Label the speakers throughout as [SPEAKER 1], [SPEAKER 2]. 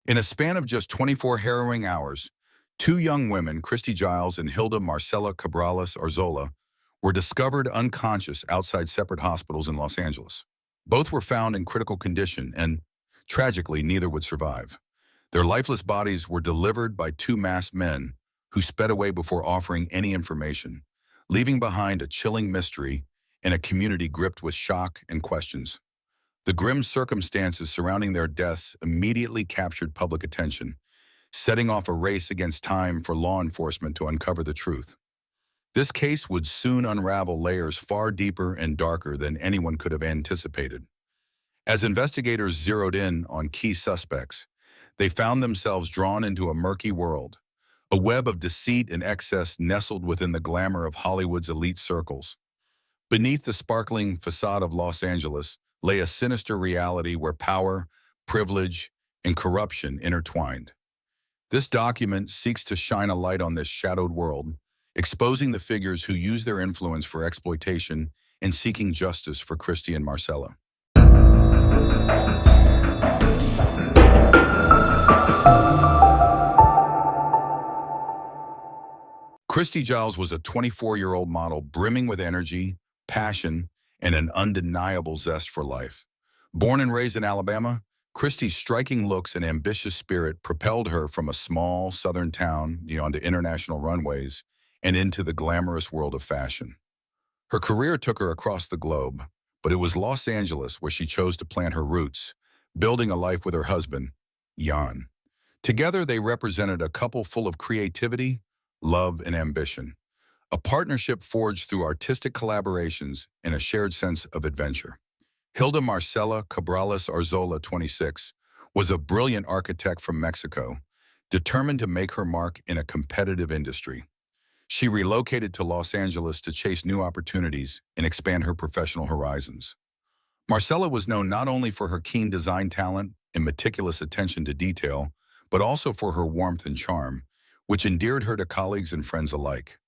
[SPEAKER 1] In a span of just 24 harrowing hours, two young women, Christy Giles and Hilda Marcela Cabrales Arzola, were discovered unconscious outside separate hospitals in Los Angeles. Both were found in critical condition and, tragically, neither would survive. Their lifeless bodies were delivered by two masked men who sped away before offering any information, leaving behind a chilling mystery and a community gripped with shock and questions. The grim circumstances surrounding their deaths immediately captured public attention, setting off a race against time for law enforcement to uncover the truth. This case would soon unravel layers far deeper and darker than anyone could have anticipated. As investigators zeroed in on key suspects, they found themselves drawn into a murky world, a web of deceit and excess nestled within the glamour of Hollywood's elite circles. Beneath the sparkling facade of Los Angeles lay a sinister reality where power, privilege, and corruption intertwined. This document seeks to shine a light on this shadowed world, exposing the figures who use their influence for exploitation and seeking justice for Christy and Marcella. Christy Giles was a 24-year-old model brimming with energy, passion, and an undeniable zest for life. Born and raised in Alabama, Christy's striking looks and ambitious spirit propelled her from a small southern town onto international runways and into the glamorous world of fashion. Her career took her across the globe, but it was Los Angeles where she chose to plant her roots, building a life with her husband, Jan. Together, they represented a couple full of creativity, love, and ambition, a partnership forged through artistic collaborations and a shared sense of adventure. Hilda Marcela Cabrales Arzola, 26, was a brilliant architect from Mexico, determined to make her mark in a competitive industry. She relocated to Los Angeles to chase new opportunities and expand her professional horizons. Marcela was known not only for her keen design talent and meticulous attention to detail, but also for her warmth and charm, which endeared her to colleagues and friends alike.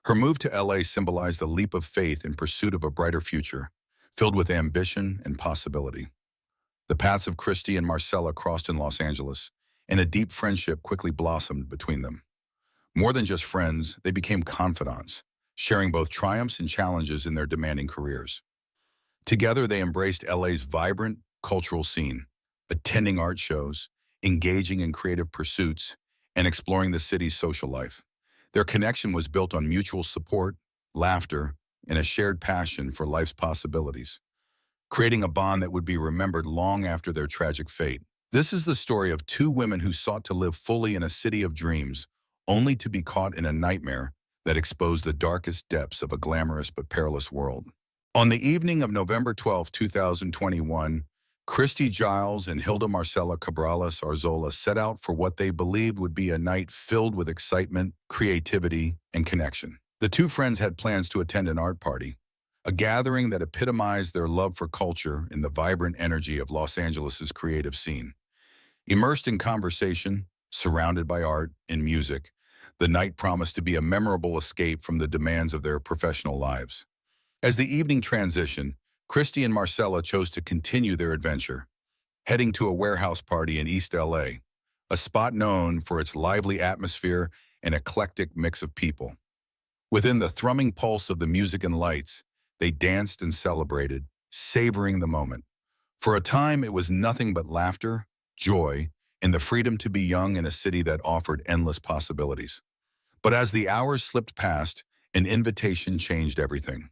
[SPEAKER 1] Her move to LA symbolized a leap of faith in pursuit of a brighter future, filled with ambition and possibility. The paths of Christy and Marcella crossed in Los Angeles, and a deep friendship quickly blossomed between them. More than just friends, they became confidants, sharing both triumphs and challenges in their demanding careers. Together, they embraced LA's vibrant cultural scene, attending art shows, engaging in creative pursuits, and exploring the city's social life. Their connection was built on mutual support, laughter, and a shared passion for life's possibilities, creating a bond that would be remembered long after their tragic fate. This is the story of two women who sought to live fully in a city of dreams, only to be caught in a nightmare that exposed the darkest depths of a glamorous but perilous world. On the evening of November 12, 2021, Christy Giles and Hilda Marcela Cabrales Arzola set out for what they believed would be a night filled with excitement, creativity, and connection. The two friends had plans to attend an art party, a gathering that epitomized their love for culture and the vibrant energy of Los Angeles's creative scene. Immersed in conversation, surrounded by art and music, the night promised to be a memorable escape from the demands of their professional lives. As the evening transitioned, Christy and Marcella chose to continue their adventure, heading to a warehouse party in East LA, a spot known for its lively atmosphere and eclectic mix of people. Within the thrumming pulse of the music and lights, they danced and celebrated, savoring the moment. For a time, it was nothing but laughter, joy, and the freedom to be young in a city that offered endless possibilities. But as the hours slipped past, an invitation changed everything.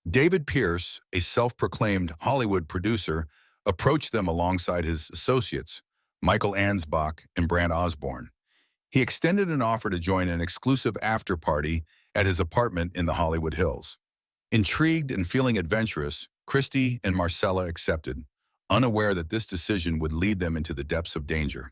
[SPEAKER 1] David Pierce, a self-proclaimed Hollywood producer, approached them alongside his associates, Michael Ansbach and Brant Osborne. He extended an offer to join an exclusive after-party at his apartment in the Hollywood Hills. Intrigued and feeling adventurous, Christy and Marcella accepted, unaware that this decision would lead them into the depths of danger.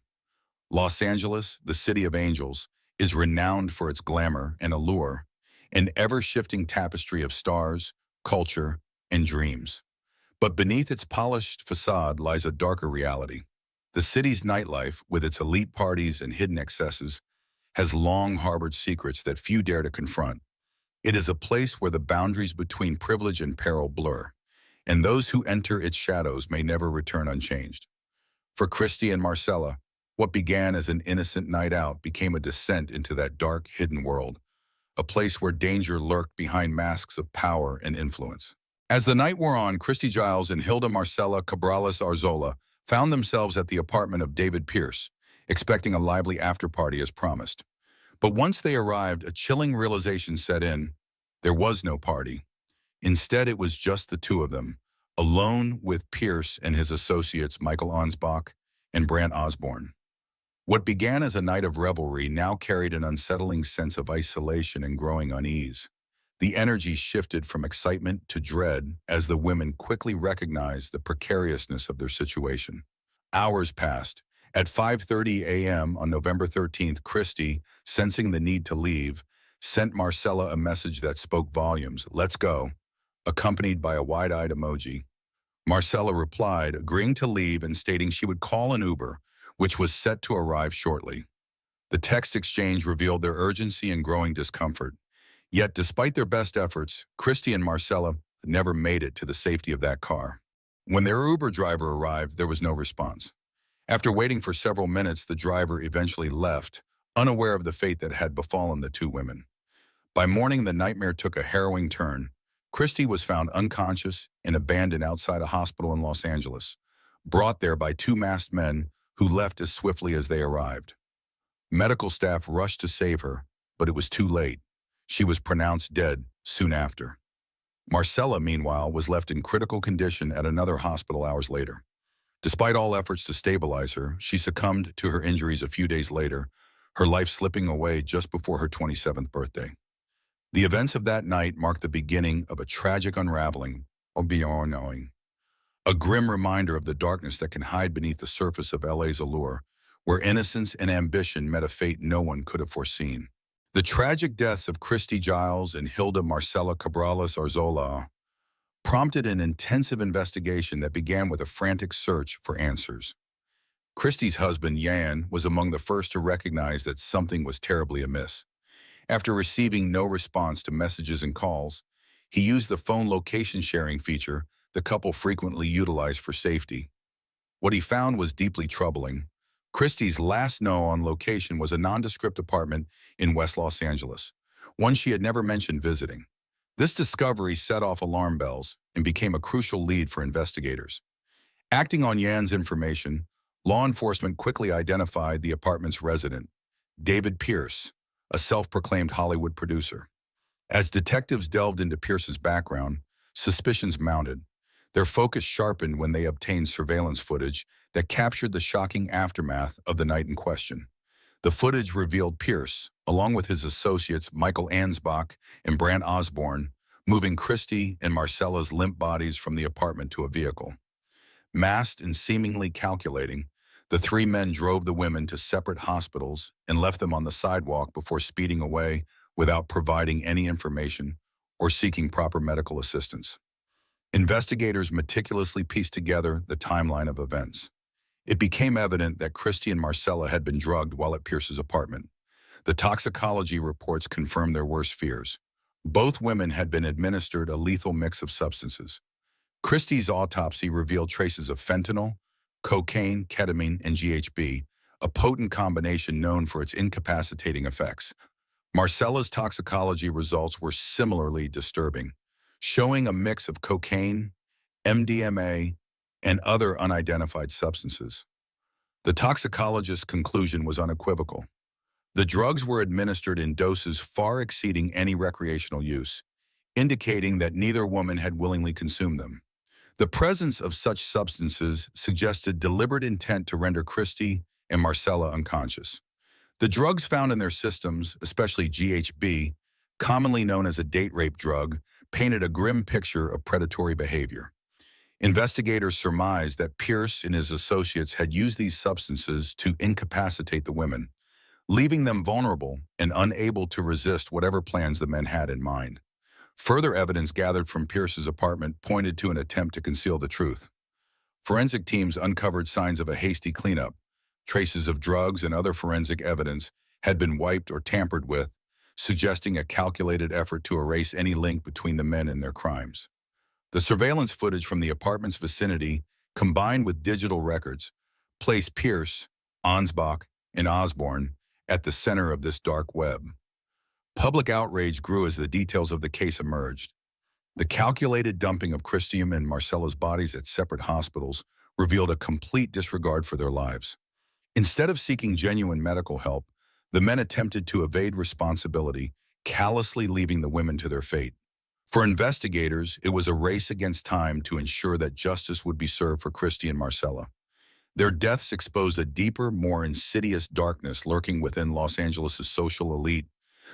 [SPEAKER 1] Los Angeles, the city of angels, is renowned for its glamour and allure, an ever-shifting tapestry of stars, culture, and dreams. But beneath its polished facade lies a darker reality. The city's nightlife, with its elite parties and hidden excesses, has long harbored secrets that few dare to confront. It is a place where the boundaries between privilege and peril blur, and those who enter its shadows may never return unchanged. For Christy and Marcella, What began as an innocent night out became a descent into that dark, hidden world, a place where danger lurked behind masks of power and influence. As the night wore on, Christy Giles and Hilda Marcela Cabrales Arzola found themselves at the apartment of David Pierce, expecting a lively after-party as promised. But once they arrived, a chilling realization set in. There was no party. Instead, it was just the two of them, alone with Pierce and his associates Michael Ansbach and Brant Osborne. What began as a night of revelry now carried an unsettling sense of isolation and growing unease. The energy shifted from excitement to dread as the women quickly recognized the precariousness of their situation. Hours passed. At 5:30 a.m. on November 13th, Christy, sensing the need to leave, sent Marcella a message that spoke volumes, "Let's go," accompanied by a wide-eyed emoji. Marcella replied, agreeing to leave and stating she would call an Uber, which was set to arrive shortly. The text exchange revealed their urgency and growing discomfort. Yet, despite their best efforts, Christy and Marcella never made it to the safety of that car. When their Uber driver arrived, there was no response. After waiting for several minutes, the driver eventually left, unaware of the fate that had befallen the two women. By morning, the nightmare took a harrowing turn. Christy was found unconscious and abandoned outside a hospital in Los Angeles, brought there by two masked men who left as swiftly as they arrived. Medical staff rushed to save her, but it was too late. She was pronounced dead soon after. Marcella, meanwhile, was left in critical condition at another hospital hours later. Despite all efforts to stabilize her, she succumbed to her injuries a few days later, her life slipping away just before her 27th birthday. The events of that night marked the beginning of a tragic unraveling of beyond knowing, a grim reminder of the darkness that can hide beneath the surface of LA's allure, where innocence and ambition met a fate no one could have foreseen. The tragic deaths of Christy Giles and Hilda Marcela Cabrales Arzola prompted an intensive investigation that began with a frantic search for answers. Christy's husband, Jan, was among the first to recognize that something was terribly amiss. After receiving no response to messages and calls, he used the phone location sharing feature the couple frequently utilized for safety. What he found was deeply troubling. Christy's last known location was a nondescript apartment in West Los Angeles, one she had never mentioned visiting. This discovery set off alarm bells and became a crucial lead for investigators. Acting on Jan's information, law enforcement quickly identified the apartment's resident, David Pierce, a self-proclaimed Hollywood producer. As detectives delved into Pierce's background, suspicions mounted. Their focus sharpened when they obtained surveillance footage that captured the shocking aftermath of the night in question. The footage revealed Pierce, along with his associates Michael Ansbach and Brant Osborne, moving Christy and Marcella's limp bodies from the apartment to a vehicle. Masked and seemingly calculating, the three men drove the women to separate hospitals and left them on the sidewalk before speeding away without providing any information or seeking proper medical assistance. Investigators meticulously pieced together the timeline of events. It became evident that Christy and Marcella had been drugged while at Pierce's apartment. The toxicology reports confirmed their worst fears. Both women had been administered a lethal mix of substances. Christy's autopsy revealed traces of fentanyl, cocaine, ketamine, and GHB, a potent combination known for its incapacitating effects. Marcella's toxicology results were similarly disturbing, showing a mix of cocaine, MDMA, and other unidentified substances. The toxicologist's conclusion was unequivocal. The drugs were administered in doses far exceeding any recreational use, indicating that neither woman had willingly consumed them. The presence of such substances suggested deliberate intent to render Christy and Marcella unconscious. The drugs found in their systems, especially GHB, commonly known as a date rape drug, painted a grim picture of predatory behavior. Investigators surmised that Pierce and his associates had used these substances to incapacitate the women, leaving them vulnerable and unable to resist whatever plans the men had in mind. Further evidence gathered from Pierce's apartment pointed to an attempt to conceal the truth. Forensic teams uncovered signs of a hasty cleanup. Traces of drugs and other forensic evidence had been wiped or tampered with, suggesting a calculated effort to erase any link between the men and their crimes. The surveillance footage from the apartment's vicinity, combined with digital records, placed Pierce, Ansbach, and Osborne at the center of this dark web. Public outrage grew as the details of the case emerged. The calculated dumping of Christian and Marcella's bodies at separate hospitals revealed a complete disregard for their lives. Instead of seeking genuine medical help, the men attempted to evade responsibility, callously leaving the women to their fate. For investigators, it was a race against time to ensure that justice would be served for Christy and Marcella. Their deaths exposed a deeper, more insidious darkness lurking within Los Angeles' social elite,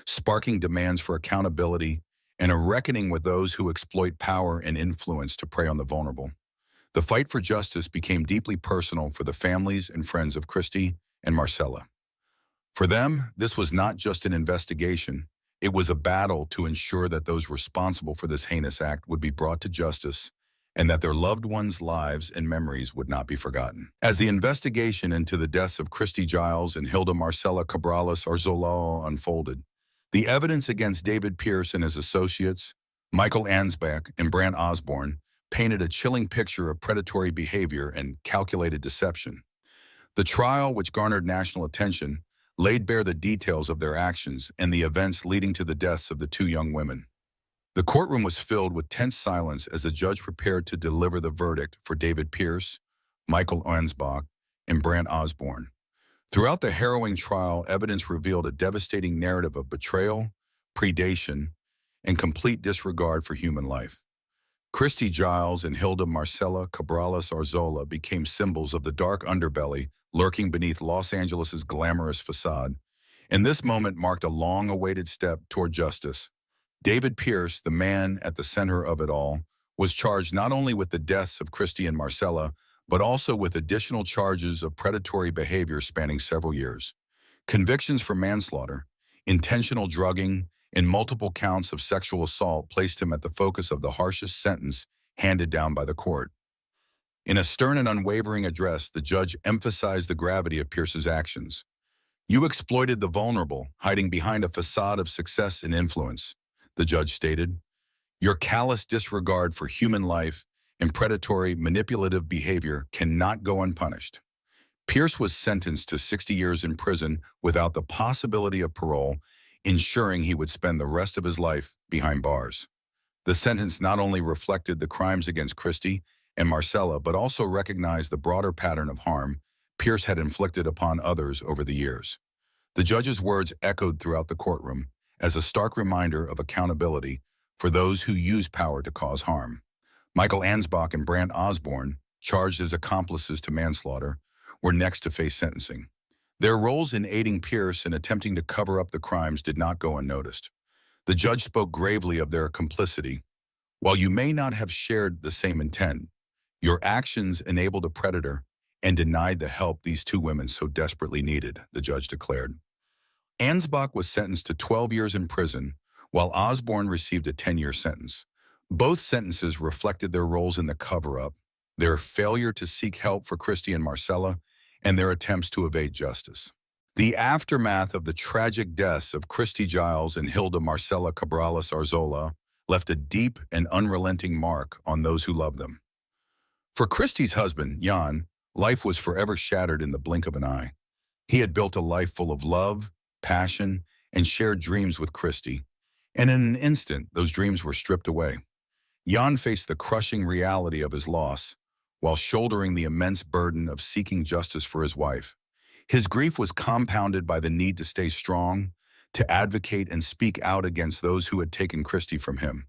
[SPEAKER 1] sparking demands for accountability and a reckoning with those who exploit power and influence to prey on the vulnerable. The fight for justice became deeply personal for the families and friends of Christy and Marcella. For them, this was not just an investigation. It was a battle to ensure that those responsible for this heinous act would be brought to justice and that their loved ones' lives and memories would not be forgotten. As the investigation into the deaths of Christy Giles and Hilda Marcella Cabrales Arzola unfolded, the evidence against David Pierce and his associates, Michael Ansbach and Brant Osborne, painted a chilling picture of predatory behavior and calculated deception. The trial, which garnered national attention, laid bare the details of their actions and the events leading to the deaths of the two young women. The courtroom was filled with tense silence as the judge prepared to deliver the verdict for David Pierce, Michael Ansbach, and Brant Osborne. Throughout the harrowing trial, evidence revealed a devastating narrative of betrayal, predation, and complete disregard for human life. Christy Giles and Hilda Marcella Cabrales Arzola became symbols of the dark underbelly lurking beneath Los Angeles' glamorous facade, and this moment marked a long-awaited step toward justice. David Pierce, the man at the center of it all, was charged not only with the deaths of Christy and Marcella, but also with additional charges of predatory behavior spanning several years. Convictions for manslaughter, intentional drugging, and multiple counts of sexual assault placed him at the focus of the harshest sentence handed down by the court. In a stern and unwavering address, the judge emphasized the gravity of Pierce's actions. "You exploited the vulnerable, hiding behind a facade of success and influence," the judge stated. "Your callous disregard for human life and predatory, manipulative behavior cannot go unpunished." Pierce was sentenced to 60 years in prison without the possibility of parole, ensuring he would spend the rest of his life behind bars. The sentence not only reflected the crimes against Christy and Marcella, but also recognized the broader pattern of harm Pierce had inflicted upon others over the years. The judge's words echoed throughout the courtroom as a stark reminder of accountability for those who use power to cause harm. Michael Ansbach and Brant Osborne, charged as accomplices to manslaughter, were next to face sentencing. Their roles in aiding Pierce and attempting to cover up the crimes did not go unnoticed. The judge spoke gravely of their complicity. "While you may not have shared the same intent, your actions enabled a predator and denied the help these two women so desperately needed," the judge declared. Ansbach was sentenced to 12 years in prison, while Osborne received a 10-year sentence. Both sentences reflected their roles in the cover-up, their failure to seek help for Christy and Marcella, and their attempts to evade justice. The aftermath of the tragic deaths of Christy Giles and Hilda Marcella Cabrales Arzola left a deep and unrelenting mark on those who loved them. For Christy's husband, Jan, life was forever shattered in the blink of an eye. He had built a life full of love, passion, and shared dreams with Christy, and in an instant, those dreams were stripped away. Jan faced the crushing reality of his loss, while shouldering the immense burden of seeking justice for his wife. His grief was compounded by the need to stay strong, to advocate and speak out against those who had taken Christy from him.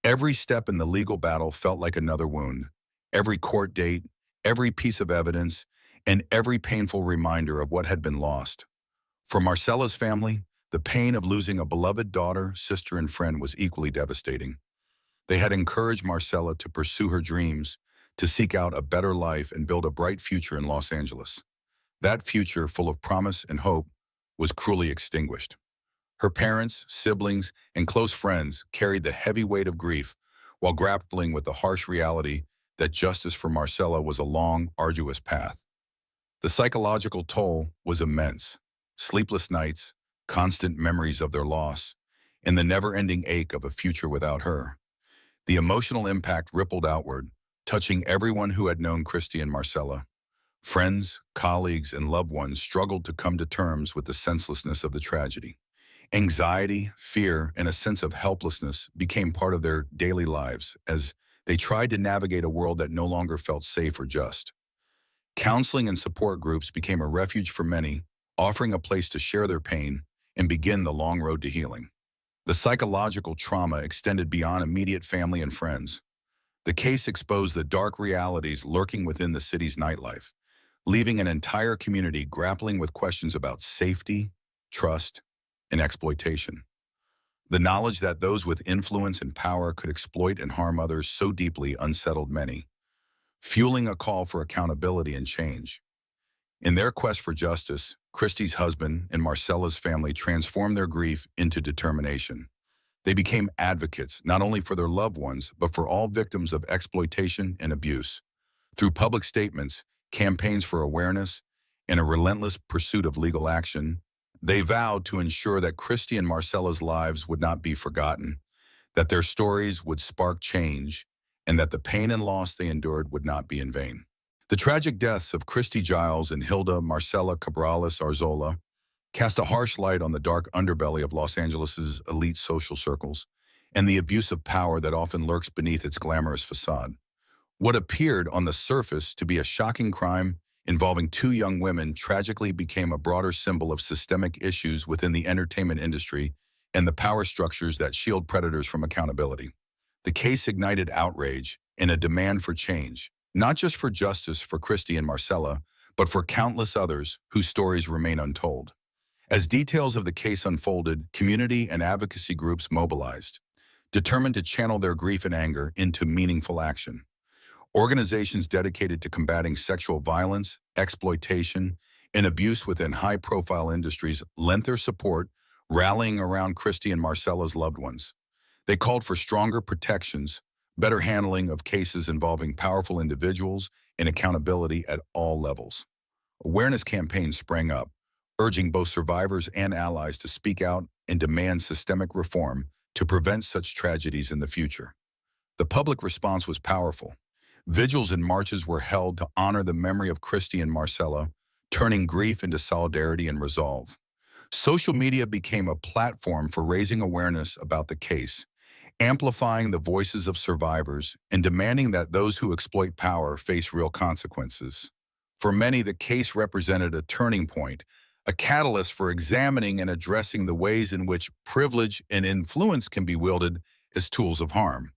[SPEAKER 1] Every step in the legal battle felt like another wound. Every court date, every piece of evidence, and every painful reminder of what had been lost. For Marcella's family, the pain of losing a beloved daughter, sister, and friend was equally devastating. They had encouraged Marcella to pursue her dreams, to seek out a better life and build a bright future in Los Angeles. That future, full of promise and hope, was cruelly extinguished. Her parents, siblings, and close friends carried the heavy weight of grief while grappling with the harsh reality that justice for Marcella was a long, arduous path. The psychological toll was immense. Sleepless nights, constant memories of their loss, and the never-ending ache of a future without her. The emotional impact rippled outward, touching everyone who had known Christy and Marcella. Friends, colleagues, and loved ones struggled to come to terms with the senselessness of the tragedy. Anxiety, fear, and a sense of helplessness became part of their daily lives as they tried to navigate a world that no longer felt safe or just. Counseling and support groups became a refuge for many, offering a place to share their pain and begin the long road to healing. The psychological trauma extended beyond immediate family and friends. The case exposed the dark realities lurking within the city's nightlife, leaving an entire community grappling with questions about safety, trust, and exploitation. The knowledge that those with influence and power could exploit and harm others so deeply unsettled many, fueling a call for accountability and change. In their quest for justice, Christie's husband and Marcella's family transformed their grief into determination. They became advocates not only for their loved ones, but for all victims of exploitation and abuse. Through public statements, campaigns for awareness, and a relentless pursuit of legal action, they vowed to ensure that Christie and Marcella's lives would not be forgotten, that their stories would spark change, and that the pain and loss they endured would not be in vain. The tragic deaths of Christy Giles and Hilda Marcella Cabrales Arzola cast a harsh light on the dark underbelly of Los Angeles's elite social circles and the abuse of power that often lurks beneath its glamorous facade. What appeared on the surface to be a shocking crime involving two young women tragically became a broader symbol of systemic issues within the entertainment industry and the power structures that shield predators from accountability. The case ignited outrage and a demand for change, not just for justice for Christy and Marcella, but for countless others whose stories remain untold. As details of the case unfolded, community and advocacy groups mobilized, determined to channel their grief and anger into meaningful action. Organizations dedicated to combating sexual violence, exploitation, and abuse within high-profile industries lent their support, rallying around Christy and Marcella's loved ones. They called for stronger protections, better handling of cases involving powerful individuals, and accountability at all levels. Awareness campaigns sprang up, urging both survivors and allies to speak out and demand systemic reform to prevent such tragedies in the future. The public response was powerful. Vigils and marches were held to honor the memory of Christy and Marcella, turning grief into solidarity and resolve. Social media became a platform for raising awareness about the case, amplifying the voices of survivors and demanding that those who exploit power face real consequences. For many, the case represented a turning point, a catalyst for examining and addressing the ways in which privilege and influence can be wielded as tools of harm.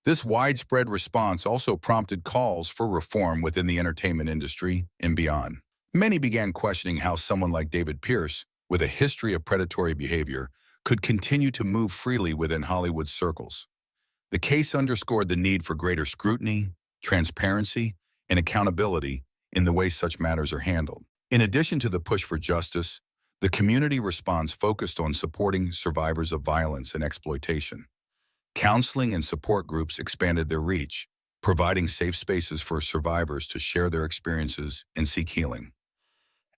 [SPEAKER 1] This widespread response also prompted calls for reform within the entertainment industry and beyond. Many began questioning how someone like David Pierce, with a history of predatory behavior, could continue to move freely within Hollywood circles. The case underscored the need for greater scrutiny, transparency, and accountability in the way such matters are handled. In addition to the push for justice, the community response focused on supporting survivors of violence and exploitation. Counseling and support groups expanded their reach, providing safe spaces for survivors to share their experiences and seek healing.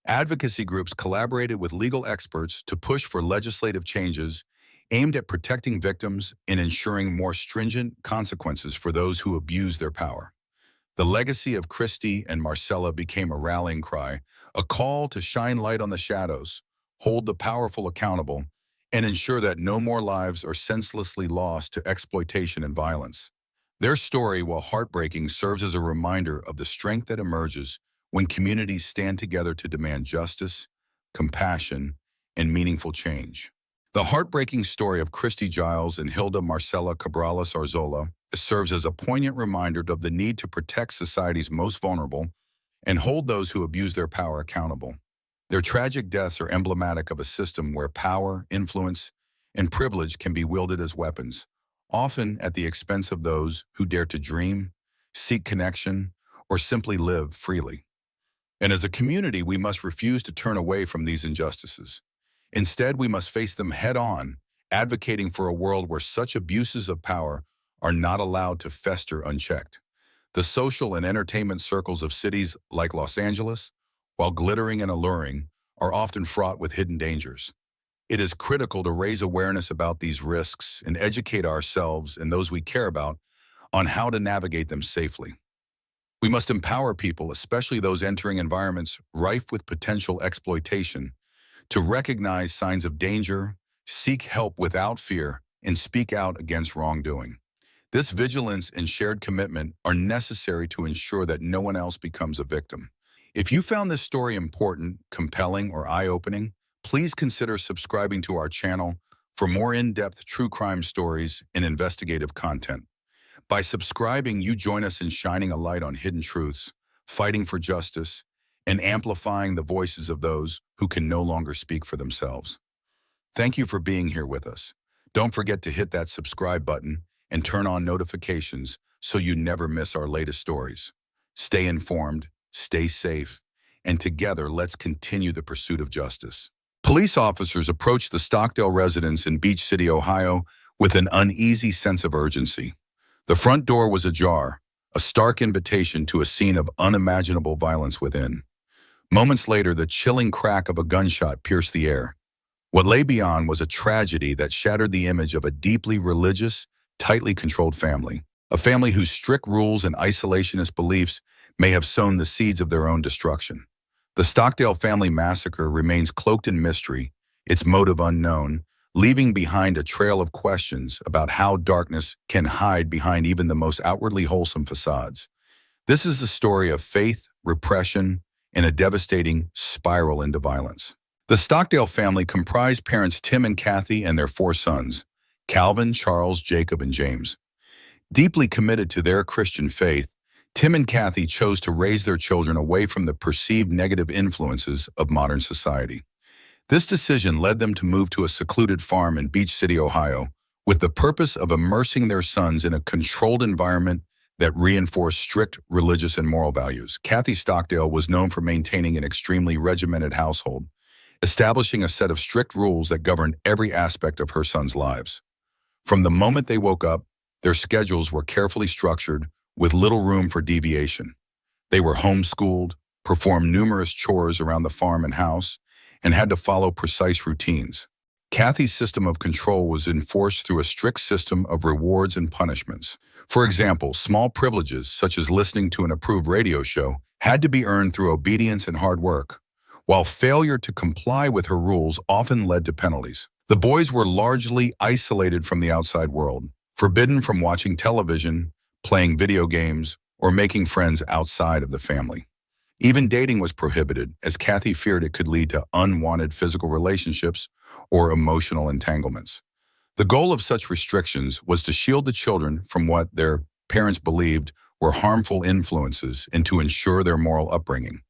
[SPEAKER 1] Advocacy groups collaborated with legal experts to push for legislative changes aimed at protecting victims and ensuring more stringent consequences for those who abuse their power. The legacy of Christy and Marcella became a rallying cry, a call to shine light on the shadows, hold the powerful accountable, and ensure that no more lives are senselessly lost to exploitation and violence. Their story, while heartbreaking, serves as a reminder of the strength that emerges when communities stand together to demand justice, compassion, and meaningful change. The heartbreaking story of Christy Giles and Hilda Marcella Cabrales Arzola serves as a poignant reminder of the need to protect society's most vulnerable and hold those who abuse their power accountable. Their tragic deaths are emblematic of a system where power, influence, and privilege can be wielded as weapons, often at the expense of those who dare to dream, seek connection, or simply live freely. And as a community, we must refuse to turn away from these injustices. Instead, we must face them head-on, advocating for a world where such abuses of power are not allowed to fester unchecked. The social and entertainment circles of cities like Los Angeles, while glittering and alluring, are often fraught with hidden dangers. It is critical to raise awareness about these risks and educate ourselves and those we care about on how to navigate them safely. We must empower people, especially those entering environments rife with potential exploitation, to recognize signs of danger, seek help without fear, and speak out against wrongdoing. This vigilance and shared commitment are necessary to ensure that no one else becomes a victim. If you found this story important, compelling, or eye-opening, please consider subscribing to our channel for more in-depth true crime stories and investigative content. By subscribing, you join us in shining a light on hidden truths, fighting for justice, and amplifying the voices of those who can no longer speak for themselves. Thank you for being here with us. Don't forget to hit that subscribe button and turn on notifications so you never miss our latest stories. Stay informed, stay safe, and together let's continue the pursuit of justice. Police officers approached the Stockdale residence in Beach City, Ohio, with an uneasy sense of urgency. The front door was ajar, a stark invitation to a scene of unimaginable violence within. Moments later, the chilling crack of a gunshot pierced the air. What lay beyond was a tragedy that shattered the image of a deeply religious, tightly controlled family. A family whose strict rules and isolationist beliefs may have sown the seeds of their own destruction. The Stockdale family massacre remains cloaked in mystery, its motive unknown, leaving behind a trail of questions about how darkness can hide behind even the most outwardly wholesome facades. This is the story of faith, repression, and a devastating spiral into violence. The Stockdale family comprised parents Tim and Kathy and their 4 sons, Calvin, Charles, Jacob, and James. Deeply committed to their Christian faith, Tim and Kathy chose to raise their children away from the perceived negative influences of modern society. This decision led them to move to a secluded farm in Beach City, Ohio, with the purpose of immersing their sons in a controlled environment that reinforced strict religious and moral values. Kathy Stockdale was known for maintaining an extremely regimented household, establishing a set of strict rules that governed every aspect of her sons' lives. From the moment they woke up, their schedules were carefully structured with little room for deviation. They were homeschooled, performed numerous chores around the farm and house, and had to follow precise routines. Kathy's system of control was enforced through a strict system of rewards and punishments. For example, small privileges, such as listening to an approved radio show, had to be earned through obedience and hard work, while failure to comply with her rules often led to penalties. The boys were largely isolated from the outside world, forbidden from watching television, playing video games, or making friends outside of the family. Even dating was prohibited, as Kathy feared it could lead to unwanted physical relationships or emotional entanglements. The goal of such restrictions was to shield the children from what their parents believed were harmful influences and to ensure their moral upbringing.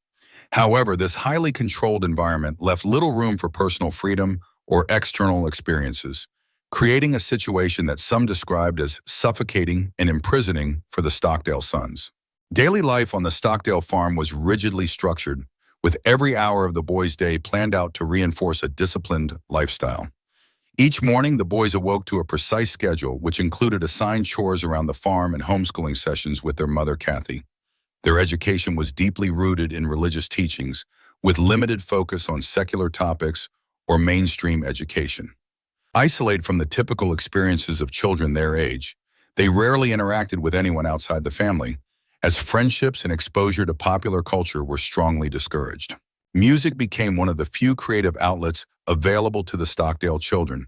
[SPEAKER 1] However, this highly controlled environment left little room for personal freedom or external experiences, creating a situation that some described as suffocating and imprisoning for the Stockdale sons. Daily life on the Stockdale farm was rigidly structured, with every hour of the boys' day planned out to reinforce a disciplined lifestyle. Each morning, the boys awoke to a precise schedule, which included assigned chores around the farm and homeschooling sessions with their mother, Kathy. Their education was deeply rooted in religious teachings, with limited focus on secular topics or mainstream education. Isolated from the typical experiences of children their age, they rarely interacted with anyone outside the family, as friendships and exposure to popular culture were strongly discouraged. Music became one of the few creative outlets available to the Stockdale children,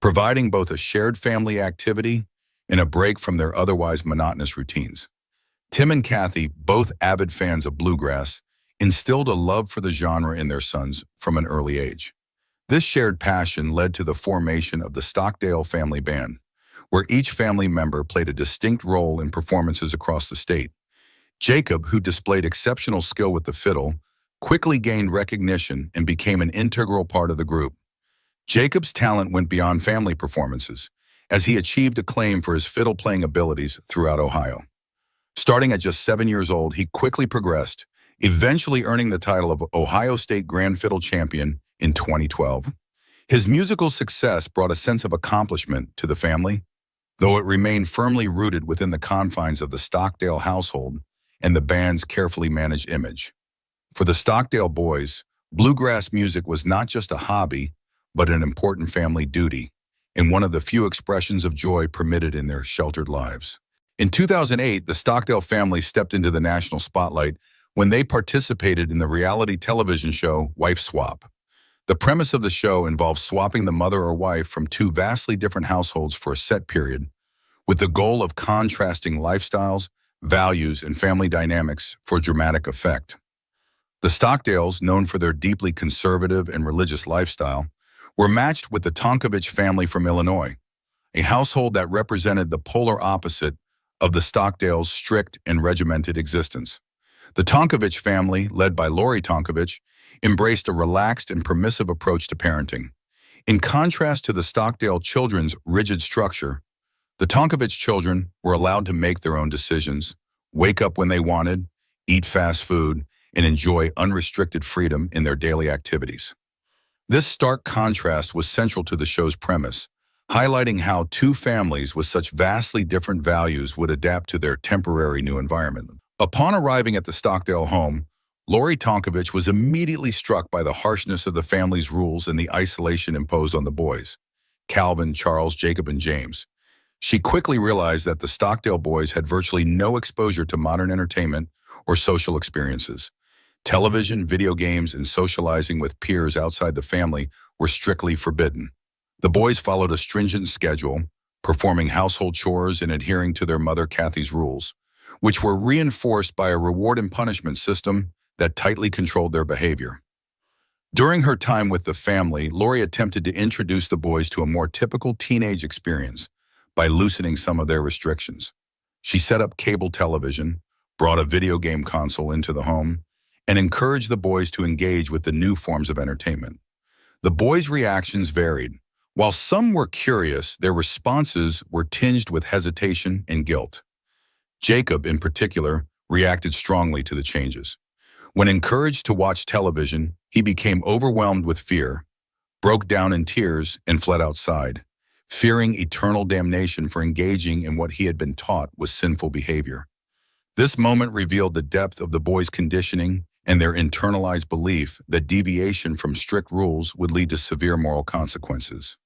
[SPEAKER 1] providing both a shared family activity and a break from their otherwise monotonous routines. Tim and Kathy, both avid fans of bluegrass, instilled a love for the genre in their sons from an early age. This shared passion led to the formation of the Stockdale Family Band, where each family member played a distinct role in performances across the state. Jacob, who displayed exceptional skill with the fiddle, quickly gained recognition and became an integral part of the group. Jacob's talent went beyond family performances, as he achieved acclaim for his fiddle-playing abilities throughout Ohio. Starting at just 7 years old, he quickly progressed, eventually earning the title of Ohio State Grand Fiddle Champion in 2012. His musical success brought a sense of accomplishment to the family, though it remained firmly rooted within the confines of the Stockdale household and the band's carefully managed image. For the Stockdale boys, bluegrass music was not just a hobby, but an important family duty, and one of the few expressions of joy permitted in their sheltered lives. In 2008, the Stockdale family stepped into the national spotlight when they participated in the reality television show Wife Swap. The premise of the show involves swapping the mother or wife from two vastly different households for a set period, with the goal of contrasting lifestyles, values, and family dynamics for dramatic effect. The Stockdales, known for their deeply conservative and religious lifestyle, were matched with the Tonkovich family from Illinois, a household that represented the polar opposite of the Stockdales' strict and regimented existence. The Tonkovich family, led by Lori Tonkovich, embraced a relaxed and permissive approach to parenting. In contrast to the Stockdale children's rigid structure, the Tonkovich children were allowed to make their own decisions, wake up when they wanted, eat fast food, and enjoy unrestricted freedom in their daily activities. This stark contrast was central to the show's premise, highlighting how two families with such vastly different values would adapt to their temporary new environment. Upon arriving at the Stockdale home, Lori Tonkovich was immediately struck by the harshness of the family's rules and the isolation imposed on the boys, Calvin, Charles, Jacob, and James. She quickly realized that the Stockdale boys had virtually no exposure to modern entertainment or social experiences. Television, video games, and socializing with peers outside the family were strictly forbidden. The boys followed a stringent schedule, performing household chores and adhering to their mother Kathy's rules, which were reinforced by a reward and punishment system that tightly controlled their behavior. During her time with the family, Lori attempted to introduce the boys to a more typical teenage experience by loosening some of their restrictions. She set up cable television, brought a video game console into the home, and encouraged the boys to engage with the new forms of entertainment. The boys' reactions varied. While some were curious, their responses were tinged with hesitation and guilt. Jacob, in particular, reacted strongly to the changes. When encouraged to watch television, he became overwhelmed with fear, broke down in tears, and fled outside, fearing eternal damnation for engaging in what he had been taught was sinful behavior. This moment revealed the depth of the boys' conditioning and their internalized belief that deviation from strict rules would lead to severe moral consequences.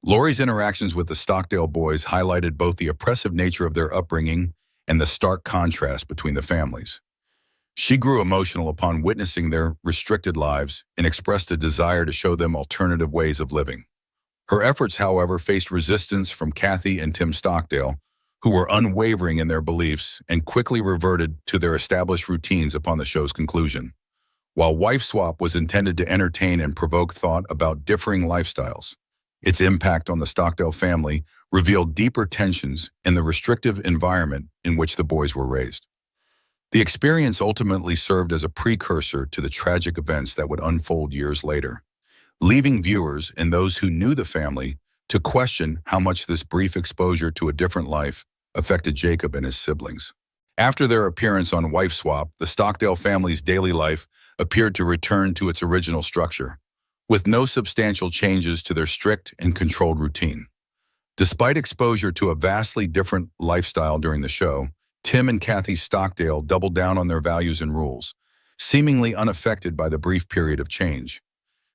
[SPEAKER 1] Lori's interactions with the Stockdale boys highlighted both the oppressive nature of their upbringing and the stark contrast between the families. She grew emotional upon witnessing their restricted lives and expressed a desire to show them alternative ways of living. Her efforts, however, faced resistance from Kathy and Tim Stockdale, who were unwavering in their beliefs and quickly reverted to their established routines upon the show's conclusion. While Wife Swap was intended to entertain and provoke thought about differing lifestyles, its impact on the Stockdale family revealed deeper tensions in the restrictive environment in which the boys were raised. The experience ultimately served as a precursor to the tragic events that would unfold years later, leaving viewers and those who knew the family to question how much this brief exposure to a different life affected Jacob and his siblings. After their appearance on Wife Swap, the Stockdale family's daily life appeared to return to its original structure, with no substantial changes to their strict and controlled routine. Despite exposure to a vastly different lifestyle during the show, Tim and Kathy Stockdale doubled down on their values and rules, seemingly unaffected by the brief period of change.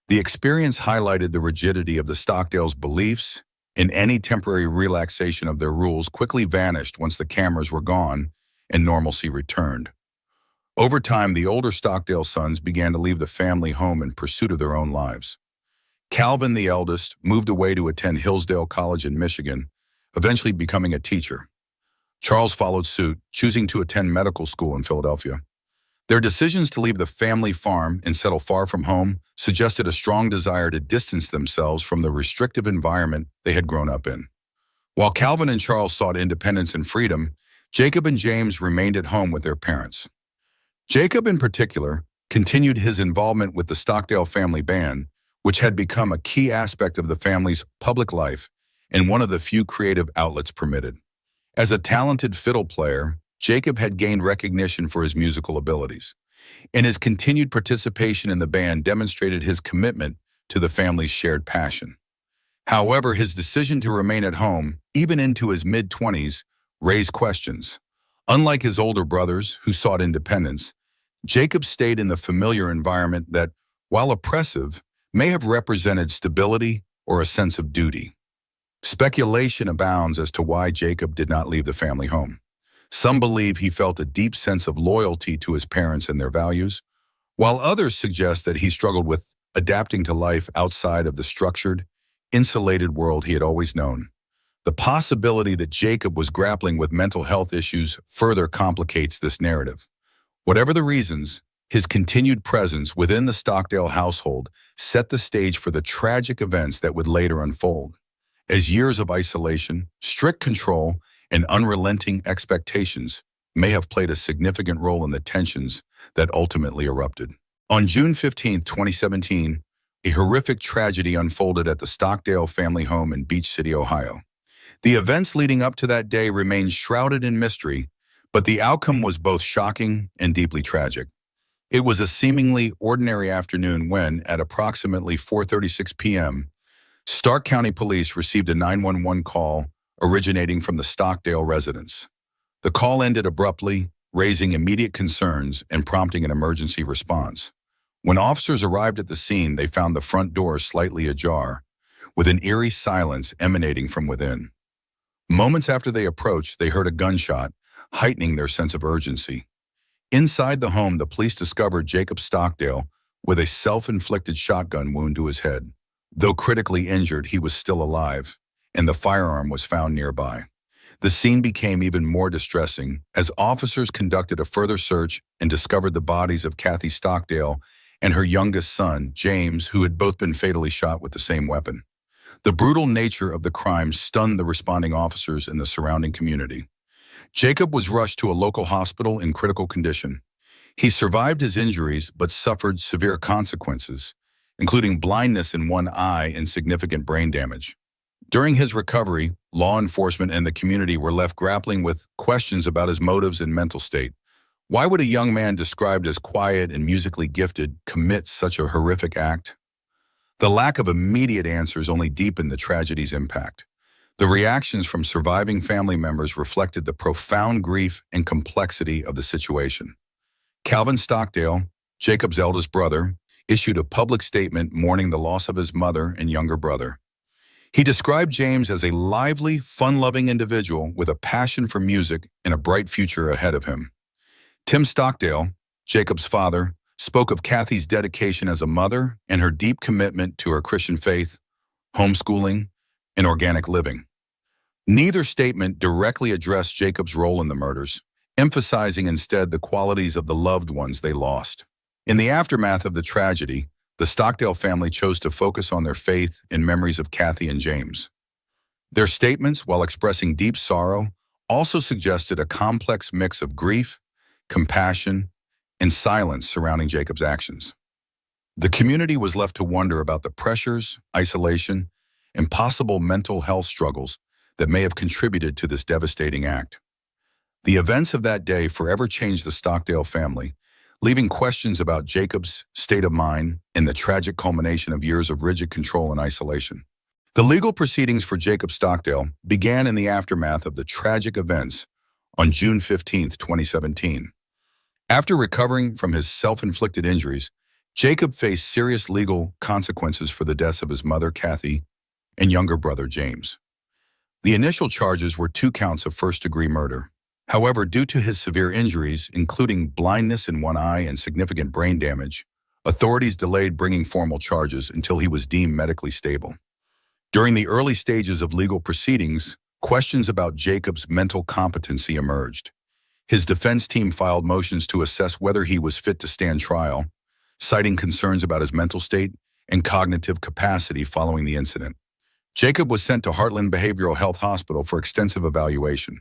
[SPEAKER 1] The experience highlighted the rigidity of the Stockdales' beliefs, and any temporary relaxation of their rules quickly vanished once the cameras were gone and normalcy returned. Over time, the older Stockdale sons began to leave the family home in pursuit of their own lives. Calvin, the eldest, moved away to attend Hillsdale College in Michigan, eventually becoming a teacher. Charles followed suit, choosing to attend medical school in Philadelphia. Their decisions to leave the family farm and settle far from home suggested a strong desire to distance themselves from the restrictive environment they had grown up in. While Calvin and Charles sought independence and freedom, Jacob and James remained at home with their parents. Jacob, in particular, continued his involvement with the Stockdale family band, which had become a key aspect of the family's public life and one of the few creative outlets permitted. As a talented fiddle player, Jacob had gained recognition for his musical abilities, and his continued participation in the band demonstrated his commitment to the family's shared passion. However, his decision to remain at home, even into his mid-20s, raised questions. Unlike his older brothers, who sought independence, Jacob stayed in the familiar environment that, while oppressive, may have represented stability or a sense of duty. Speculation abounds as to why Jacob did not leave the family home. Some believe he felt a deep sense of loyalty to his parents and their values, while others suggest that he struggled with adapting to life outside of the structured, insulated world he had always known. The possibility that Jacob was grappling with mental health issues further complicates this narrative. Whatever the reasons, his continued presence within the Stockdale household set the stage for the tragic events that would later unfold. As years of isolation, strict control, and unrelenting expectations may have played a significant role in the tensions that ultimately erupted. On June 15, 2017, a horrific tragedy unfolded at the Stockdale family home in Beach City, Ohio. The events leading up to that day remained shrouded in mystery, but the outcome was both shocking and deeply tragic. It was a seemingly ordinary afternoon when, at approximately 4:36 p.m., Stark County Police received a 911 call originating from the Stockdale residence. The call ended abruptly, raising immediate concerns and prompting an emergency response. When officers arrived at the scene, they found the front door slightly ajar, with an eerie silence emanating from within. Moments after they approached, they heard a gunshot, heightening their sense of urgency. Inside the home, the police discovered Jacob Stockdale with a self-inflicted shotgun wound to his head. Though critically injured, he was still alive, and the firearm was found nearby. The scene became even more distressing as officers conducted a further search and discovered the bodies of Kathy Stockdale and her youngest son, James, who had both been fatally shot with the same weapon. The brutal nature of the crime stunned the responding officers and the surrounding community. Jacob was rushed to a local hospital in critical condition. He survived his injuries but suffered severe consequences, including blindness in one eye and significant brain damage. During his recovery, law enforcement and the community were left grappling with questions about his motives and mental state. Why would a young man described as quiet and musically gifted commit such a horrific act? The lack of immediate answers only deepened the tragedy's impact. The reactions from surviving family members reflected the profound grief and complexity of the situation. Calvin Stockdale, Jacob's eldest brother, issued a public statement mourning the loss of his mother and younger brother. He described James as a lively, fun-loving individual with a passion for music and a bright future ahead of him. Tim Stockdale, Jacob's father, spoke of Kathy's dedication as a mother and her deep commitment to her Christian faith, homeschooling, and organic living. Neither statement directly addressed Jacob's role in the murders, emphasizing instead the qualities of the loved ones they lost. In the aftermath of the tragedy, the Stockdale family chose to focus on their faith and memories of Kathy and James. Their statements, while expressing deep sorrow, also suggested a complex mix of grief, compassion, and silence surrounding Jacob's actions. The community was left to wonder about the pressures, isolation, and possible mental health struggles that may have contributed to this devastating act. The events of that day forever changed the Stockdale family, leaving questions about Jacob's state of mind and the tragic culmination of years of rigid control and isolation. The legal proceedings for Jacob Stockdale began in the aftermath of the tragic events on June 15, 2017. After recovering from his self-inflicted injuries, Jacob faced serious legal consequences for the deaths of his mother, Kathy, and younger brother, James. The initial charges were 2 counts of first-degree murder. However, due to his severe injuries, including blindness in one eye and significant brain damage, authorities delayed bringing formal charges until he was deemed medically stable. During the early stages of legal proceedings, questions about Jacob's mental competency emerged. His defense team filed motions to assess whether he was fit to stand trial, citing concerns about his mental state and cognitive capacity following the incident. Jacob was sent to Heartland Behavioral Health Hospital for extensive evaluation.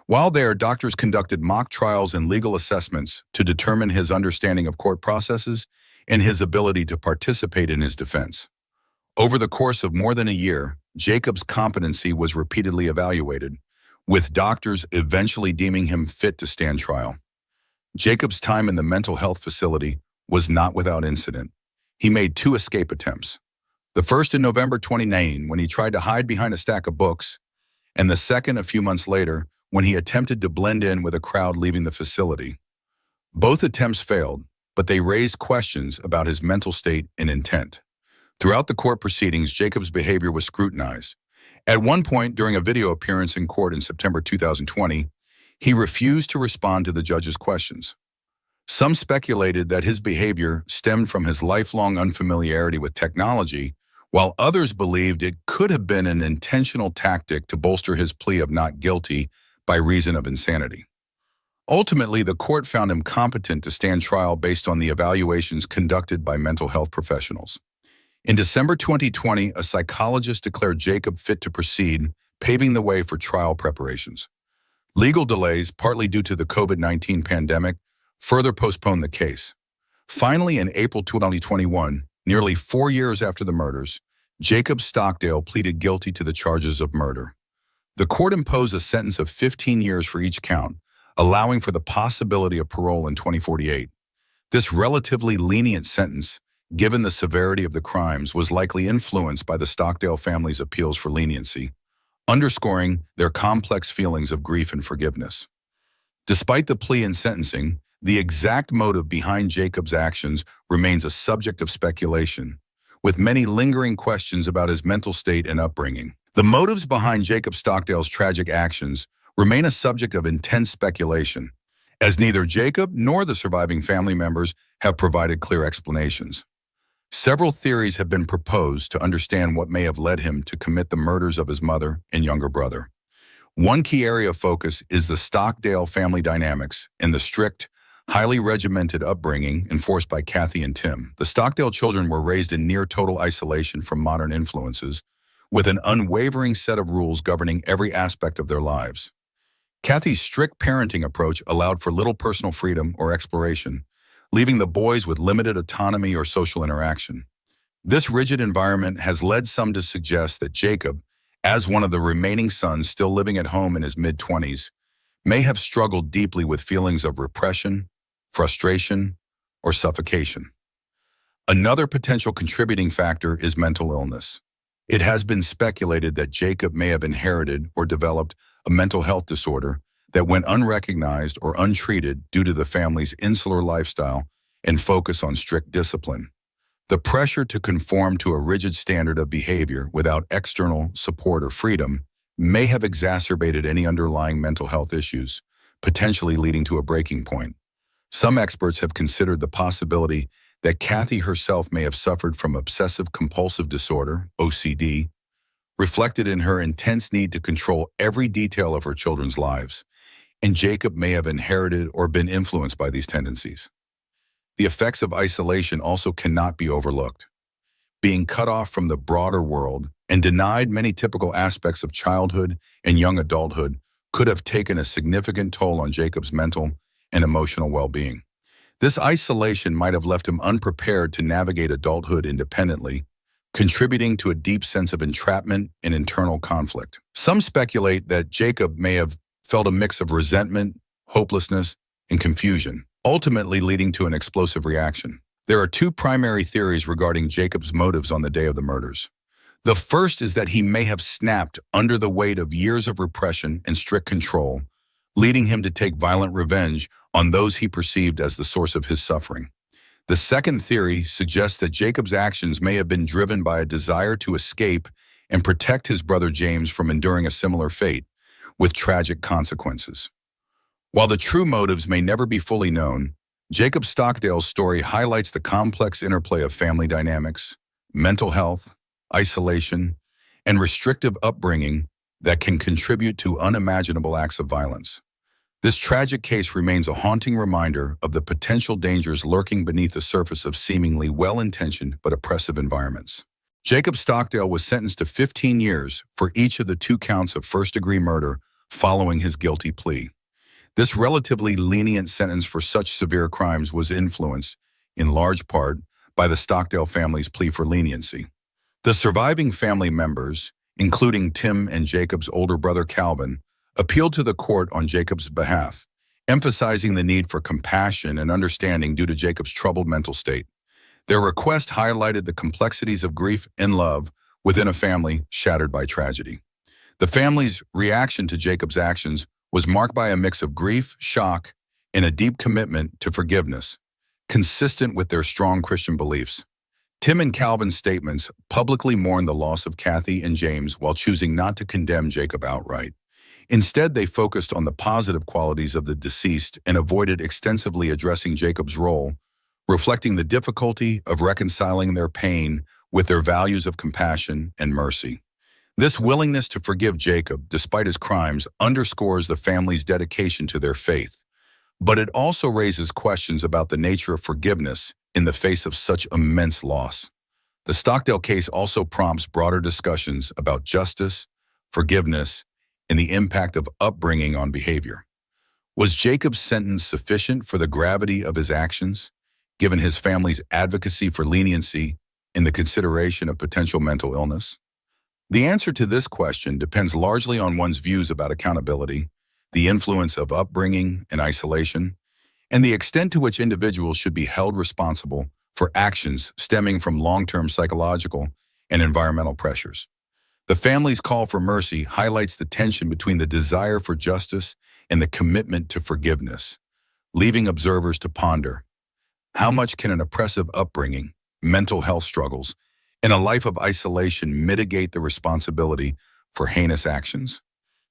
[SPEAKER 1] While there, doctors conducted mock trials and legal assessments to determine his understanding of court processes and his ability to participate in his defense. Over the course of more than a year, Jacob's competency was repeatedly evaluated, with doctors eventually deeming him fit to stand trial. Jacob's time in the mental health facility was not without incident. He made 2 escape attempts. The first in November 2019, when he tried to hide behind a stack of books, and the second a few months later, when he attempted to blend in with a crowd leaving the facility. Both attempts failed, but they raised questions about his mental state and intent. Throughout the court proceedings, Jacob's behavior was scrutinized. At one point during a video appearance in court in September 2020, He refused to respond to the judge's questions. Some speculated that his behavior stemmed from his lifelong unfamiliarity with technology, while others believed it could have been an intentional tactic to bolster his plea of not guilty by reason of insanity. Ultimately, the court found him competent to stand trial based on the evaluations conducted by mental health professionals. In December 2020, a psychologist declared Jacob fit to proceed, paving the way for trial preparations. Legal delays, partly due to the COVID-19 pandemic, further postponed the case. Finally, in April 2021, nearly 4 years after the murders, Jacob Stockdale pleaded guilty to the charges of murder. The court imposed a sentence of 15 years for each count, allowing for the possibility of parole in 2048. This relatively lenient sentence, given the severity of the crimes, was likely influenced by the Stockdale family's appeals for leniency, underscoring their complex feelings of grief and forgiveness. Despite the plea and sentencing, the exact motive behind Jacob's actions remains a subject of speculation, with many lingering questions about his mental state and upbringing. The motives behind Jacob Stockdale's tragic actions remain a subject of intense speculation, as neither Jacob nor the surviving family members have provided clear explanations. Several theories have been proposed to understand what may have led him to commit the murders of his mother and younger brother. One key area of focus is the Stockdale family dynamics and the strict, highly regimented upbringing enforced by Kathy and Tim. The Stockdale children were raised in near-total isolation from modern influences, with an unwavering set of rules governing every aspect of their lives. Kathy's strict parenting approach allowed for little personal freedom or exploration, leaving the boys with limited autonomy or social interaction. This rigid environment has led some to suggest that Jacob, as one of the remaining sons still living at home in his mid-20s, may have struggled deeply with feelings of repression, frustration, or suffocation. Another potential contributing factor is mental illness. It has been speculated that Jacob may have inherited or developed a mental health disorder that went unrecognized or untreated due to the family's insular lifestyle and focus on strict discipline. The pressure to conform to a rigid standard of behavior without external support or freedom may have exacerbated any underlying mental health issues, potentially leading to a breaking point. Some experts have considered the possibility that Kathy herself may have suffered from obsessive-compulsive disorder, OCD, reflected in her intense need to control every detail of her children's lives, and Jacob may have inherited or been influenced by these tendencies. The effects of isolation also cannot be overlooked. Being cut off from the broader world and denied many typical aspects of childhood and young adulthood could have taken a significant toll on Jacob's mental and emotional well-being. This isolation might have left him unprepared to navigate adulthood independently, contributing to a deep sense of entrapment and internal conflict. Some speculate that Jacob may have felt a mix of resentment, hopelessness, and confusion, ultimately leading to an explosive reaction. There are two primary theories regarding Jacob's motives on the day of the murders. The first is that he may have snapped under the weight of years of repression and strict control, leading him to take violent revenge on those he perceived as the source of his suffering. The second theory suggests that Jacob's actions may have been driven by a desire to escape and protect his brother James from enduring a similar fate, with tragic consequences. While the true motives may never be fully known, Jacob Stockdale's story highlights the complex interplay of family dynamics, mental health, isolation, and restrictive upbringing that can contribute to unimaginable acts of violence. This tragic case remains a haunting reminder of the potential dangers lurking beneath the surface of seemingly well-intentioned but oppressive environments. Jacob Stockdale was sentenced to 15 years for each of the 2 counts of first-degree murder following his guilty plea. This relatively lenient sentence for such severe crimes was influenced, in large part, by the Stockdale family's plea for leniency. The surviving family members, including Tim and Jacob's older brother Calvin, appealed to the court on Jacob's behalf, emphasizing the need for compassion and understanding due to Jacob's troubled mental state. Their request highlighted the complexities of grief and love within a family shattered by tragedy. The family's reaction to Jacob's actions was marked by a mix of grief, shock, and a deep commitment to forgiveness, consistent with their strong Christian beliefs. Tim and Calvin's statements publicly mourned the loss of Kathy and James while choosing not to condemn Jacob outright, Instead, they focused on the positive qualities of the deceased and avoided extensively addressing Jacob's role, reflecting the difficulty of reconciling their pain with their values of compassion and mercy. This willingness to forgive Jacob, despite his crimes, underscores the family's dedication to their faith. But it also raises questions about the nature of forgiveness in the face of such immense loss. The Stockdale case also prompts broader discussions about justice, forgiveness, and the impact of upbringing on behavior. Was Jacob's sentence sufficient for the gravity of his actions, given his family's advocacy for leniency in the consideration of potential mental illness? The answer to this question depends largely on one's views about accountability, the influence of upbringing and isolation, and the extent to which individuals should be held responsible for actions stemming from long-term psychological and environmental pressures. The family's call for mercy highlights the tension between the desire for justice and the commitment to forgiveness, leaving observers to ponder, how much can an oppressive upbringing, mental health struggles, and a life of isolation mitigate the responsibility for heinous actions?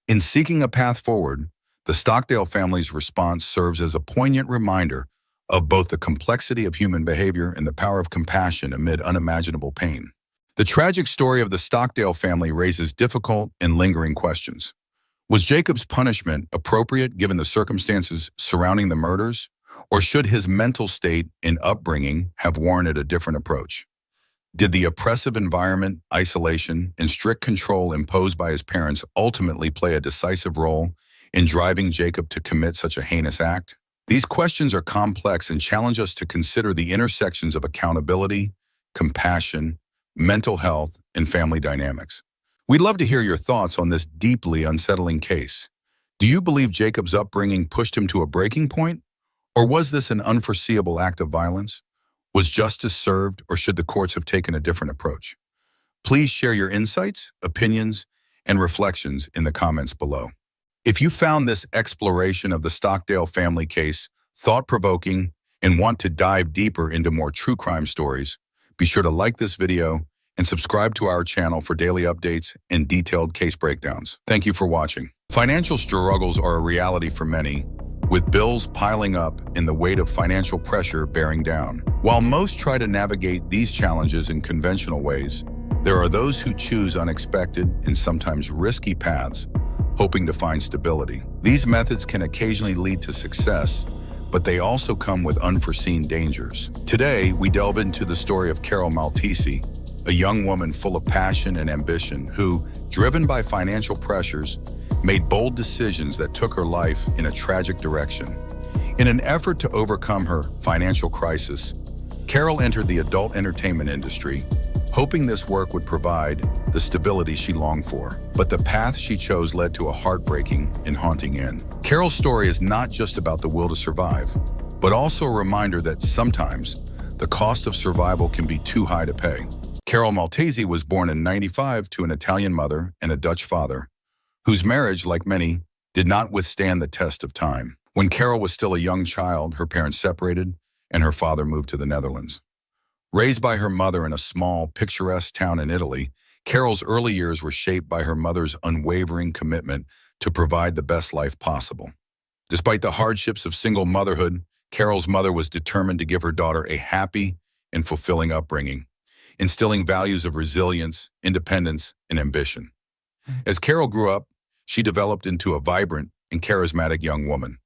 [SPEAKER 1] In seeking a path forward, the Stockdale family's response serves as a poignant reminder of both the complexity of human behavior and the power of compassion amid unimaginable pain. The tragic story of the Stockdale family raises difficult and lingering questions. Was Jacob's punishment appropriate given the circumstances surrounding the murders, or should his mental state and upbringing have warranted a different approach? Did the oppressive environment, isolation, and strict control imposed by his parents ultimately play a decisive role in driving Jacob to commit such a heinous act? These questions are complex and challenge us to consider the intersections of accountability, compassion, mental health, and family dynamics. We'd love to hear your thoughts on this deeply unsettling case. Do you believe Jacob's upbringing pushed him to a breaking point? Or was this an unforeseeable act of violence? Was justice served, or should the courts have taken a different approach? Please share your insights, opinions, and reflections in the comments below. If you found this exploration of the Stockdale family case thought-provoking and want to dive deeper into more true crime stories, be sure to like this video and subscribe to our channel for daily updates and detailed case breakdowns. Thank you for watching. Financial struggles are a reality for many, with bills piling up and the weight of financial pressure bearing down. While most try to navigate these challenges in conventional ways, there are those who choose unexpected and sometimes risky paths, hoping to find stability. These methods can occasionally lead to success, but they also come with unforeseen dangers. Today, we delve into the story of Carol Maltese, a young woman full of passion and ambition who, driven by financial pressures, made bold decisions that took her life in a tragic direction. In an effort to overcome her financial crisis, Carol entered the adult entertainment industry, hoping this work would provide the stability she longed for. But the path she chose led to a heartbreaking and haunting end. Carol's story is not just about the will to survive, but also a reminder that sometimes the cost of survival can be too high to pay. Carol Maltese was born in '95 to an Italian mother and a Dutch father, whose marriage, like many, did not withstand the test of time. When Carol was still a young child, her parents separated and her father moved to the Netherlands. Raised by her mother in a small, picturesque town in Italy, Carol's early years were shaped by her mother's unwavering commitment to provide the best life possible. Despite the hardships of single motherhood, Carol's mother was determined to give her daughter a happy and fulfilling upbringing, instilling values of resilience, independence, and ambition. As Carol grew up, she developed into a vibrant and charismatic young woman.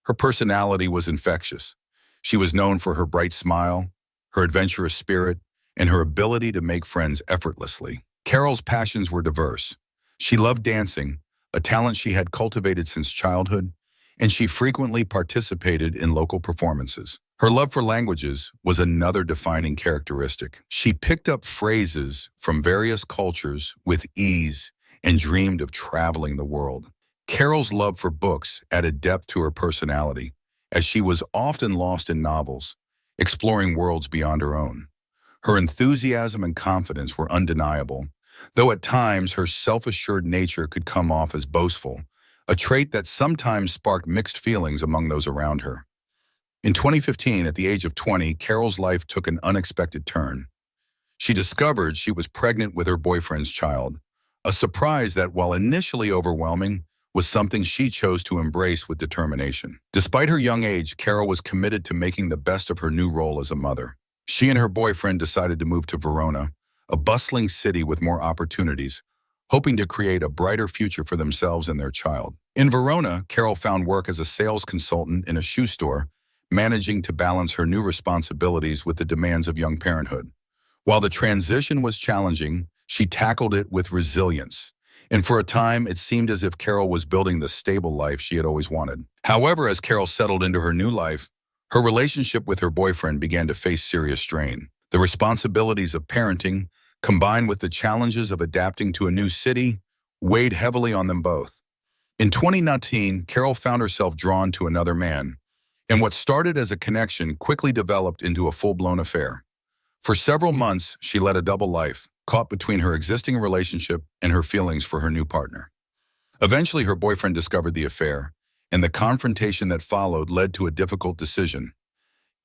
[SPEAKER 1] Her personality was infectious. She was known for her bright smile, her adventurous spirit, and her ability to make friends effortlessly. Carol's passions were diverse. She loved dancing, a talent she had cultivated since childhood, and she frequently participated in local performances. Her love for languages was another defining characteristic. She picked up phrases from various cultures with ease and dreamed of traveling the world. Carol's love for books added depth to her personality, as she was often lost in novels, exploring worlds beyond her own. Her enthusiasm and confidence were undeniable, though at times her self-assured nature could come off as boastful, a trait that sometimes sparked mixed feelings among those around her. In 2015, at the age of 20, Carol's life took an unexpected turn. She discovered she was pregnant with her boyfriend's child, a surprise that, while initially overwhelming, was something she chose to embrace with determination. Despite her young age, Carol was committed to making the best of her new role as a mother. She and her boyfriend decided to move to Verona, a bustling city with more opportunities, hoping to create a brighter future for themselves and their child. In Verona, Carol found work as a sales consultant in a shoe store, managing to balance her new responsibilities with the demands of young parenthood. While the transition was challenging, she tackled it with resilience. And for a time, it seemed as if Carol was building the stable life she had always wanted. However, as Carol settled into her new life, her relationship with her boyfriend began to face serious strain. The responsibilities of parenting, combined with the challenges of adapting to a new city, weighed heavily on them both. In 2019, Carol found herself drawn to another man, and what started as a connection quickly developed into a full-blown affair. For several months, she led a double life, caught between her existing relationship and her feelings for her new partner. Eventually, her boyfriend discovered the affair, and the confrontation that followed led to a difficult decision.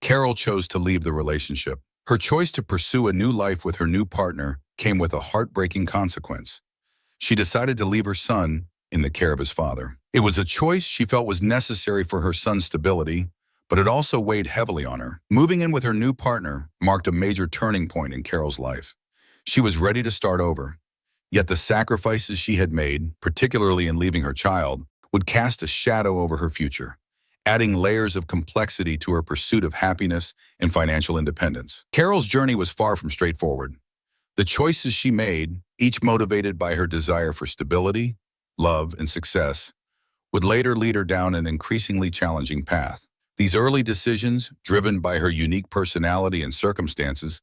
[SPEAKER 1] Carol chose to leave the relationship. Her choice to pursue a new life with her new partner came with a heartbreaking consequence. She decided to leave her son in the care of his father. It was a choice she felt was necessary for her son's stability, but it also weighed heavily on her. Moving in with her new partner marked a major turning point in Carol's life. She was ready to start over, yet the sacrifices she had made, particularly in leaving her child, would cast a shadow over her future, adding layers of complexity to her pursuit of happiness and financial independence. Carol's journey was far from straightforward. The choices she made, each motivated by her desire for stability, love, and success, would later lead her down an increasingly challenging path. These early decisions, driven by her unique personality and circumstances,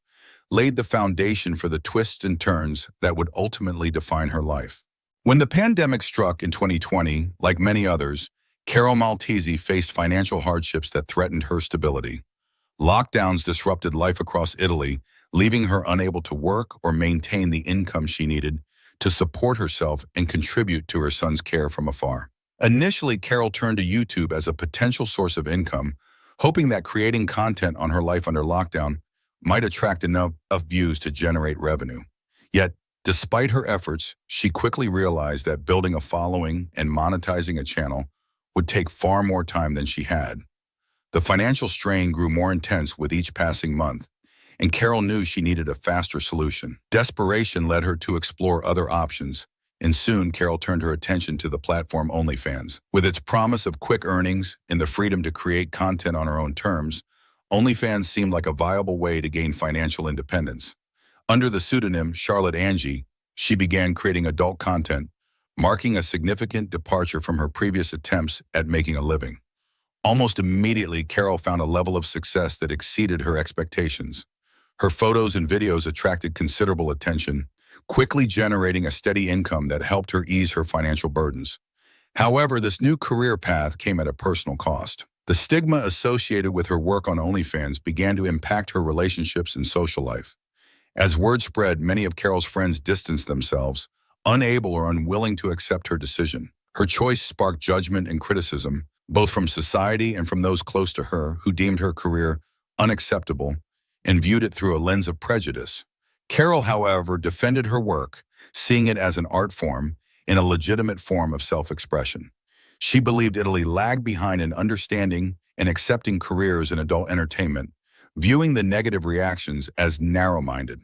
[SPEAKER 1] laid the foundation for the twists and turns that would ultimately define her life. When the pandemic struck in 2020, like many others, Carol Maltese faced financial hardships that threatened her stability. Lockdowns disrupted life across Italy, leaving her unable to work or maintain the income she needed to support herself and contribute to her son's care from afar. Initially, Carol turned to YouTube as a potential source of income, hoping that creating content on her life under lockdown might attract enough views to generate revenue. Yet, despite her efforts, she quickly realized that building a following and monetizing a channel would take far more time than she had. The financial strain grew more intense with each passing month, and Carol knew she needed a faster solution. Desperation led her to explore other options, and soon Carol turned her attention to the platform OnlyFans. With its promise of quick earnings and the freedom to create content on her own terms, OnlyFans seemed like a viable way to gain financial independence. Under the pseudonym Charlotte Angie, she began creating adult content, marking a significant departure from her previous attempts at making a living. Almost immediately, Carol found a level of success that exceeded her expectations. Her photos and videos attracted considerable attention, quickly generating a steady income that helped her ease her financial burdens. However, this new career path came at a personal cost. The stigma associated with her work on OnlyFans began to impact her relationships and social life. As word spread, many of Carol's friends distanced themselves, unable or unwilling to accept her decision. Her choice sparked judgment and criticism, both from society and from those close to her who deemed her career unacceptable and viewed it through a lens of prejudice. Carol, however, defended her work, seeing it as an art form and a legitimate form of self-expression. She believed Italy lagged behind in understanding and accepting careers in adult entertainment, viewing the negative reactions as narrow-minded.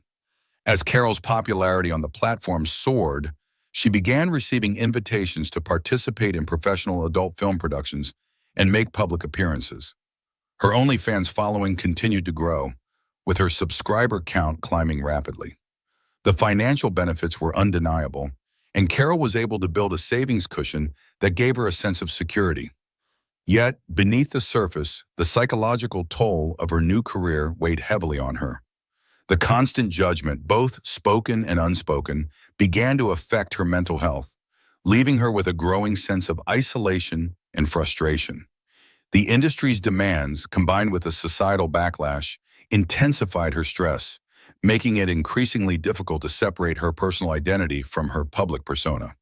[SPEAKER 1] As Carol's popularity on the platform soared, she began receiving invitations to participate in professional adult film productions and make public appearances. Her OnlyFans following continued to grow, with her subscriber count climbing rapidly. The financial benefits were undeniable, and Carol was able to build a savings cushion that gave her a sense of security. Yet, beneath the surface, the psychological toll of her new career weighed heavily on her. The constant judgment, both spoken and unspoken, began to affect her mental health, leaving her with a growing sense of isolation and frustration. The industry's demands, combined with a societal backlash, intensified her stress, making it increasingly difficult to separate her personal identity from her public persona.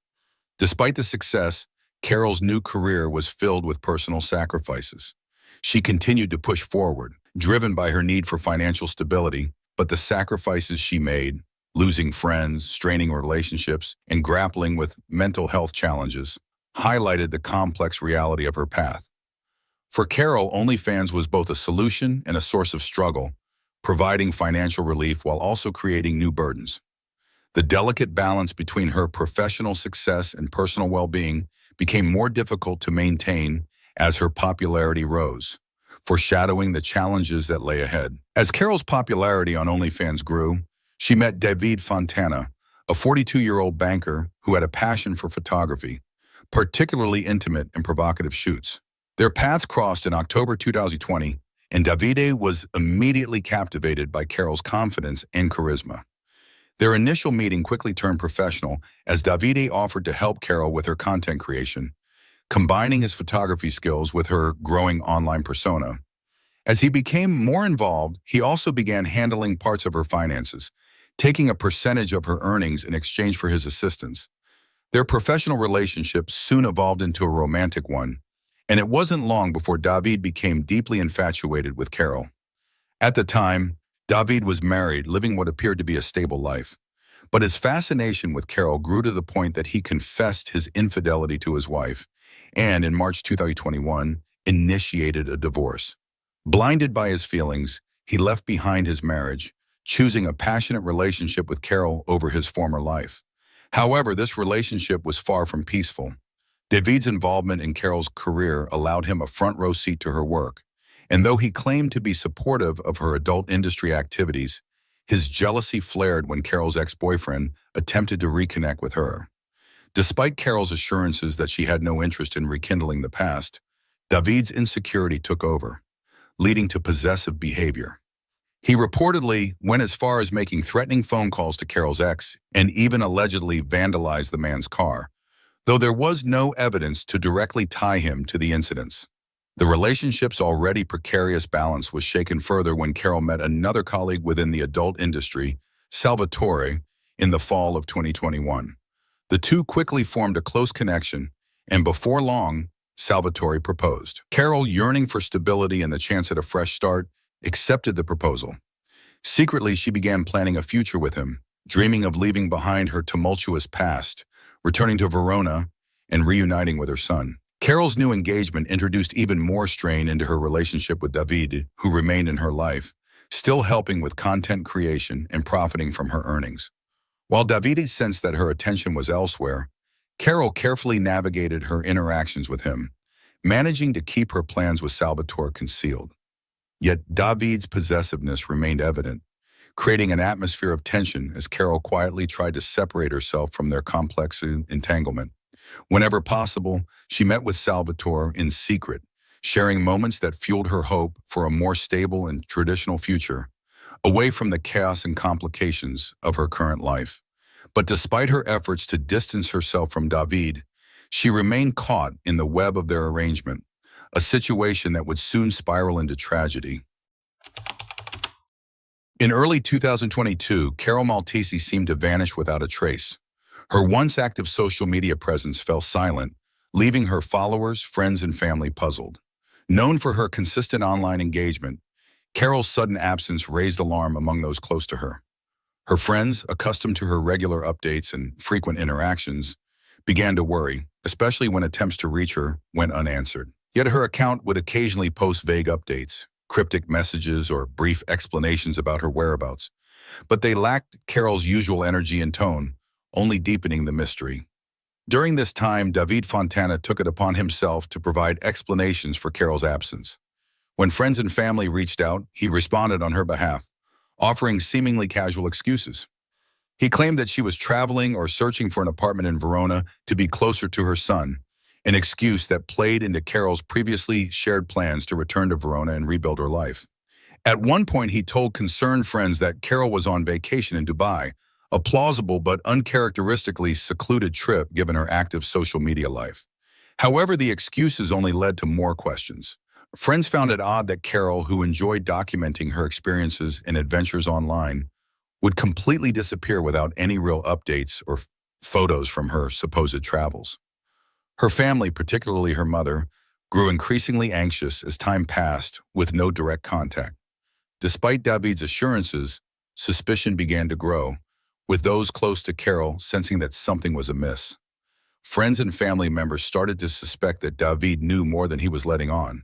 [SPEAKER 1] Despite the success, Carol's new career was filled with personal sacrifices. She continued to push forward, driven by her need for financial stability, but the sacrifices she made, losing friends, straining relationships, and grappling with mental health challenges, highlighted the complex reality of her path. For Carol, OnlyFans was both a solution and a source of struggle, providing financial relief while also creating new burdens. The delicate balance between her professional success and personal well-being became more difficult to maintain as her popularity rose, foreshadowing the challenges that lay ahead. As Carol's popularity on OnlyFans grew, she met David Fontana, a 42-year-old banker who had a passion for photography, particularly intimate and provocative shoots. Their paths crossed in October 2020, and Davide was immediately captivated by Carol's confidence and charisma. Their initial meeting quickly turned professional as Davide offered to help Carol with her content creation, combining his photography skills with her growing online persona. As he became more involved, he also began handling parts of her finances, taking a percentage of her earnings in exchange for his assistance. Their professional relationship soon evolved into a romantic one, and it wasn't long before David became deeply infatuated with Carol. At the time, David was married, living what appeared to be a stable life. But his fascination with Carol grew to the point that he confessed his infidelity to his wife, and in March 2021, initiated a divorce. Blinded by his feelings, he left behind his marriage, choosing a passionate relationship with Carol over his former life. However, this relationship was far from peaceful. David's involvement in Carol's career allowed him a front-row seat to her work, and though he claimed to be supportive of her adult industry activities, his jealousy flared when Carol's ex-boyfriend attempted to reconnect with her. Despite Carol's assurances that she had no interest in rekindling the past, David's insecurity took over, leading to possessive behavior. He reportedly went as far as making threatening phone calls to Carol's ex and even allegedly vandalized the man's car, though there was no evidence to directly tie him to the incidents. The relationship's already precarious balance was shaken further when Carol met another colleague within the adult industry, Salvatore, in the fall of 2021. The two quickly formed a close connection, and before long, Salvatore proposed. Carol, yearning for stability and the chance at a fresh start, accepted the proposal. Secretly, she began planning a future with him, dreaming of leaving behind her tumultuous past, returning to Verona, and reuniting with her son. Carol's new engagement introduced even more strain into her relationship with David, who remained in her life, still helping with content creation and profiting from her earnings. While David sensed that her attention was elsewhere, Carol carefully navigated her interactions with him, managing to keep her plans with Salvatore concealed. Yet David's possessiveness remained evident, creating an atmosphere of tension as Carol quietly tried to separate herself from their complex entanglement. Whenever possible, she met with Salvatore in secret, sharing moments that fueled her hope for a more stable and traditional future, away from the chaos and complications of her current life. But despite her efforts to distance herself from David, she remained caught in the web of their arrangement, a situation that would soon spiral into tragedy. In early 2022, Carol Maltesi seemed to vanish without a trace. Her once active social media presence fell silent, leaving her followers, friends, and family puzzled. Known for her consistent online engagement, Carol's sudden absence raised alarm among those close to her. Her friends, accustomed to her regular updates and frequent interactions, began to worry, especially when attempts to reach her went unanswered. Yet her account would occasionally post vague updates, cryptic messages, or brief explanations about her whereabouts, but they lacked Carol's usual energy and tone, only deepening the mystery. During this time, David Fontana took it upon himself to provide explanations for Carol's absence. When friends and family reached out, he responded on her behalf, offering seemingly casual excuses. He claimed that she was traveling or searching for an apartment in Verona to be closer to her son, an excuse that played into Carol's previously shared plans to return to Verona and rebuild her life. At one point, he told concerned friends that Carol was on vacation in Dubai, a plausible but uncharacteristically secluded trip given her active social media life. However, the excuses only led to more questions. Friends found it odd that Carol, who enjoyed documenting her experiences and adventures online, would completely disappear without any real updates or photos from her supposed travels. Her family, particularly her mother, grew increasingly anxious as time passed with no direct contact. Despite David's assurances, suspicion began to grow, with those close to Carol sensing that something was amiss. friends and family members started to suspect that David knew more than he was letting on.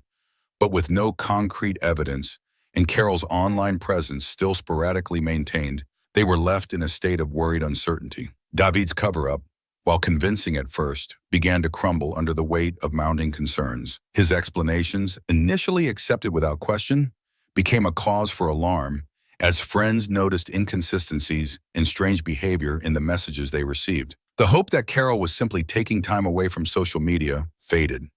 [SPEAKER 1] But with no concrete evidence, and Carol's online presence still sporadically maintained, they were left in a state of worried uncertainty. David's cover-up, while convincing at first, began to crumble under the weight of mounting concerns. His explanations, initially accepted without question, became a cause for alarm as friends noticed inconsistencies and strange behavior in the messages they received. The hope that Carol was simply taking time away from social media faded,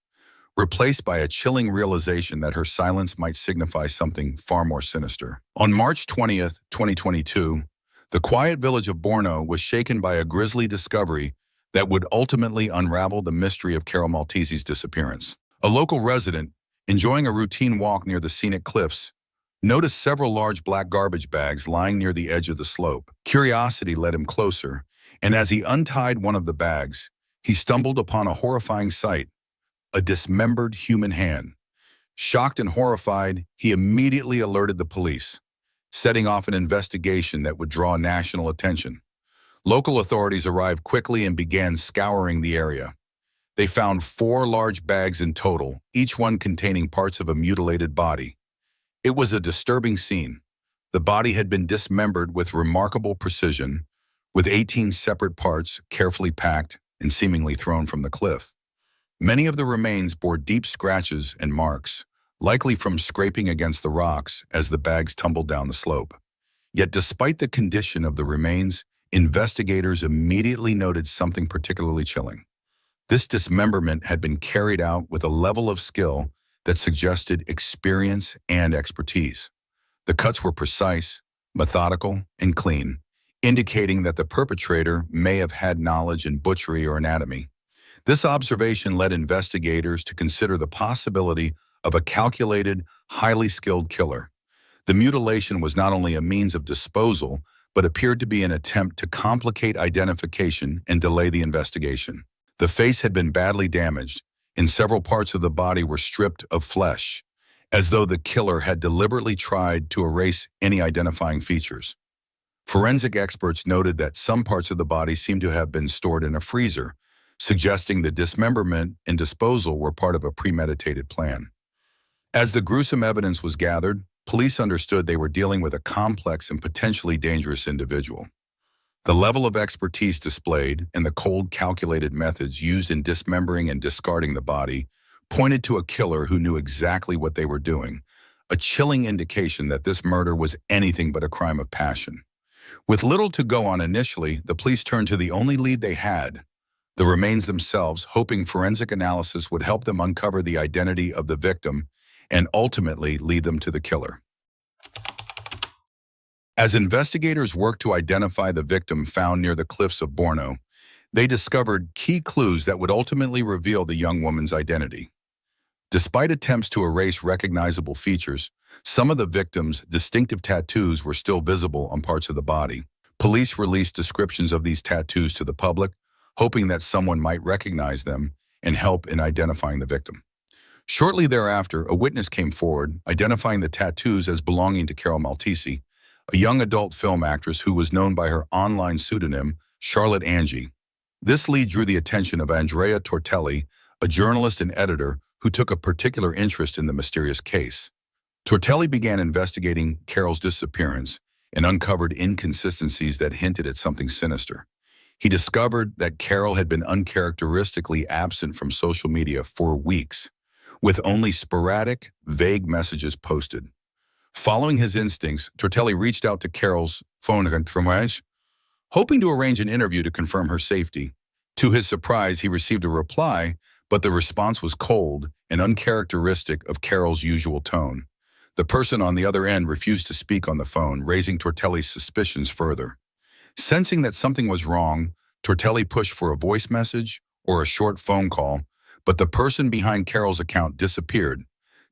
[SPEAKER 1] replaced by a chilling realization that her silence might signify something far more sinister. On March 20th, 2022, the quiet village of Borno was shaken by a grisly discovery that would ultimately unravel the mystery of Carol Maltese's disappearance. A local resident, enjoying a routine walk near the scenic cliffs, noticed several large black garbage bags lying near the edge of the slope. Curiosity led him closer, and as he untied one of the bags, he stumbled upon a horrifying sight: a dismembered human hand. Shocked and horrified, he immediately alerted the police, setting off an investigation that would draw national attention. Local authorities arrived quickly and began scouring the area. They found 4 large bags in total, each one containing parts of a mutilated body. It was a disturbing scene. The body had been dismembered with remarkable precision, with 18 separate parts carefully packed and seemingly thrown from the cliff. Many of the remains bore deep scratches and marks, likely from scraping against the rocks as the bags tumbled down the slope. Yet despite the condition of the remains, investigators immediately noted something particularly chilling. This dismemberment had been carried out with a level of skill that suggested experience and expertise. The cuts were precise, methodical, and clean, indicating that the perpetrator may have had knowledge in butchery or anatomy. This observation led investigators to consider the possibility of a calculated, highly skilled killer. The mutilation was not only a means of disposal, but appeared to be an attempt to complicate identification and delay the investigation. The face had been badly damaged, and several parts of the body were stripped of flesh, as though the killer had deliberately tried to erase any identifying features. Forensic experts noted that some parts of the body seemed to have been stored in a freezer, suggesting the dismemberment and disposal were part of a premeditated plan. As the gruesome evidence was gathered, police understood they were dealing with a complex and potentially dangerous individual. The level of expertise displayed and the cold, calculated methods used in dismembering and discarding the body pointed to a killer who knew exactly what they were doing, a chilling indication that this murder was anything but a crime of passion. With little to go on initially, the police turned to the only lead they had, the remains themselves, hoping forensic analysis would help them uncover the identity of the victim and ultimately lead them to the killer. As investigators worked to identify the victim found near the cliffs of Borno, they discovered key clues that would ultimately reveal the young woman's identity. Despite attempts to erase recognizable features, some of the victim's distinctive tattoos were still visible on parts of the body. Police released descriptions of these tattoos to the public, hoping that someone might recognize them and help in identifying the victim. Shortly thereafter, a witness came forward, identifying the tattoos as belonging to Carol Maltese, a young adult film actress who was known by her online pseudonym, Charlotte Angie. This lead drew the attention of Andrea Tortelli, a journalist and editor who took a particular interest in the mysterious case. Tortelli began investigating Carol's disappearance and uncovered inconsistencies that hinted at something sinister. He discovered that Carol had been uncharacteristically absent from social media for weeks, with only sporadic, vague messages posted. Following his instincts, Tortelli reached out to Carol's phone entourage, hoping to arrange an interview to confirm her safety. To his surprise, he received a reply, but the response was cold and uncharacteristic of Carol's usual tone. The person on the other end refused to speak on the phone, raising Tortelli's suspicions further. Sensing that something was wrong, Tortelli pushed for a voice message or a short phone call, but the person behind Carol's account disappeared,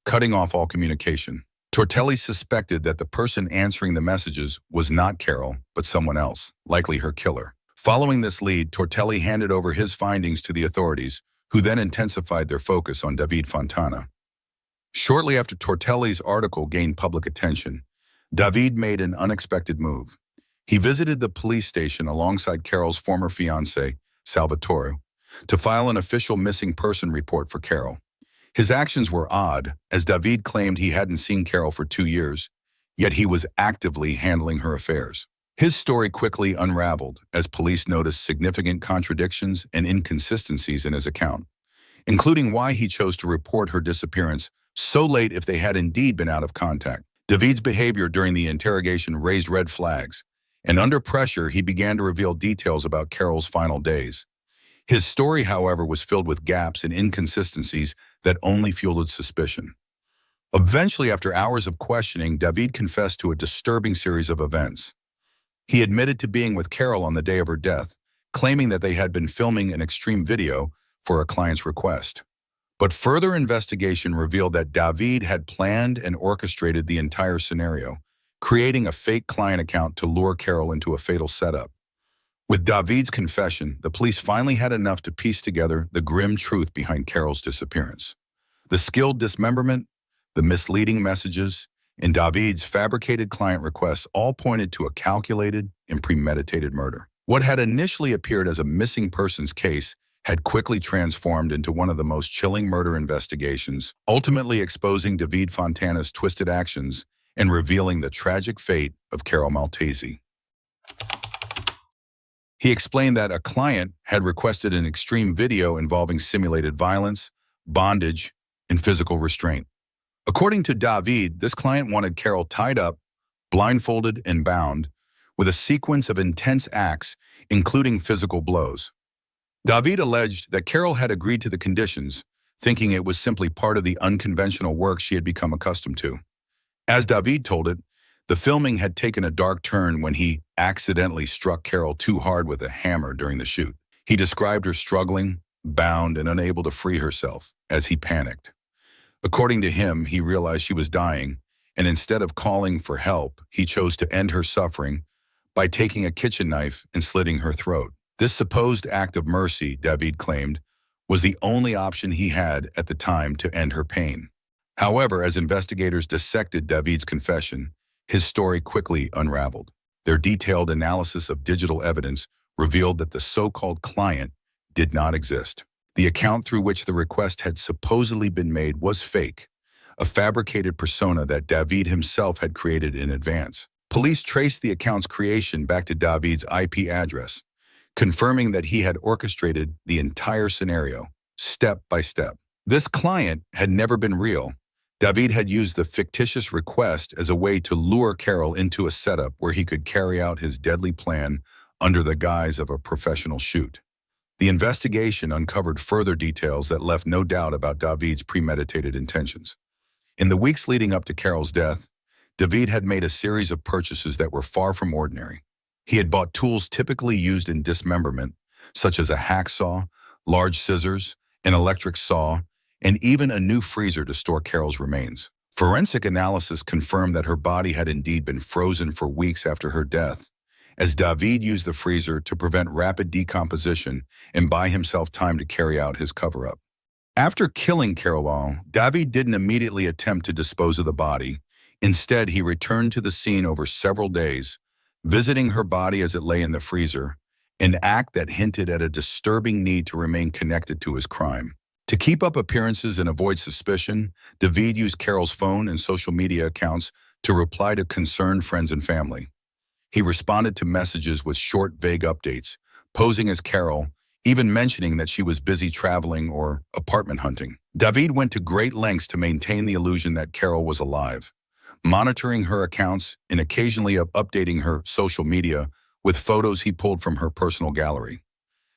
[SPEAKER 1] cutting off all communication. Tortelli suspected that the person answering the messages was not Carol, but someone else, likely her killer. Following this lead, Tortelli handed over his findings to the authorities, who then intensified their focus on David Fontana. Shortly after Tortelli's article gained public attention, David made an unexpected move. He visited the police station alongside Carol's former fiancé, Salvatore, to file an official missing person report for Carol. His actions were odd, as David claimed he hadn't seen Carol for 2 years, yet he was actively handling her affairs. His story quickly unraveled as police noticed significant contradictions and inconsistencies in his account, including why he chose to report her disappearance so late if they had indeed been out of contact. David's behavior during the interrogation raised red flags, and under pressure he began to reveal details about Carol's final days. His story, however, was filled with gaps and inconsistencies that only fueled suspicion. Eventually, after hours of questioning, David confessed to a disturbing series of events. He admitted to being with Carol on the day of her death, claiming that they had been filming an extreme video for a client's request. But further investigation revealed that David had planned and orchestrated the entire scenario, creating a fake client account to lure Carol into a fatal setup. With David's confession, the police finally had enough to piece together the grim truth behind Carol's disappearance. The skilled dismemberment, the misleading messages, and David's fabricated client requests all pointed to a calculated and premeditated murder. What had initially appeared as a missing persons case had quickly transformed into one of the most chilling murder investigations, ultimately exposing David Fontana's twisted actions and revealing the tragic fate of Carol Maltese. He explained that a client had requested an extreme video involving simulated violence, bondage, and physical restraint. According to David, this client wanted Carol tied up, blindfolded, and bound, with a sequence of intense acts, including physical blows. David alleged that Carol had agreed to the conditions, thinking it was simply part of the unconventional work she had become accustomed to. As David told it, the filming had taken a dark turn when he accidentally struck Carol too hard with a hammer during the shoot. He described her struggling, bound, and unable to free herself as he panicked. According to him, he realized she was dying, and instead of calling for help, he chose to end her suffering by taking a kitchen knife and slitting her throat. This supposed act of mercy, David claimed, was the only option he had at the time to end her pain. However, as investigators dissected David's confession, his story quickly unraveled. Their detailed analysis of digital evidence revealed that the so-called client did not exist. The account through which the request had supposedly been made was fake, a fabricated persona that David himself had created in advance. Police traced the account's creation back to David's IP address, confirming that he had orchestrated the entire scenario, step by step. This client had never been real. David had used the fictitious request as a way to lure Carol into a setup where he could carry out his deadly plan under the guise of a professional shoot. The investigation uncovered further details that left no doubt about David's premeditated intentions. In the weeks leading up to Carol's death, David had made a series of purchases that were far from ordinary. He had bought tools typically used in dismemberment, such as a hacksaw, large scissors, an electric saw, and even a new freezer to store Carol's remains. Forensic analysis confirmed that her body had indeed been frozen for weeks after her death, as David used the freezer to prevent rapid decomposition and buy himself time to carry out his cover-up. After killing Carol, David didn't immediately attempt to dispose of the body. Instead, he returned to the scene over several days, visiting her body as it lay in the freezer, an act that hinted at a disturbing need to remain connected to his crime. To keep up appearances and avoid suspicion, David used Carol's phone and social media accounts to reply to concerned friends and family. He responded to messages with short, vague updates, posing as Carol, even mentioning that she was busy traveling or apartment hunting. David went to great lengths to maintain the illusion that Carol was alive, monitoring her accounts and occasionally updating her social media with photos he pulled from her personal gallery.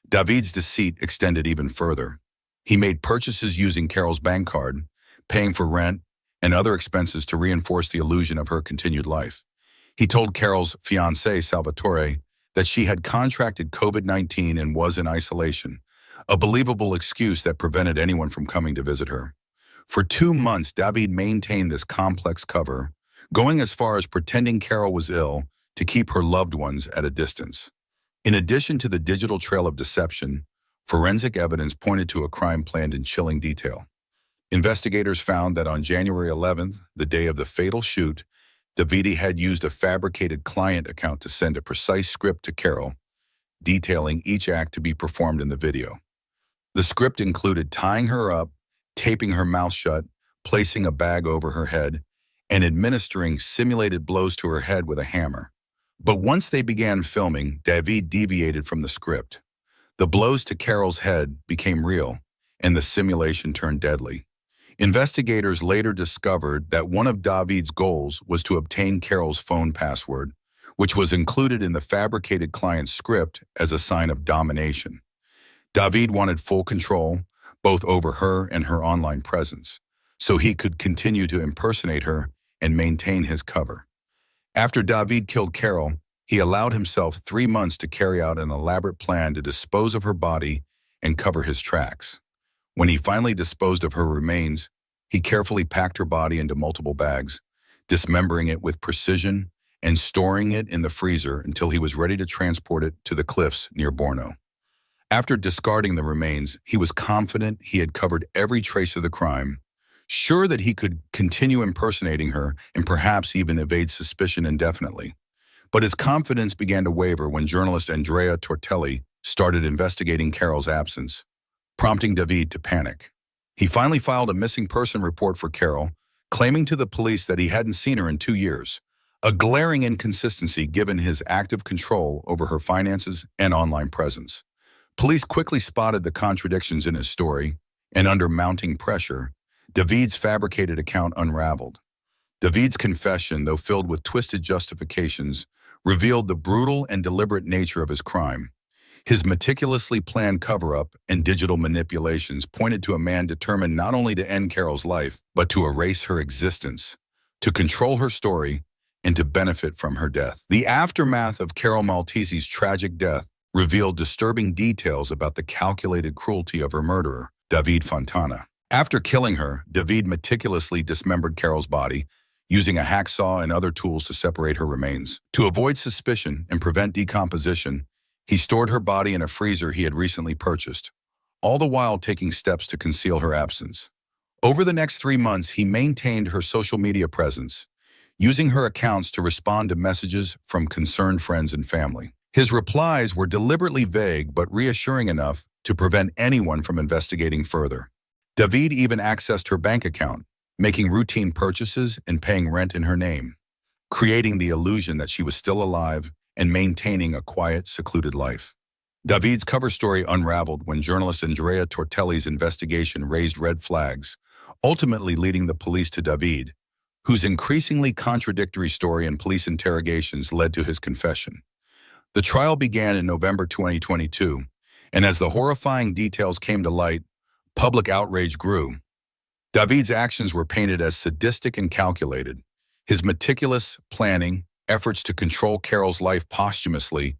[SPEAKER 1] David's deceit extended even further. He made purchases using Carol's bank card, paying for rent and other expenses to reinforce the illusion of her continued life. He told Carol's fiancé, Salvatore, that she had contracted COVID-19 and was in isolation, a believable excuse that prevented anyone from coming to visit her. For 2 months, David maintained this complex cover, going as far as pretending Carol was ill to keep her loved ones at a distance. In addition to the digital trail of deception, forensic evidence pointed to a crime planned in chilling detail. Investigators found that on January 11th, the day of the fatal shoot, David had used a fabricated client account to send a precise script to Carol, detailing each act to be performed in the video. The script included tying her up, taping her mouth shut, placing a bag over her head, and administering simulated blows to her head with a hammer. But once they began filming, David deviated from the script. The blows to Carol's head became real, and the simulation turned deadly. Investigators later discovered that one of David's goals was to obtain Carol's phone password, which was included in the fabricated client's script as a sign of domination. David wanted full control, both over her and her online presence, so he could continue to impersonate her and maintain his cover. After David killed Carol, he allowed himself 3 months to carry out an elaborate plan to dispose of her body and cover his tracks. When he finally disposed of her remains, he carefully packed her body into multiple bags, dismembering it with precision and storing it in the freezer until he was ready to transport it to the cliffs near Borno. After discarding the remains, he was confident he had covered every trace of the crime, sure that he could continue impersonating her and perhaps even evade suspicion indefinitely. But his confidence began to waver when journalist Andrea Tortelli started investigating Carol's absence, prompting David to panic. He finally filed a missing person report for Carol, claiming to the police that he hadn't seen her in 2 years, a glaring inconsistency given his active control over her finances and online presence. Police quickly spotted the contradictions in his story, and under mounting pressure, David's fabricated account unraveled. David's confession, though filled with twisted justifications, revealed the brutal and deliberate nature of his crime. His meticulously planned cover-up and digital manipulations pointed to a man determined not only to end Carol's life, but to erase her existence, to control her story, and to benefit from her death. The aftermath of Carol Maltese's tragic death revealed disturbing details about the calculated cruelty of her murderer, David Fontana. After killing her, David meticulously dismembered Carol's body, using a hacksaw and other tools to separate her remains. To avoid suspicion and prevent decomposition, he stored her body in a freezer he had recently purchased, all the while taking steps to conceal her absence. Over the next 3 months, he maintained her social media presence, using her accounts to respond to messages from concerned friends and family. His replies were deliberately vague but reassuring enough to prevent anyone from investigating further. David even accessed her bank account, making routine purchases and paying rent in her name, creating the illusion that she was still alive and maintaining a quiet, secluded life. David's cover story unraveled when journalist Andrea Tortelli's investigation raised red flags, ultimately leading the police to David, whose increasingly contradictory story and police interrogations led to his confession. The trial began in November 2022, and as the horrifying details came to light, public outrage grew. David's actions were painted as sadistic and calculated. His meticulous planning, efforts to control Carol's life posthumously,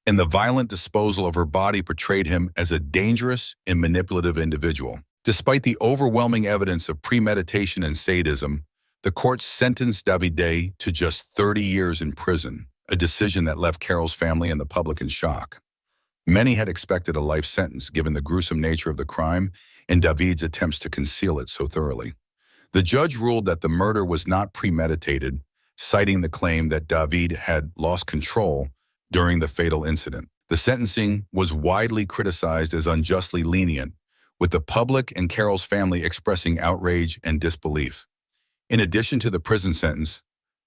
[SPEAKER 1] and the violent disposal of her body portrayed him as a dangerous and manipulative individual. Despite the overwhelming evidence of premeditation and sadism, the court sentenced David to just 30 years in prison, a decision that left Carol's family and the public in shock. Many had expected a life sentence given the gruesome nature of the crime and David's attempts to conceal it so thoroughly. The judge ruled that the murder was not premeditated, citing the claim that David had lost control during the fatal incident. The sentencing was widely criticized as unjustly lenient, with the public and Carol's family expressing outrage and disbelief. In addition to the prison sentence,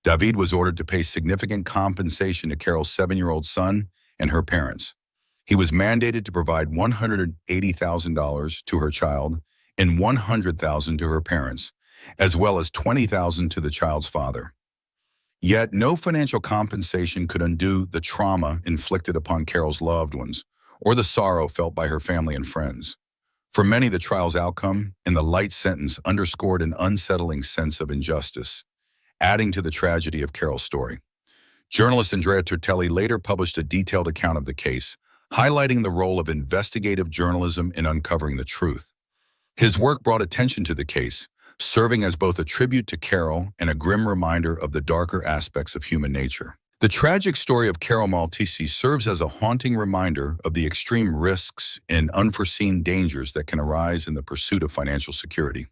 [SPEAKER 1] David was ordered to pay significant compensation to Carol's 7-year-old son and her parents. He was mandated to provide $180,000 to her child and $100,000 to her parents, as well as $20,000 to the child's father. Yet no financial compensation could undo the trauma inflicted upon Carol's loved ones or the sorrow felt by her family and friends. For many, the trial's outcome and the light sentence underscored an unsettling sense of injustice, adding to the tragedy of Carol's story. Journalist Andrea Tortelli later published a detailed account of the case, highlighting the role of investigative journalism in uncovering the truth. His work brought attention to the case, serving as both a tribute to Carol and a grim reminder of the darker aspects of human nature. The tragic story of Carol Maltese serves as a haunting reminder of the extreme risks and unforeseen dangers that can arise in the pursuit of financial security.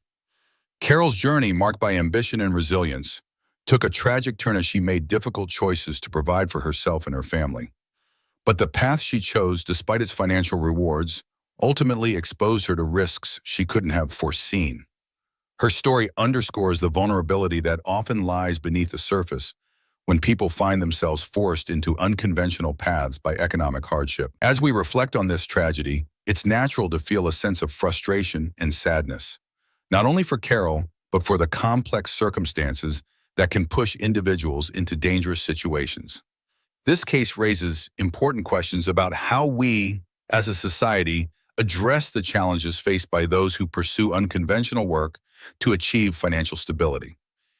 [SPEAKER 1] Carol's journey, marked by ambition and resilience, took a tragic turn as she made difficult choices to provide for herself and her family. But the path she chose, despite its financial rewards, ultimately exposed her to risks she couldn't have foreseen. Her story underscores the vulnerability that often lies beneath the surface when people find themselves forced into unconventional paths by economic hardship. As we reflect on this tragedy, it's natural to feel a sense of frustration and sadness, not only for Carol, but for the complex circumstances that can push individuals into dangerous situations. This case raises important questions about how we, as a society, address the challenges faced by those who pursue unconventional work to achieve financial stability.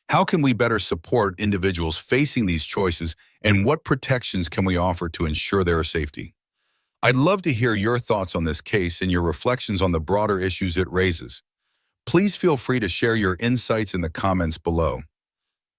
[SPEAKER 1] How can we better support individuals facing these choices, and what protections can we offer to ensure their safety? I'd love to hear your thoughts on this case and your reflections on the broader issues it raises. Please feel free to share your insights in the comments below.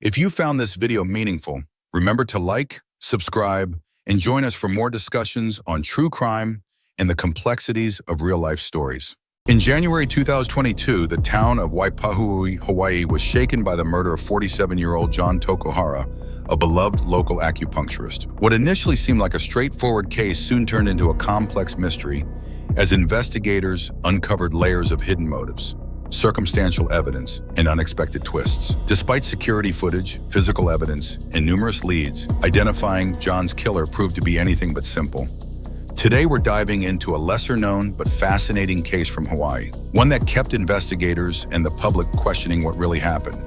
[SPEAKER 1] If you found this video meaningful, remember to like, subscribe, and join us for more discussions on true crime and the complexities of real-life stories. In January 2022, the town of Waipahu, Hawaii was shaken by the murder of 47-year-old John Tokuhara, a beloved local acupuncturist. What initially seemed like a straightforward case soon turned into a complex mystery as investigators uncovered layers of hidden motives, circumstantial evidence, and unexpected twists. Despite security footage, physical evidence, and numerous leads, identifying John's killer proved to be anything but simple. Today we're diving into a lesser-known but fascinating case from Hawaii, one that kept investigators and the public questioning what really happened.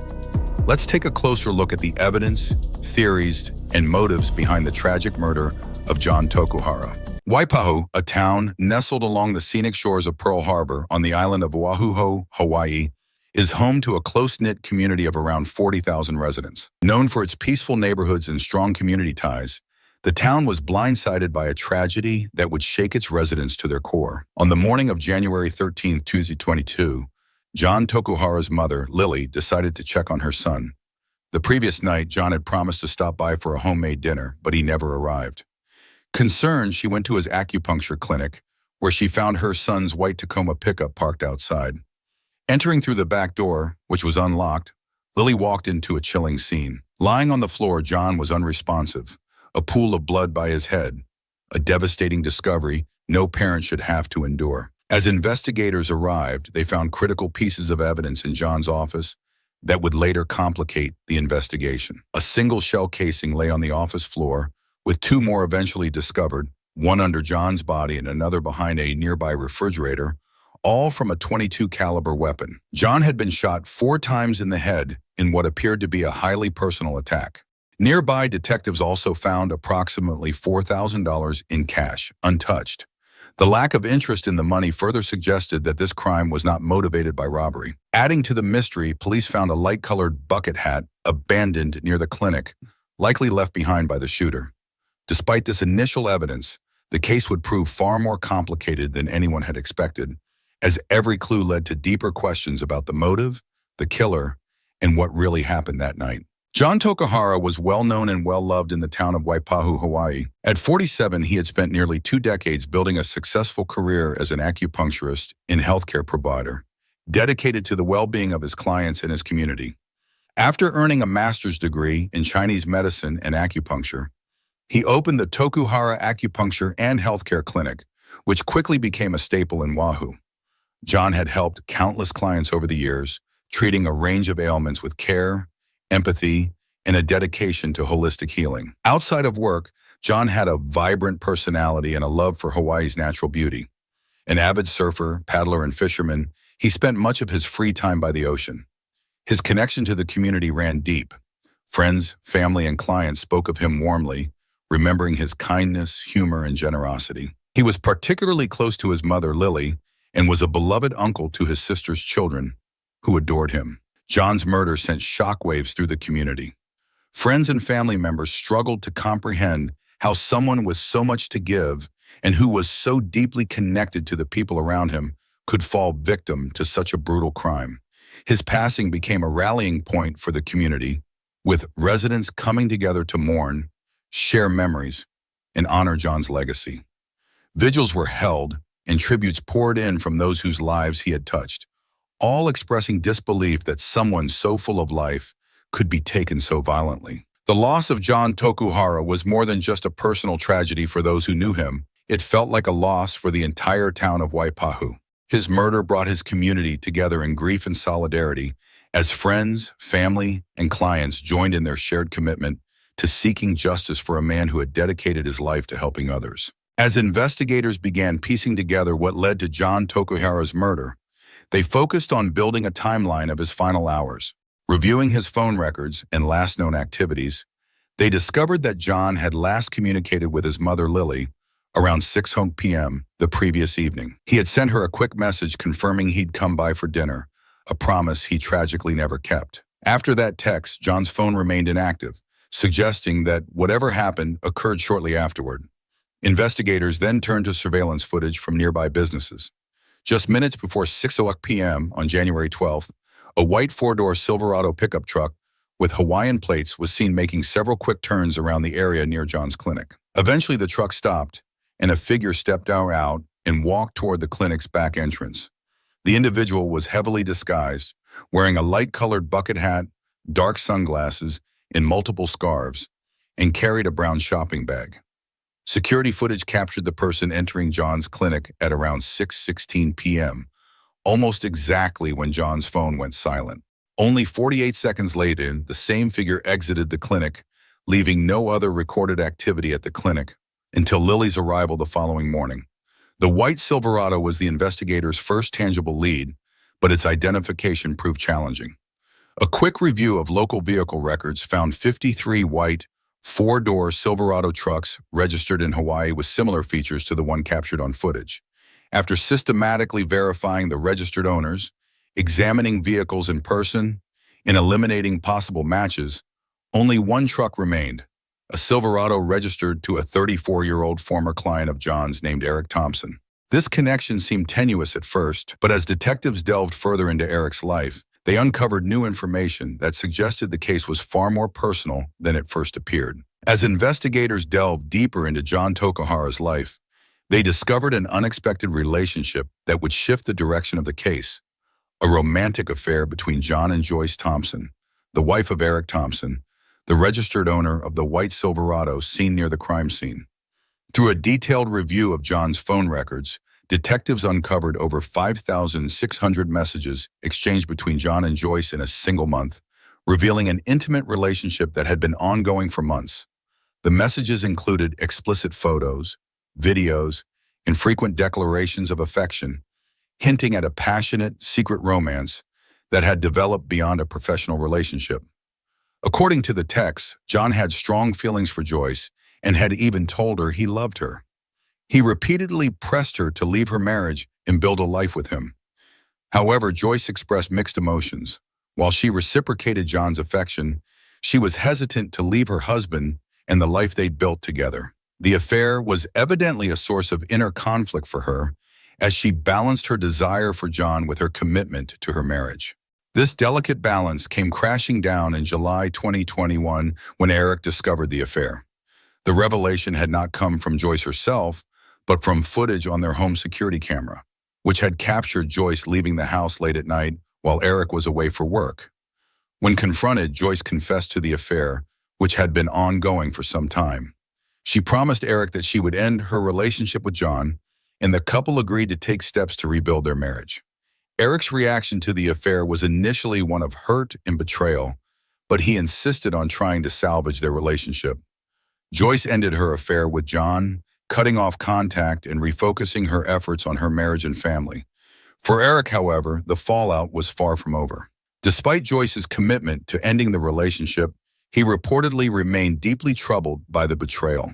[SPEAKER 1] Let's take a closer look at the evidence, theories, and motives behind the tragic murder of John Tokuhara. Waipahu, a town nestled along the scenic shores of Pearl Harbor on the island of Oahu, Hawaii, is home to a close-knit community of around 40,000 residents. Known for its peaceful neighborhoods and strong community ties, the town was blindsided by a tragedy that would shake its residents to their core. On the morning of January 13, 2022, John Tokuhara's mother, Lily, decided to check on her son. The previous night, John had promised to stop by for a homemade dinner, but he never arrived. Concerned, she went to his acupuncture clinic, where she found her son's white Tacoma pickup parked outside. Entering through the back door, which was unlocked, Lily walked into a chilling scene. Lying on the floor, John was unresponsive, a pool of blood by his head, a devastating discovery no parent should have to endure. As investigators arrived, they found critical pieces of evidence in John's office that would later complicate the investigation. A single shell casing lay on the office floor, with two more eventually discovered, one under John's body and another behind a nearby refrigerator, all from a .22 caliber weapon. John had been shot 4 times in the head in what appeared to be a highly personal attack. Nearby, detectives also found approximately $4,000 in cash, untouched. The lack of interest in the money further suggested that this crime was not motivated by robbery. Adding to the mystery, police found a light-colored bucket hat abandoned near the clinic, likely left behind by the shooter. Despite this initial evidence, the case would prove far more complicated than anyone had expected, as every clue led to deeper questions about the motive, the killer, and what really happened that night. John Tokuhara was well-known and well-loved in the town of Waipahu, Hawaii. At 47, he had spent nearly 2 decades building a successful career as an acupuncturist and healthcare provider, dedicated to the well-being of his clients and his community. After earning a master's degree in Chinese medicine and acupuncture, he opened the Tokuhara Acupuncture and Healthcare Clinic, which quickly became a staple in Oahu. John had helped countless clients over the years, treating a range of ailments with care, empathy, and a dedication to holistic healing. Outside of work, John had a vibrant personality and a love for Hawaii's natural beauty. An avid surfer, paddler, and fisherman, he spent much of his free time by the ocean. His connection to the community ran deep. Friends, family, and clients spoke of him warmly, remembering his kindness, humor, and generosity. He was particularly close to his mother, Lily, and was a beloved uncle to his sister's children, who adored him. John's murder sent shockwaves through the community. Friends and family members struggled to comprehend how someone with so much to give and who was so deeply connected to the people around him could fall victim to such a brutal crime. His passing became a rallying point for the community, with residents coming together to mourn, share memories, and honor John's legacy. Vigils were held, and tributes poured in from those whose lives he had touched, all expressing disbelief that someone so full of life could be taken so violently. The loss of John Tokuhara was more than just a personal tragedy for those who knew him. It felt like a loss for the entire town of Waipahu. His murder brought his community together in grief and solidarity as friends, family, and clients joined in their shared commitment to seeking justice for a man who had dedicated his life to helping others. As investigators began piecing together what led to John Tokuhara's murder, they focused on building a timeline of his final hours. Reviewing his phone records and last known activities, they discovered that John had last communicated with his mother Lily around 6 p.m. the previous evening. He had sent her a quick message confirming he'd come by for dinner, a promise he tragically never kept. After that text, John's phone remained inactive, suggesting that whatever happened occurred shortly afterward. Investigators then turned to surveillance footage from nearby businesses. Just minutes before 6 p.m. on January 12th, a white four-door Silverado pickup truck with Hawaiian plates was seen making several quick turns around the area near John's clinic. Eventually, the truck stopped, and a figure stepped out and walked toward the clinic's back entrance. The individual was heavily disguised, wearing a light-colored bucket hat, dark sunglasses, and multiple scarves, and carried a brown shopping bag. Security footage captured the person entering John's clinic at around 6:16 p.m., almost exactly when John's phone went silent. Only 48 seconds later, the same figure exited the clinic, leaving no other recorded activity at the clinic until Lily's arrival the following morning. The white Silverado was the investigators' first tangible lead, but its identification proved challenging. A quick review of local vehicle records found 53 white, four-door Silverado trucks registered in Hawaii with similar features to the one captured on footage. After systematically verifying the registered owners, examining vehicles in person, and eliminating possible matches, only one truck remained, a Silverado registered to a 34-year-old former client of John's named Eric Thompson. This connection seemed tenuous at first, but as detectives delved further into Eric's life, they uncovered new information that suggested the case was far more personal than it first appeared. As investigators delved deeper into John Tokuhara's life, they discovered an unexpected relationship that would shift the direction of the case. A romantic affair between John and Joyce Thompson, the wife of Eric Thompson, the registered owner of the white Silverado seen near the crime scene. Through a detailed review of John's phone records, detectives uncovered over 5,600 messages exchanged between John and Joyce in a single month, revealing an intimate relationship that had been ongoing for months. The messages included explicit photos, videos, and frequent declarations of affection, hinting at a passionate, secret romance that had developed beyond a professional relationship. According to the texts, John had strong feelings for Joyce and had even told her he loved her. He repeatedly pressed her to leave her marriage and build a life with him. However, Joyce expressed mixed emotions. While she reciprocated John's affection, she was hesitant to leave her husband and the life they'd built together. The affair was evidently a source of inner conflict for her, as she balanced her desire for John with her commitment to her marriage. This delicate balance came crashing down in July 2021 when Eric discovered the affair. The revelation had not come from Joyce herself, but from footage on their home security camera, which had captured Joyce leaving the house late at night while Eric was away for work. When confronted, Joyce confessed to the affair, which had been ongoing for some time. She promised Eric that she would end her relationship with John, and the couple agreed to take steps to rebuild their marriage. Eric's reaction to the affair was initially one of hurt and betrayal, but he insisted on trying to salvage their relationship. Joyce ended her affair with John, cutting off contact and refocusing her efforts on her marriage and family. For Eric, however, the fallout was far from over. Despite Joyce's commitment to ending the relationship, he reportedly remained deeply troubled by the betrayal.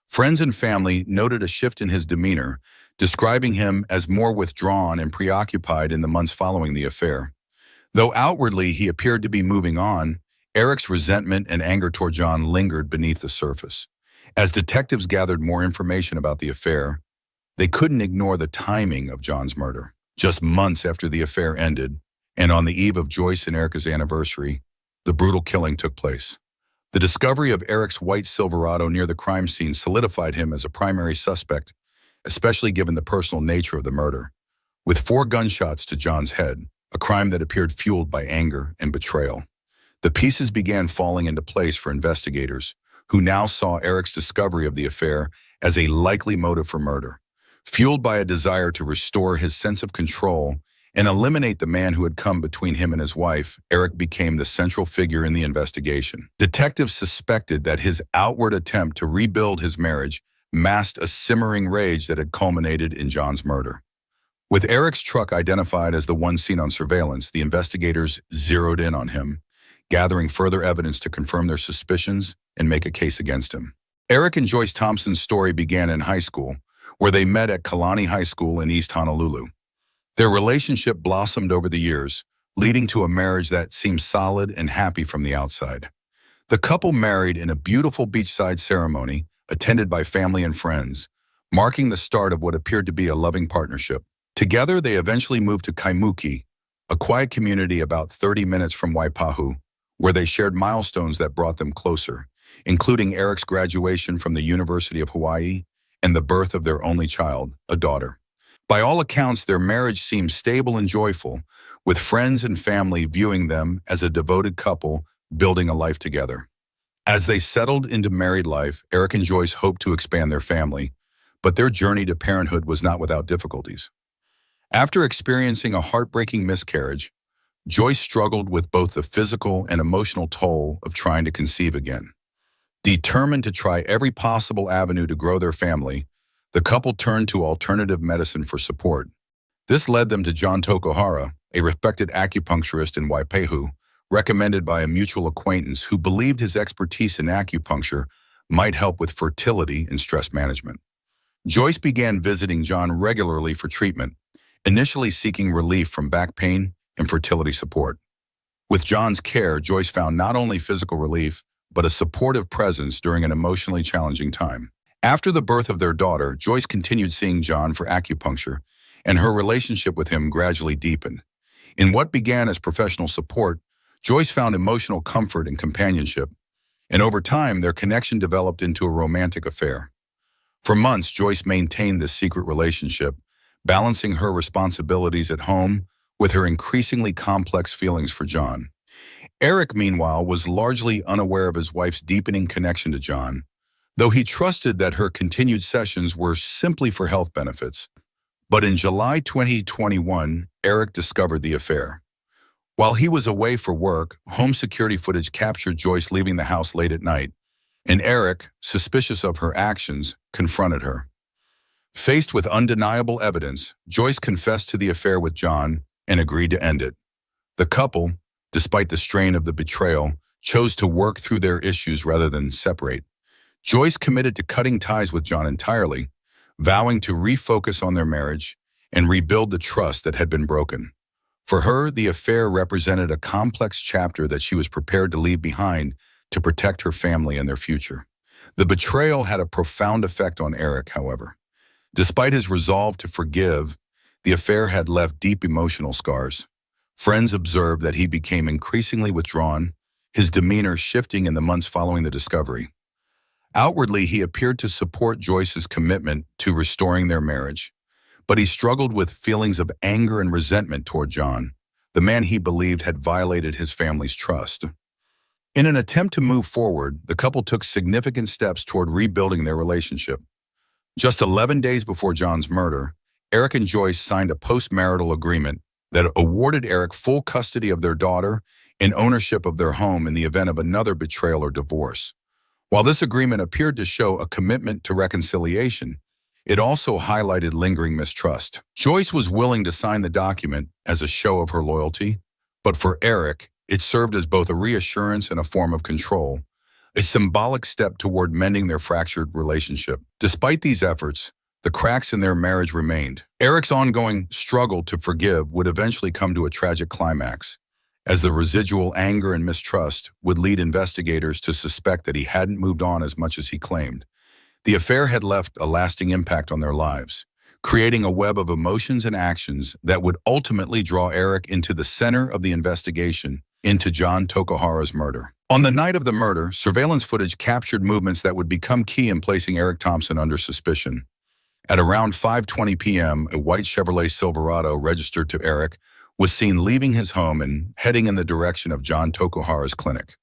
[SPEAKER 1] Friends and family noted a shift in his demeanor, describing him as more withdrawn and preoccupied in the months following the affair. Though outwardly he appeared to be moving on, Eric's resentment and anger toward John lingered beneath the surface. As detectives gathered more information about the affair, they couldn't ignore the timing of John's murder. Just months after the affair ended, and on the eve of Joyce and Erica's anniversary, the brutal killing took place. The discovery of Eric's white Silverado near the crime scene solidified him as a primary suspect, especially given the personal nature of the murder. With 4 gunshots to John's head, a crime that appeared fueled by anger and betrayal, the pieces began falling into place for investigators, who now saw Eric's discovery of the affair as a likely motive for murder. Fueled by a desire to restore his sense of control and eliminate the man who had come between him and his wife, Eric became the central figure in the investigation. Detectives suspected that his outward attempt to rebuild his marriage masked a simmering rage that had culminated in John's murder. With Eric's truck identified as the one seen on surveillance, the investigators zeroed in on him, gathering further evidence to confirm their suspicions and make a case against him. Eric and Joyce Thompson's story began in high school, where they met at Kalani High School in East Honolulu. Their relationship blossomed over the years, leading to a marriage that seemed solid and happy from the outside. The couple married in a beautiful beachside ceremony attended by family and friends, marking the start of what appeared to be a loving partnership. Together, they eventually moved to Kaimuki, a quiet community about 30 minutes from Waipahu, where they shared milestones that brought them closer, including Eric's graduation from the University of Hawaii and the birth of their only child, a daughter. By all accounts, their marriage seemed stable and joyful, with friends and family viewing them as a devoted couple building a life together. As they settled into married life, Eric and Joyce hoped to expand their family, but their journey to parenthood was not without difficulties. After experiencing a heartbreaking miscarriage, Joyce struggled with both the physical and emotional toll of trying to conceive again. Determined to try every possible avenue to grow their family, the couple turned to alternative medicine for support. This led them to John Tokuhara, a respected acupuncturist in Waipahu, recommended by a mutual acquaintance who believed his expertise in acupuncture might help with fertility and stress management. Joyce began visiting John regularly for treatment, initially seeking relief from back pain and fertility support. With John's care, Joyce found not only physical relief, but a supportive presence during an emotionally challenging time. After the birth of their daughter, Joyce continued seeing John for acupuncture, and her relationship with him gradually deepened. In what began as professional support, Joyce found emotional comfort and companionship, and over time, their connection developed into a romantic affair. For months, Joyce maintained this secret relationship, balancing her responsibilities at home with her increasingly complex feelings for John. Eric, meanwhile, was largely unaware of his wife's deepening connection to John, though he trusted that her continued sessions were simply for health benefits. But in July 2021, Eric discovered the affair. While he was away for work, home security footage captured Joyce leaving the house late at night, and Eric, suspicious of her actions, confronted her. Faced with undeniable evidence, Joyce confessed to the affair with John and agreed to end it. The couple, despite the strain of the betrayal, chose to work through their issues rather than separate. Joyce committed to cutting ties with John entirely, vowing to refocus on their marriage and rebuild the trust that had been broken. For her, the affair represented a complex chapter that she was prepared to leave behind to protect her family and their future. The betrayal had a profound effect on Eric, however. Despite his resolve to forgive, the affair had left deep emotional scars. Friends observed that he became increasingly withdrawn, his demeanor shifting in the months following the discovery. Outwardly, he appeared to support Joyce's commitment to restoring their marriage, but he struggled with feelings of anger and resentment toward John, the man he believed had violated his family's trust. In an attempt to move forward, the couple took significant steps toward rebuilding their relationship. Just 11 days before John's murder, Eric and Joyce signed a post-marital agreement that awarded Eric full custody of their daughter and ownership of their home in the event of another betrayal or divorce. While this agreement appeared to show a commitment to reconciliation, it also highlighted lingering mistrust. Joyce was willing to sign the document as a show of her loyalty, but for Eric, it served as both a reassurance and a form of control, a symbolic step toward mending their fractured relationship. Despite these efforts, the cracks in their marriage remained. Eric's ongoing struggle to forgive would eventually come to a tragic climax, as the residual anger and mistrust would lead investigators to suspect that he hadn't moved on as much as he claimed. The affair had left a lasting impact on their lives, creating a web of emotions and actions that would ultimately draw Eric into the center of the investigation into John Tokuhara's murder. On the night of the murder, surveillance footage captured movements that would become key in placing Eric Thompson under suspicion. At around 5:20 p.m., a white Chevrolet Silverado registered to Eric was seen leaving his home and heading in the direction of John Tokuhara's clinic.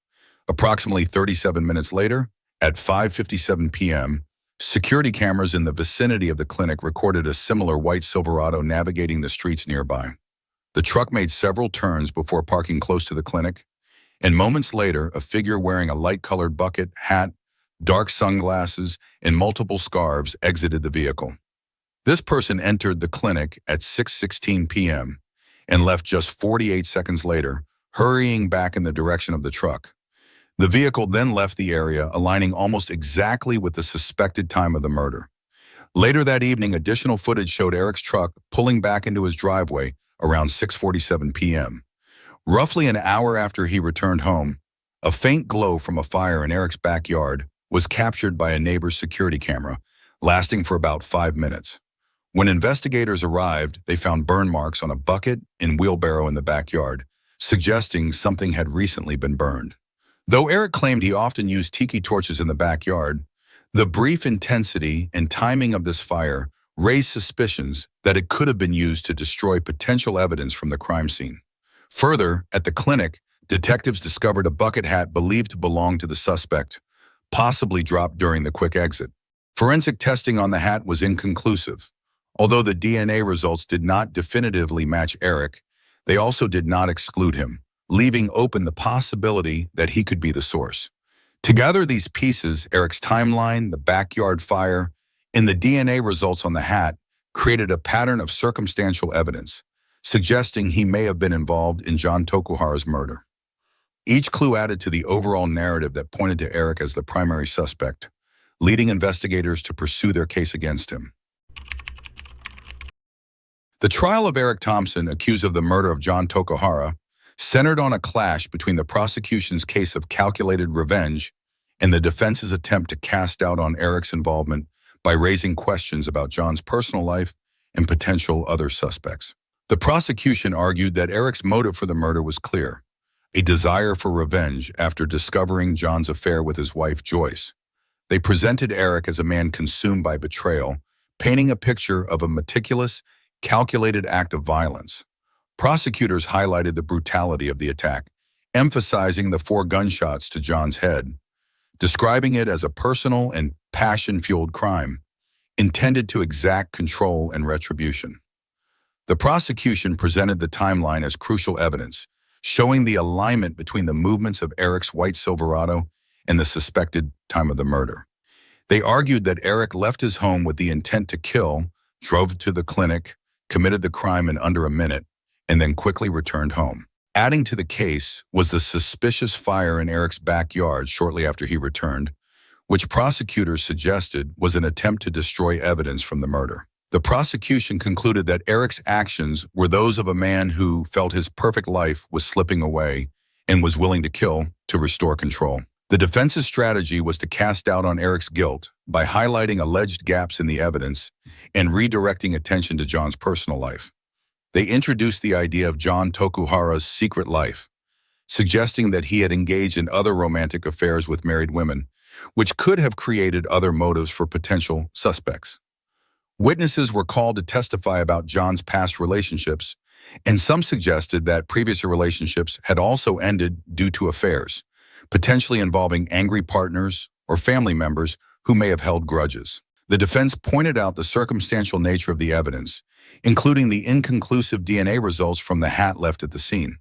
[SPEAKER 1] Approximately 37 minutes later, at 5:57 p.m., Security cameras in the vicinity of the clinic recorded a similar white Silverado navigating the streets nearby. The truck made several turns before parking close to the clinic, and moments later, a figure wearing a light-colored bucket, hat, dark sunglasses, and multiple scarves exited the vehicle. This person entered the clinic at 6:16 p.m. and left just 48 seconds later, hurrying back in the direction of the truck. The vehicle then left the area, aligning almost exactly with the suspected time of the murder. Later that evening, additional footage showed Eric's truck pulling back into his driveway around 6:47 p.m. Roughly an hour after he returned home, a faint glow from a fire in Eric's backyard was captured by a neighbor's security camera, lasting for about 5 minutes. When investigators arrived, they found burn marks on a bucket and wheelbarrow in the backyard, suggesting something had recently been burned. Though Eric claimed he often used tiki torches in the backyard, the brief intensity and timing of this fire raised suspicions that it could have been used to destroy potential evidence from the crime scene. Further, at the clinic, detectives discovered a bucket hat believed to belong to the suspect, possibly dropped during the quick exit. Forensic testing on the hat was inconclusive. Although the DNA results did not definitively match Eric, they also did not exclude him, leaving open the possibility that he could be the source. Together, these pieces, Eric's timeline, the backyard fire, and the DNA results on the hat, created a pattern of circumstantial evidence, suggesting he may have been involved in John Tokuhara's murder. Each clue added to the overall narrative that pointed to Eric as the primary suspect, leading investigators to pursue their case against him. The trial of Eric Thompson, accused of the murder of John Tokuhara, centered on a clash between the prosecution's case of calculated revenge and the defense's attempt to cast doubt on Eric's involvement by raising questions about John's personal life and potential other suspects. The prosecution argued that Eric's motive for the murder was clear: a desire for revenge after discovering John's affair with his wife, Joyce. They presented Eric as a man consumed by betrayal, painting a picture of a meticulous, calculated act of violence. Prosecutors highlighted the brutality of the attack, emphasizing the 4 gunshots to John's head, describing it as a personal and passion-fueled crime intended to exact control and retribution. The prosecution presented the timeline as crucial evidence, showing the alignment between the movements of Eric's white Silverado and the suspected time of the murder. They argued that Eric left his home with the intent to kill, drove to the clinic, committed the crime in under a minute, and then quickly returned home. Adding to the case was the suspicious fire in Eric's backyard shortly after he returned, which prosecutors suggested was an attempt to destroy evidence from the murder. The prosecution concluded that Eric's actions were those of a man who felt his perfect life was slipping away and was willing to kill to restore control. The defense's strategy was to cast doubt on Eric's guilt by highlighting alleged gaps in the evidence and redirecting attention to John's personal life. They introduced the idea of John Tokuhara's secret life, suggesting that he had engaged in other romantic affairs with married women, which could have created other motives for potential suspects. Witnesses were called to testify about John's past relationships, and some suggested that previous relationships had also ended due to affairs, potentially involving angry partners or family members who may have held grudges. The defense pointed out the circumstantial nature of the evidence, including the inconclusive DNA results from the hat left at the scene.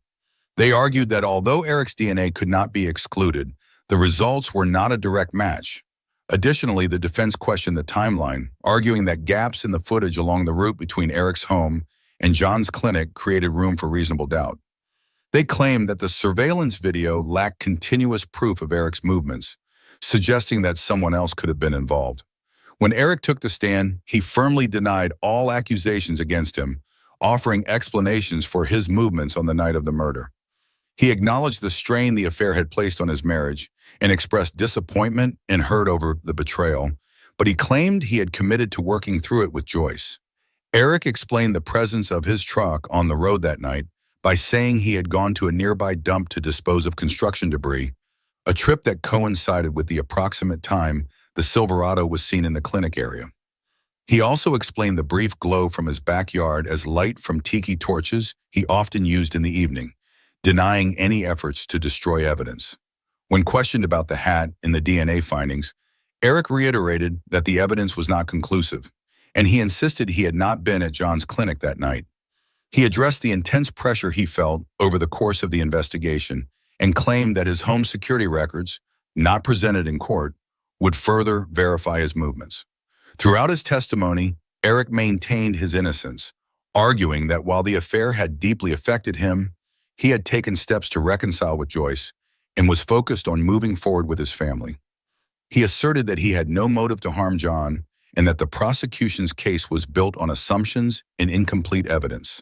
[SPEAKER 1] They argued that although Eric's DNA could not be excluded, the results were not a direct match. Additionally, the defense questioned the timeline, arguing that gaps in the footage along the route between Eric's home and John's clinic created room for reasonable doubt. They claimed that the surveillance video lacked continuous proof of Eric's movements, suggesting that someone else could have been involved. When Eric took the stand, he firmly denied all accusations against him, offering explanations for his movements on the night of the murder. He acknowledged the strain the affair had placed on his marriage and expressed disappointment and hurt over the betrayal, but he claimed he had committed to working through it with Joyce. Eric explained the presence of his truck on the road that night by saying he had gone to a nearby dump to dispose of construction debris, a trip that coincided with the approximate time the Silverado was seen in the clinic area. He also explained the brief glow from his backyard as light from tiki torches he often used in the evening, denying any efforts to destroy evidence. When questioned about the hat and the DNA findings, Eric reiterated that the evidence was not conclusive, and he insisted he had not been at John's clinic that night. He addressed the intense pressure he felt over the course of the investigation and claimed that his home security records, not presented in court, would further verify his movements. Throughout his testimony, Eric maintained his innocence, arguing that while the affair had deeply affected him, he had taken steps to reconcile with Joyce and was focused on moving forward with his family. He asserted that he had no motive to harm John and that the prosecution's case was built on assumptions and incomplete evidence.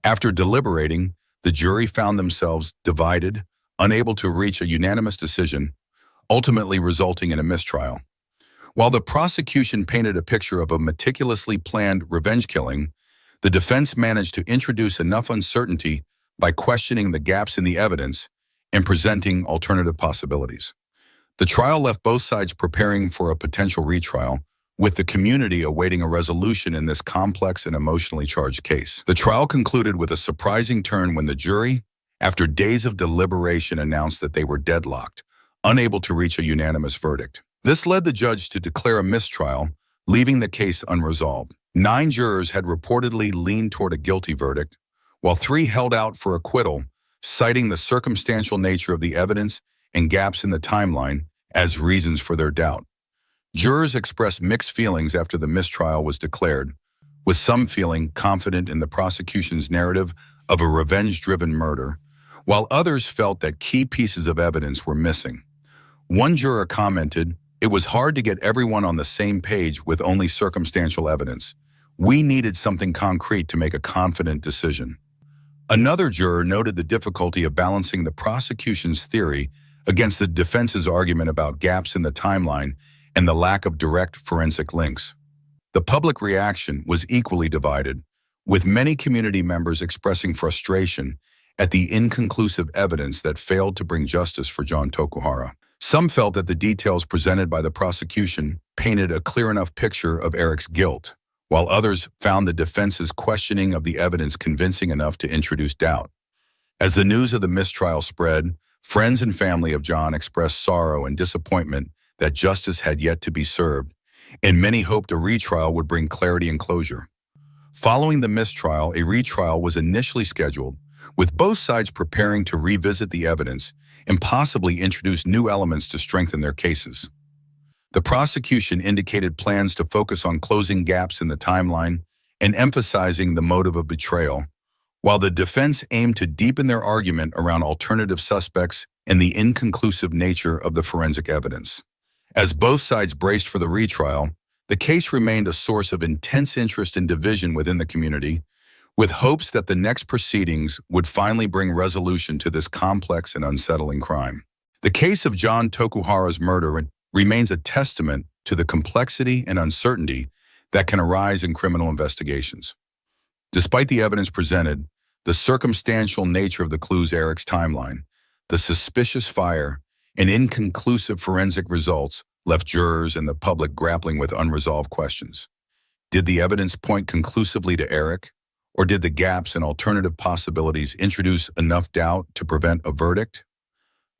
[SPEAKER 1] After deliberating, the jury found themselves divided, unable to reach a unanimous decision, ultimately resulting in a mistrial. While the prosecution painted a picture of a meticulously planned revenge killing, the defense managed to introduce enough uncertainty by questioning the gaps in the evidence and presenting alternative possibilities. The trial left both sides preparing for a potential retrial, with the community awaiting a resolution in this complex and emotionally charged case. The trial concluded with a surprising turn when the jury, after days of deliberation, announced that they were deadlocked, unable to reach a unanimous verdict. This led the judge to declare a mistrial, leaving the case unresolved. 9 jurors had reportedly leaned toward a guilty verdict, while 3 held out for acquittal, citing the circumstantial nature of the evidence and gaps in the timeline as reasons for their doubt. Jurors expressed mixed feelings after the mistrial was declared, with some feeling confident in the prosecution's narrative of a revenge-driven murder, while others felt that key pieces of evidence were missing. One juror commented, "It was hard to get everyone on the same page with only circumstantial evidence. We needed something concrete to make a confident decision." Another juror noted the difficulty of balancing the prosecution's theory against the defense's argument about gaps in the timeline and the lack of direct forensic links. The public reaction was equally divided, with many community members expressing frustration at the inconclusive evidence that failed to bring justice for John Tokuhara. Some felt that the details presented by the prosecution painted a clear enough picture of Eric's guilt, while others found the defense's questioning of the evidence convincing enough to introduce doubt. As the news of the mistrial spread, friends and family of John expressed sorrow and disappointment that justice had yet to be served, and many hoped a retrial would bring clarity and closure. Following the mistrial, a retrial was initially scheduled, with both sides preparing to revisit the evidence and possibly introduce new elements to strengthen their cases. The prosecution indicated plans to focus on closing gaps in the timeline and emphasizing the motive of betrayal, while the defense aimed to deepen their argument around alternative suspects and the inconclusive nature of the forensic evidence. As both sides braced for the retrial, the case remained a source of intense interest and division within the community, with hopes that the next proceedings would finally bring resolution to this complex and unsettling crime. The case of John Tokuhara's murder remains a testament to the complexity and uncertainty that can arise in criminal investigations. Despite the evidence presented, the circumstantial nature of the clues, Eric's timeline, the suspicious fire, and inconclusive forensic results left jurors and the public grappling with unresolved questions. Did the evidence point conclusively to Eric, or did the gaps and alternative possibilities introduce enough doubt to prevent a verdict?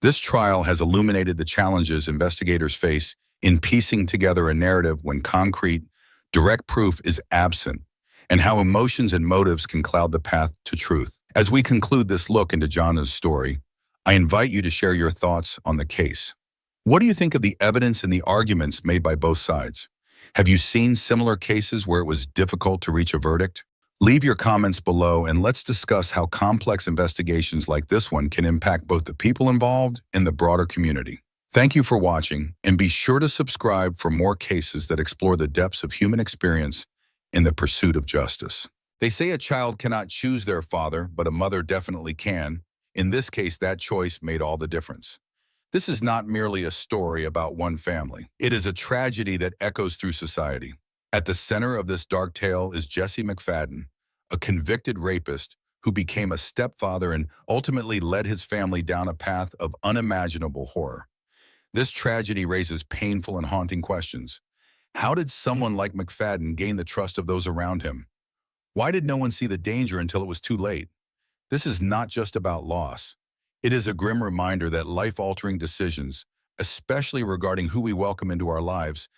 [SPEAKER 1] This trial has illuminated the challenges investigators face in piecing together a narrative when concrete, direct proof is absent, and how emotions and motives can cloud the path to truth. As we conclude this look into John's story, I invite you to share your thoughts on the case. What do you think of the evidence and the arguments made by both sides? Have you seen similar cases where it was difficult to reach a verdict? Leave your comments below and let's discuss how complex investigations like this one can impact both the people involved and the broader community. Thank you for watching, and be sure to subscribe for more cases that explore the depths of human experience in the pursuit of justice. They say a child cannot choose their father, but a mother definitely can. In this case, that choice made all the difference. This is not merely a story about one family. It is a tragedy that echoes through society. At the center of this dark tale is Jesse McFadden, a convicted rapist who became a stepfather and ultimately led his family down a path of unimaginable horror. This tragedy raises painful and haunting questions. How did someone like McFadden gain the trust of those around him? Why did no one see the danger until it was too late? This is not just about loss. It is a grim reminder that life-altering decisions, especially regarding who we welcome into our lives,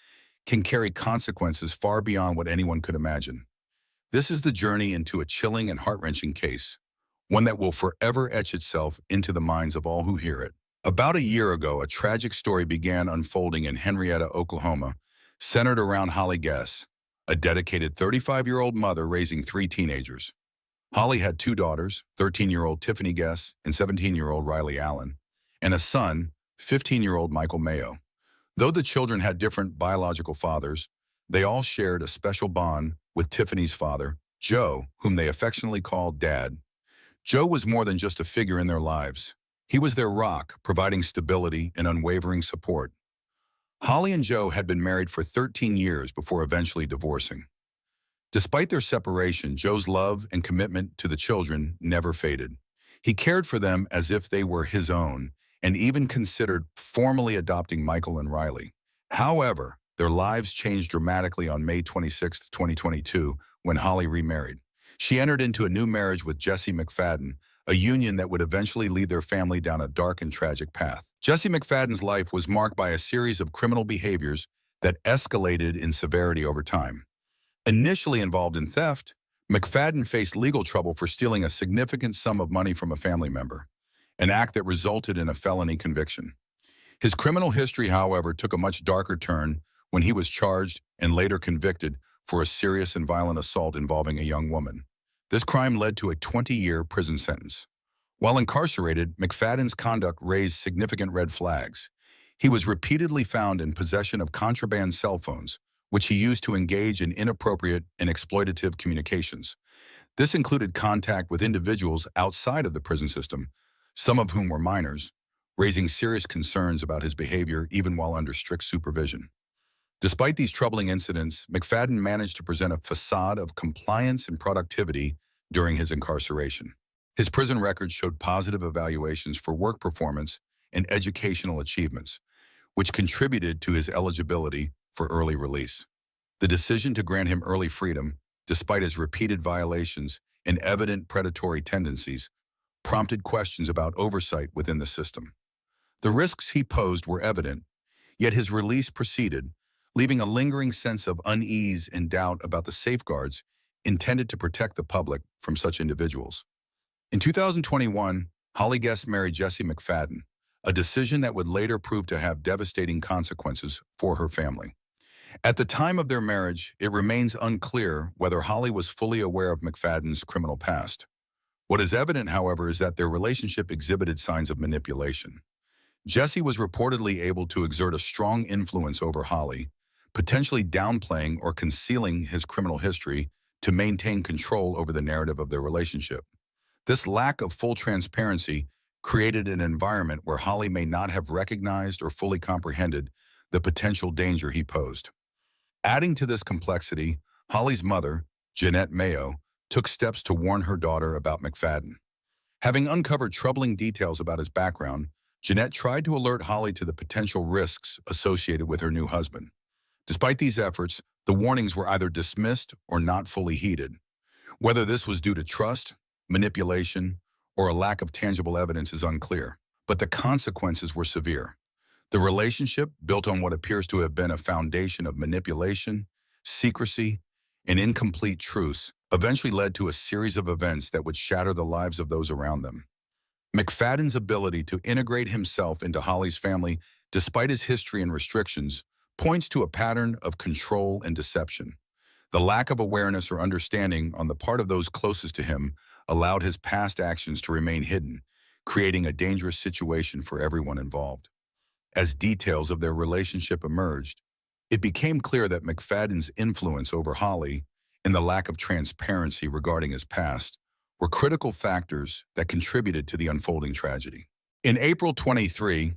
[SPEAKER 1] can carry consequences far beyond what anyone could imagine. This is the journey into a chilling and heart-wrenching case, one that will forever etch itself into the minds of all who hear it. About a year ago, a tragic story began unfolding in Henrietta, Oklahoma, centered around Holly Guess, a dedicated 35-year-old mother raising three teenagers. Holly had two daughters, 13-year-old Tiffany Guess and 17-year-old Riley Allen, and a son, 15-year-old Michael Mayo. Though the children had different biological fathers, they all shared a special bond with Tiffany's father, Joe, whom they affectionately called Dad. Joe was more than just a figure in their lives. He was their rock, providing stability and unwavering support. Holly and Joe had been married for 13 years before eventually divorcing. Despite their separation, Joe's love and commitment to the children never faded. He cared for them as if they were his own, and even considered formally adopting Michael and Riley. However, their lives changed dramatically on May 26, 2022, when Holly remarried. She entered into a new marriage with Jesse McFadden, a union that would eventually lead their family down a dark and tragic path. Jesse McFadden's life was marked by a series of criminal behaviors that escalated in severity over time. Initially involved in theft, McFadden faced legal trouble for stealing a significant sum of money from a family member, an act that resulted in a felony conviction. His criminal history, however, took a much darker turn when he was charged and later convicted for a serious and violent assault involving a young woman. This crime led to a 20-year prison sentence. While incarcerated, McFadden's conduct raised significant red flags. He was repeatedly found in possession of contraband cell phones, which he used to engage in inappropriate and exploitative communications. This included contact with individuals outside of the prison system, some of whom were minors, raising serious concerns about his behavior even while under strict supervision. Despite these troubling incidents, McFadden managed to present a facade of compliance and productivity during his incarceration. His prison record showed positive evaluations for work performance and educational achievements, which contributed to his eligibility for early release. The decision to grant him early freedom, despite his repeated violations and evident predatory tendencies, prompted questions about oversight within the system. The risks he posed were evident, yet his release proceeded, leaving a lingering sense of unease and doubt about the safeguards intended to protect the public from such individuals. In 2021, Holly Guess married Jesse McFadden, a decision that would later prove to have devastating consequences for her family. At the time of their marriage, it remains unclear whether Holly was fully aware of McFadden's criminal past. What is evident, however, is that their relationship exhibited signs of manipulation. Jesse was reportedly able to exert a strong influence over Holly, potentially downplaying or concealing his criminal history to maintain control over the narrative of their relationship. This lack of full transparency created an environment where Holly may not have recognized or fully comprehended the potential danger he posed. Adding to this complexity, Holly's mother, Jeanette Mayo, took steps to warn her daughter about McFadden. Having uncovered troubling details about his background, Jeanette tried to alert Holly to the potential risks associated with her new husband. Despite these efforts, the warnings were either dismissed or not fully heeded. Whether this was due to trust, manipulation, or a lack of tangible evidence is unclear, but the consequences were severe. The relationship, built on what appears to have been a foundation of manipulation, secrecy, and incomplete truths, eventually led to a series of events that would shatter the lives of those around them. McFadden's ability to integrate himself into Holly's family, despite his history and restrictions, points to a pattern of control and deception. The lack of awareness or understanding on the part of those closest to him allowed his past actions to remain hidden, creating a dangerous situation for everyone involved. As details of their relationship emerged, it became clear that McFadden's influence over Holly and the lack of transparency regarding his past were critical factors that contributed to the unfolding tragedy. In April 23,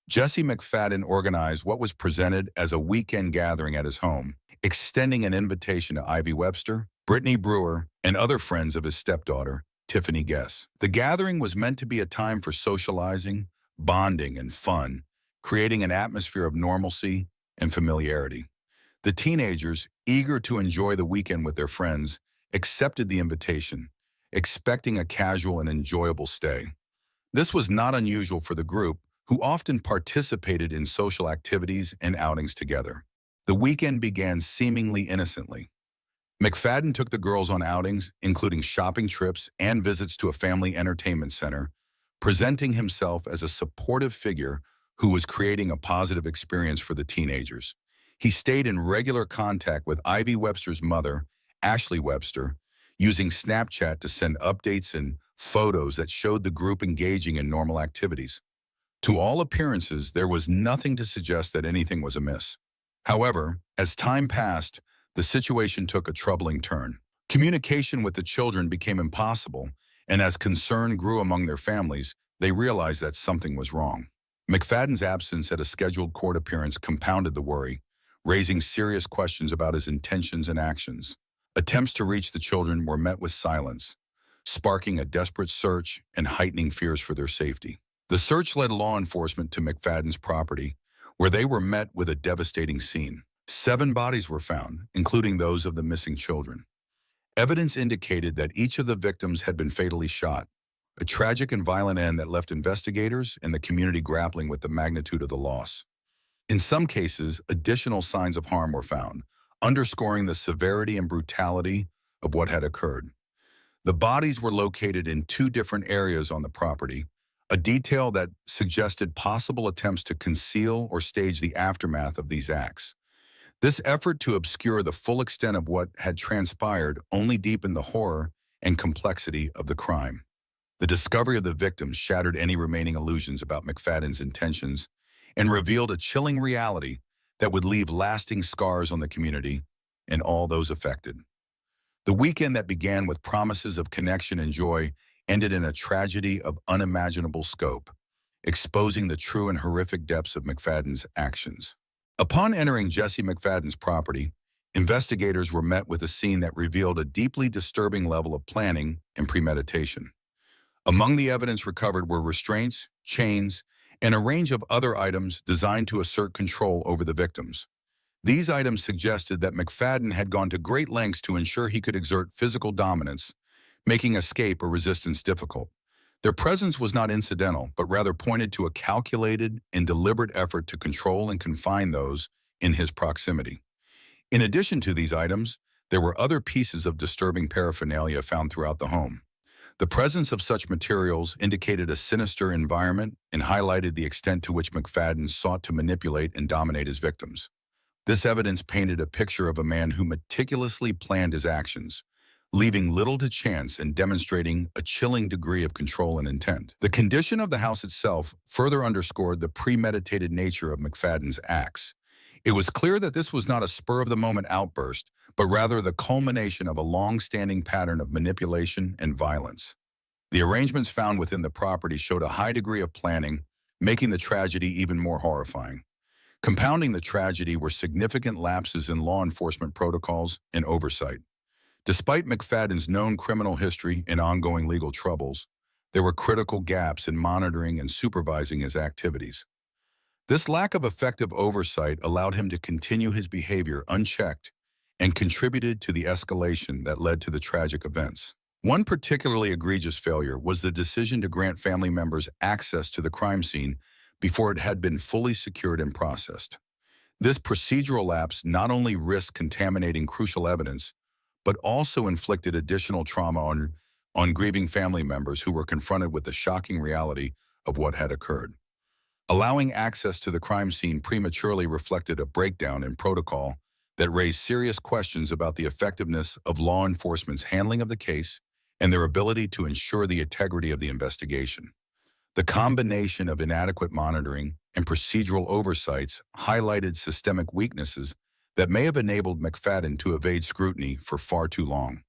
[SPEAKER 1] Jesse McFadden organized what was presented as a weekend gathering at his home, extending an invitation to Ivy Webster, Brittany Brewer, and other friends of his stepdaughter, Tiffany Guess. The gathering was meant to be a time for socializing, bonding, and fun, creating an atmosphere of normalcy and familiarity. The teenagers, eager to enjoy the weekend with their friends, accepted the invitation, expecting a casual and enjoyable stay. This was not unusual for the group, who often participated in social activities and outings together. The weekend began seemingly innocently. McFadden took the girls on outings, including shopping trips and visits to a family entertainment center, presenting himself as a supportive figure who was creating a positive experience for the teenagers. He stayed in regular contact with Ivy Webster's mother, Ashley Webster, using Snapchat to send updates and photos that showed the group engaging in normal activities. To all appearances, there was nothing to suggest that anything was amiss. However, as time passed, the situation took a troubling turn. Communication with the children became impossible, and as concern grew among their families, they realized that something was wrong. McFadden's absence at a scheduled court appearance compounded the worry, raising serious questions about his intentions and actions. Attempts to reach the children were met with silence, sparking a desperate search and heightening fears for their safety. The search led law enforcement to McFadden's property, where they were met with a devastating scene. 7 bodies were found, including those of the missing children. Evidence indicated that each of the victims had been fatally shot, a tragic and violent end that left investigators and the community grappling with the magnitude of the loss. In some cases, additional signs of harm were found, underscoring the severity and brutality of what had occurred. The bodies were located in 2 different areas on the property, a detail that suggested possible attempts to conceal or stage the aftermath of these acts. This effort to obscure the full extent of what had transpired only deepened the horror and complexity of the crime. The discovery of the victims shattered any remaining illusions about McFadden's intentions and revealed a chilling reality that would leave lasting scars on the community and all those affected. The weekend that began with promises of connection and joy ended in a tragedy of unimaginable scope, exposing the true and horrific depths of McFadden's actions. Upon entering Jesse McFadden's property, investigators were met with a scene that revealed a deeply disturbing level of planning and premeditation. Among the evidence recovered were restraints, chains, and a range of other items designed to assert control over the victims. These items suggested that McFadden had gone to great lengths to ensure he could exert physical dominance, making escape or resistance difficult. Their presence was not incidental, but rather pointed to a calculated and deliberate effort to control and confine those in his proximity. In addition to these items, there were other pieces of disturbing paraphernalia found throughout the home. The presence of such materials indicated a sinister environment and highlighted the extent to which McFadden sought to manipulate and dominate his victims. This evidence painted a picture of a man who meticulously planned his actions, leaving little to chance and demonstrating a chilling degree of control and intent. The condition of the house itself further underscored the premeditated nature of McFadden's acts. It was clear that this was not a spur-of-the-moment outburst, but rather the culmination of a long-standing pattern of manipulation and violence. The arrangements found within the property showed a high degree of planning, making the tragedy even more horrifying. Compounding the tragedy were significant lapses in law enforcement protocols and oversight. Despite McFadden's known criminal history and ongoing legal troubles, there were critical gaps in monitoring and supervising his activities. This lack of effective oversight allowed him to continue his behavior unchecked and contributed to the escalation that led to the tragic events. One particularly egregious failure was the decision to grant family members access to the crime scene before it had been fully secured and processed. This procedural lapse not only risked contaminating crucial evidence, but also inflicted additional trauma on grieving family members who were confronted with the shocking reality of what had occurred. Allowing access to the crime scene prematurely reflected a breakdown in protocol that raised serious questions about the effectiveness of law enforcement's handling of the case and their ability to ensure the integrity of the investigation. The combination of inadequate monitoring and procedural oversights highlighted systemic weaknesses that may have enabled McFadden to evade scrutiny for far too long.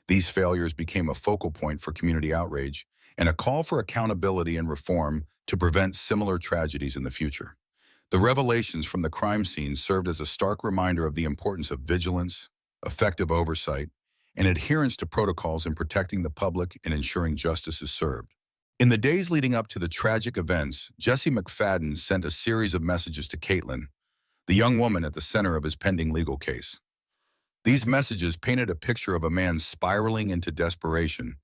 [SPEAKER 1] These failures became a focal point for community outrage and a call for accountability and reform to prevent similar tragedies in the future. The revelations from the crime scene served as a stark reminder of the importance of vigilance, effective oversight, and adherence to protocols in protecting the public and ensuring justice is served. In the days leading up to the tragic events, Jesse McFadden sent a series of messages to Caitlin, the young woman at the center of his pending legal case. These messages painted a picture of a man spiraling into desperation,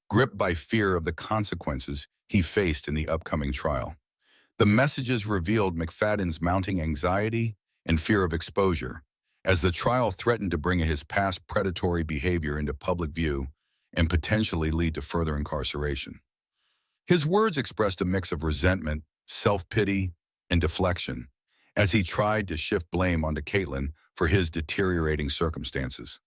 [SPEAKER 1] gripped by fear of the consequences he faced in the upcoming trial. The messages revealed McFadden's mounting anxiety and fear of exposure, as the trial threatened to bring his past predatory behavior into public view and potentially lead to further incarceration. His words expressed a mix of resentment, self-pity, and deflection, as he tried to shift blame onto Caitlin for his deteriorating circumstances.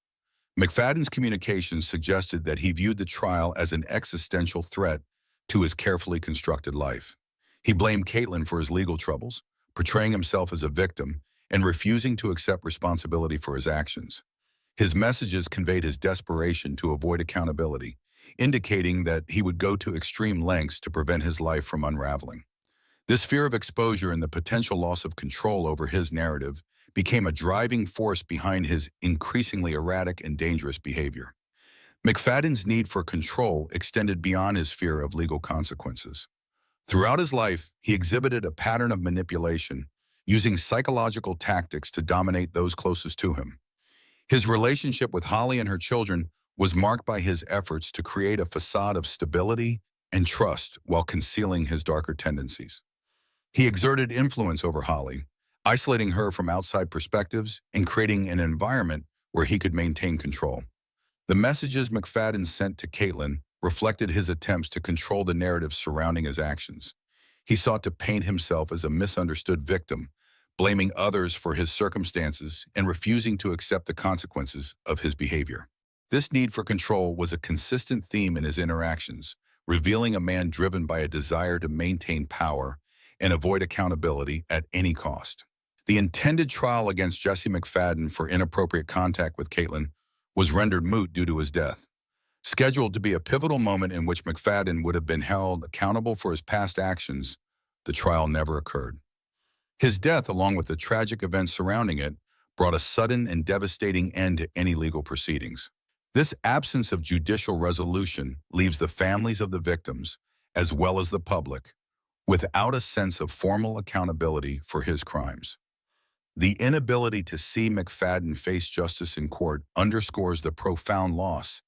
[SPEAKER 1] McFadden's communications suggested that he viewed the trial as an existential threat to his carefully constructed life. He blamed Caitlin for his legal troubles, portraying himself as a victim and refusing to accept responsibility for his actions. His messages conveyed his desperation to avoid accountability, indicating that he would go to extreme lengths to prevent his life from unraveling. This fear of exposure and the potential loss of control over his narrative became a driving force behind his increasingly erratic and dangerous behavior. McFadden's need for control extended beyond his fear of legal consequences. Throughout his life, he exhibited a pattern of manipulation, using psychological tactics to dominate those closest to him. His relationship with Holly and her children was marked by his efforts to create a facade of stability and trust while concealing his darker tendencies. He exerted influence over Holly, isolating her from outside perspectives and creating an environment where he could maintain control. The messages McFadden sent to Caitlin reflected his attempts to control the narrative surrounding his actions. He sought to paint himself as a misunderstood victim, blaming others for his circumstances and refusing to accept the consequences of his behavior. This need for control was a consistent theme in his interactions, revealing a man driven by a desire to maintain power and avoid accountability at any cost. The intended trial against Jesse McFadden for inappropriate contact with Caitlin was rendered moot due to his death. Scheduled to be a pivotal moment in which McFadden would have been held accountable for his past actions, the trial never occurred. His death, along with the tragic events surrounding it, brought a sudden and devastating end to any legal proceedings. This absence of judicial resolution leaves the families of the victims, as well as the public, without a sense of formal accountability for his crimes. The inability to see McFadden face justice in court underscores the profound loss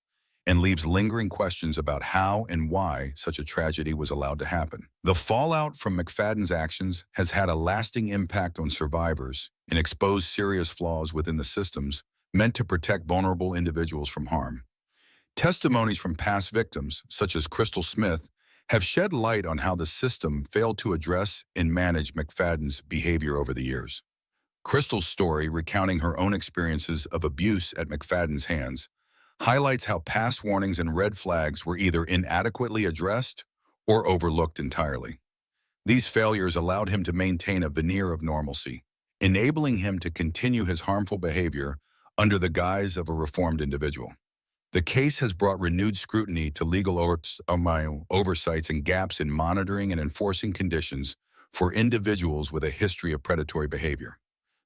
[SPEAKER 1] and leaves lingering questions about how and why such a tragedy was allowed to happen. The fallout from McFadden's actions has had a lasting impact on survivors and exposed serious flaws within the systems meant to protect vulnerable individuals from harm. Testimonies from past victims, such as Crystal Smith, have shed light on how the system failed to address and manage McFadden's behavior over the years. Crystal's story, recounting her own experiences of abuse at McFadden's hands, highlights how past warnings and red flags were either inadequately addressed or overlooked entirely. These failures allowed him to maintain a veneer of normalcy, enabling him to continue his harmful behavior under the guise of a reformed individual. The case has brought renewed scrutiny to legal oversights and gaps in monitoring and enforcing conditions for individuals with a history of predatory behavior.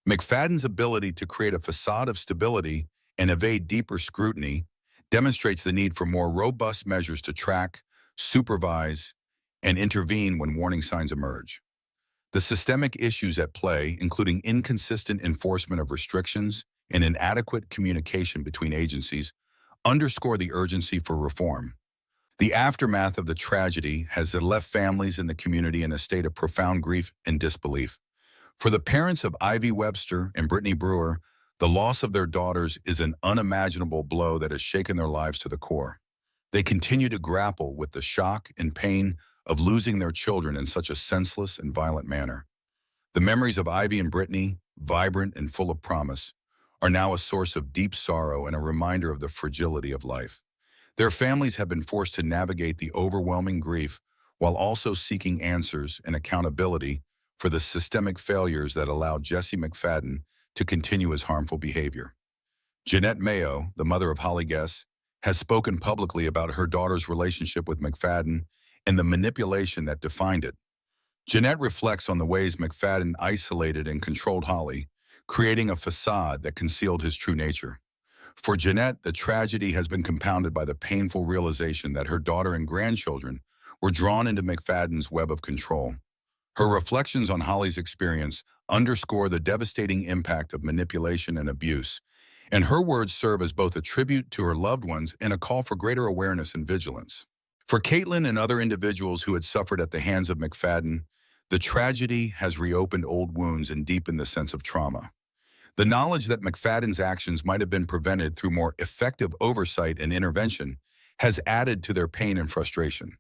[SPEAKER 1] McFadden's ability to create a facade of stability and evade deeper scrutiny demonstrates the need for more robust measures to track, supervise, and intervene when warning signs emerge. The systemic issues at play, including inconsistent enforcement of restrictions and inadequate communication between agencies, underscore the urgency for reform. The aftermath of the tragedy has left families in the community in a state of profound grief and disbelief. For the parents of Ivy Webster and Brittany Brewer, the loss of their daughters is an unimaginable blow that has shaken their lives to the core. They continue to grapple with the shock and pain of losing their children in such a senseless and violent manner. The memories of Ivy and Brittany, vibrant and full of promise, are now a source of deep sorrow and a reminder of the fragility of life. Their families have been forced to navigate the overwhelming grief while also seeking answers and accountability for the systemic failures that allowed Jesse McFadden to continue his harmful behavior. Jeanette Mayo, the mother of Holly Guess, has spoken publicly about her daughter's relationship with McFadden and the manipulation that defined it. Jeanette reflects on the ways McFadden isolated and controlled Holly, creating a facade that concealed his true nature. For Jeanette, the tragedy has been compounded by the painful realization that her daughter and grandchildren were drawn into McFadden's web of control. Her reflections on Holly's experience underscore the devastating impact of manipulation and abuse, and her words serve as both a tribute to her loved ones and a call for greater awareness and vigilance. For Caitlin and other individuals who had suffered at the hands of McFadden, The tragedy has reopened old wounds and deepened the sense of trauma. The knowledge that McFadden's actions might have been prevented through more effective oversight and intervention has added to their pain and frustration.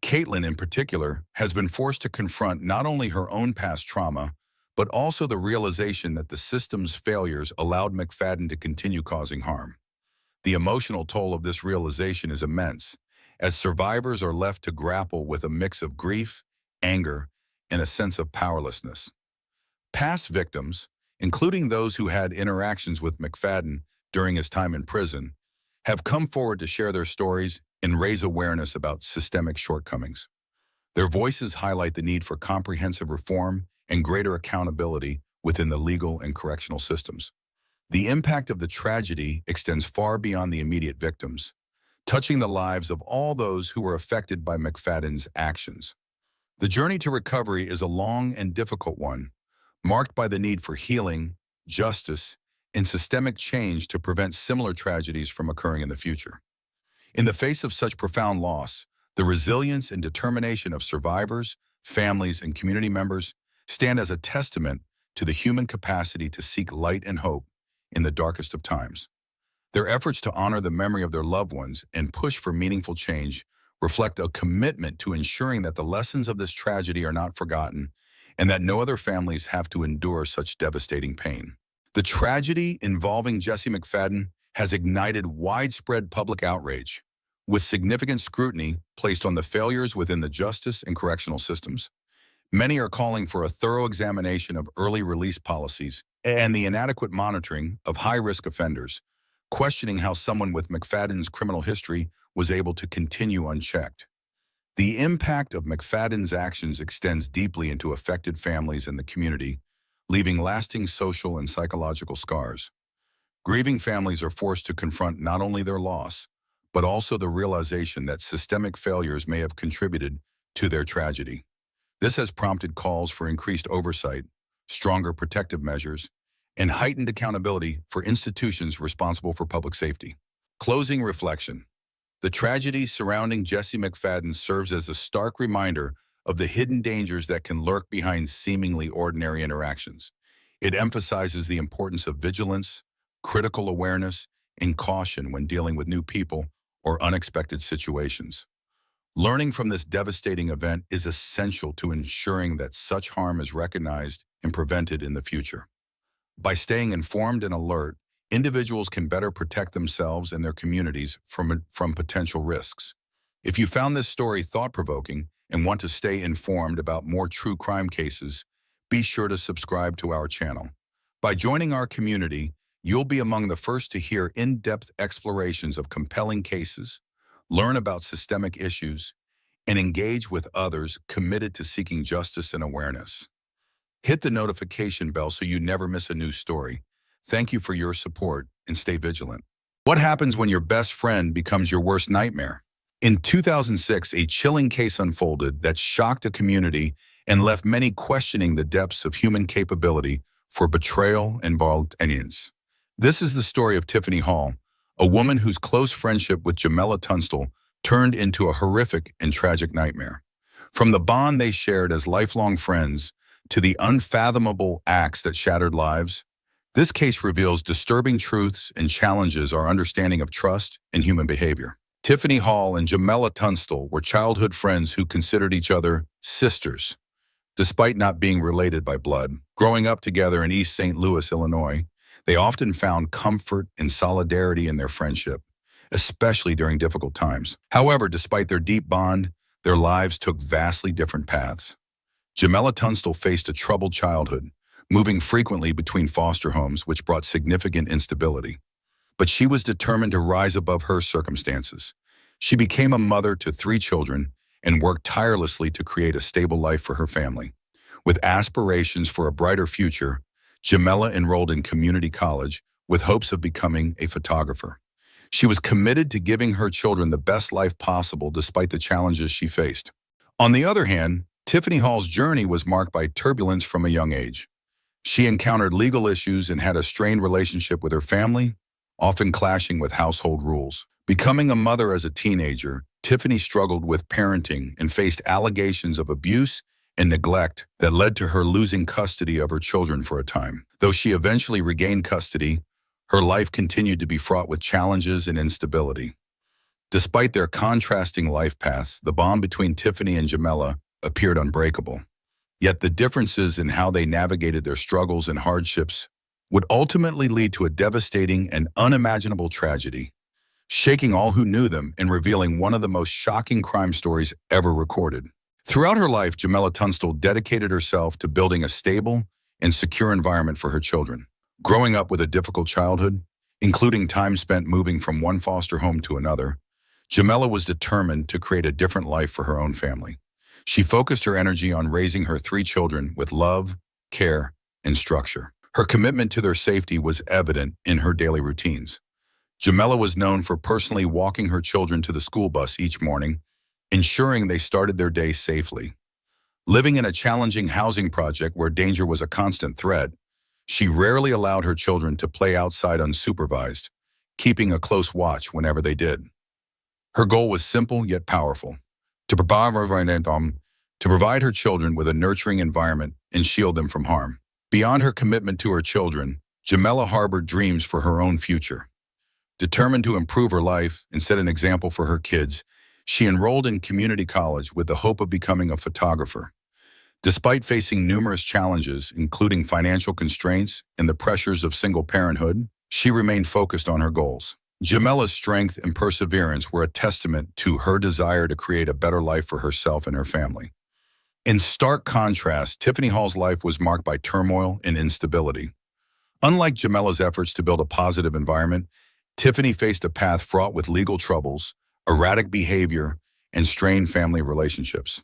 [SPEAKER 1] Caitlin, in particular, has been forced to confront not only her own past trauma, but also the realization that the system's failures allowed McFadden to continue causing harm. The emotional toll of this realization is immense, as survivors are left to grapple with a mix of grief, anger, and a sense of powerlessness. Past victims, including those who had interactions with McFadden during his time in prison, have come forward to share their stories and raise awareness about systemic shortcomings. Their voices highlight the need for comprehensive reform and greater accountability within the legal and correctional systems. The impact of the tragedy extends far beyond the immediate victims, touching the lives of all those who were affected by McFadden's actions. The journey to recovery is a long and difficult one, marked by the need for healing, justice, and systemic change to prevent similar tragedies from occurring in the future. In the face of such profound loss, the resilience and determination of survivors, families, and community members stand as a testament to the human capacity to seek light and hope in the darkest of times. Their efforts to honor the memory of their loved ones and push for meaningful change reflect a commitment to ensuring that the lessons of this tragedy are not forgotten and that no other families have to endure such devastating pain. The tragedy involving Jesse McFadden has ignited widespread public outrage, with significant scrutiny placed on the failures within the justice and correctional systems. Many are calling for a thorough examination of early release policies and the inadequate monitoring of high-risk offenders, questioning how someone with McFadden's criminal history was able to continue unchecked. The impact of McFadden's actions extends deeply into affected families and the community, leaving lasting social and psychological scars. Grieving families are forced to confront not only their loss, but also the realization that systemic failures may have contributed to their tragedy. This has prompted calls for increased oversight, stronger protective measures, and heightened accountability for institutions responsible for public safety. Closing reflection. The tragedy surrounding Jesse McFadden serves as a stark reminder of the hidden dangers that can lurk behind seemingly ordinary interactions. It emphasizes the importance of vigilance, critical awareness, and caution when dealing with new people or unexpected situations. Learning from this devastating event is essential to ensuring that such harm is recognized and prevented in the future. By staying informed and alert, individuals can better protect themselves and their communities from potential risks. If you found this story thought-provoking and want to stay informed about more true crime cases, be sure to subscribe to our channel. By joining our community, you'll be among the first to hear in-depth explorations of compelling cases, learn about systemic issues, and engage with others committed to seeking justice and awareness. Hit the notification bell so you never miss a new story. Thank you for your support and stay vigilant. What happens when your best friend becomes your worst nightmare? In 2006, a chilling case unfolded that shocked a community and left many questioning the depths of human capability for betrayal and violence. This is the story of Tiffany Hall, a woman whose close friendship with Jamela Tunstall turned into a horrific and tragic nightmare. From the bond they shared as lifelong friends to the unfathomable acts that shattered lives, this case reveals disturbing truths and challenges our understanding of trust and human behavior. Tiffany Hall and Jamela Tunstall were childhood friends who considered each other sisters, despite not being related by blood. Growing up together in East St. Louis, Illinois, they often found comfort and solidarity in their friendship, especially during difficult times. However, despite their deep bond, their lives took vastly different paths. Jamela Tunstall faced a troubled childhood, moving frequently between foster homes, which brought significant instability. But she was determined to rise above her circumstances. She became a mother to 3 children and worked tirelessly to create a stable life for her family. With aspirations for a brighter future, Jamela enrolled in community college with hopes of becoming a photographer. She was committed to giving her children the best life possible despite the challenges she faced. On the other hand, Tiffany Hall's journey was marked by turbulence from a young age. She encountered legal issues and had a strained relationship with her family, often clashing with household rules. Becoming a mother as a teenager, Tiffany struggled with parenting and faced allegations of abuse and neglect that led to her losing custody of her children for a time. Though she eventually regained custody, her life continued to be fraught with challenges and instability. Despite their contrasting life paths, the bond between Tiffany and Jamela appeared unbreakable. Yet the differences in how they navigated their struggles and hardships would ultimately lead to a devastating and unimaginable tragedy, shaking all who knew them and revealing one of the most shocking crime stories ever recorded. Throughout her life, Jamela Tunstall dedicated herself to building a stable and secure environment for her children. Growing up with a difficult childhood, including time spent moving from one foster home to another, Jamela was determined to create a different life for her own family. She focused her energy on raising her 3 children with love, care, and structure. Her commitment to their safety was evident in her daily routines. Jamela was known for personally walking her children to the school bus each morning, ensuring they started their day safely. Living in a challenging housing project where danger was a constant threat, she rarely allowed her children to play outside unsupervised, keeping a close watch whenever they did. Her goal was simple yet powerful: to provide her children with a nurturing environment and shield them from harm. Beyond her commitment to her children, Jamela harbored dreams for her own future. Determined to improve her life and set an example for her kids, she enrolled in community college with the hope of becoming a photographer. Despite facing numerous challenges, including financial constraints and the pressures of single parenthood, she remained focused on her goals. Jamela's strength and perseverance were a testament to her desire to create a better life for herself and her family. In stark contrast, Tiffany Hall's life was marked by turmoil and instability. Unlike Jamela's efforts to build a positive environment, Tiffany faced a path fraught with legal troubles, erratic behavior, and strained family relationships.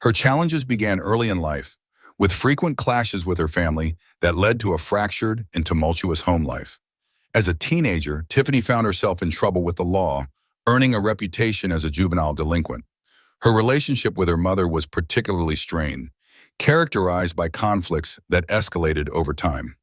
[SPEAKER 1] Her challenges began early in life, with frequent clashes with her family that led to a fractured and tumultuous home life. As a teenager, Tiffany found herself in trouble with the law, earning a reputation as a juvenile delinquent. Her relationship with her mother was particularly strained, characterized by conflicts that escalated over time.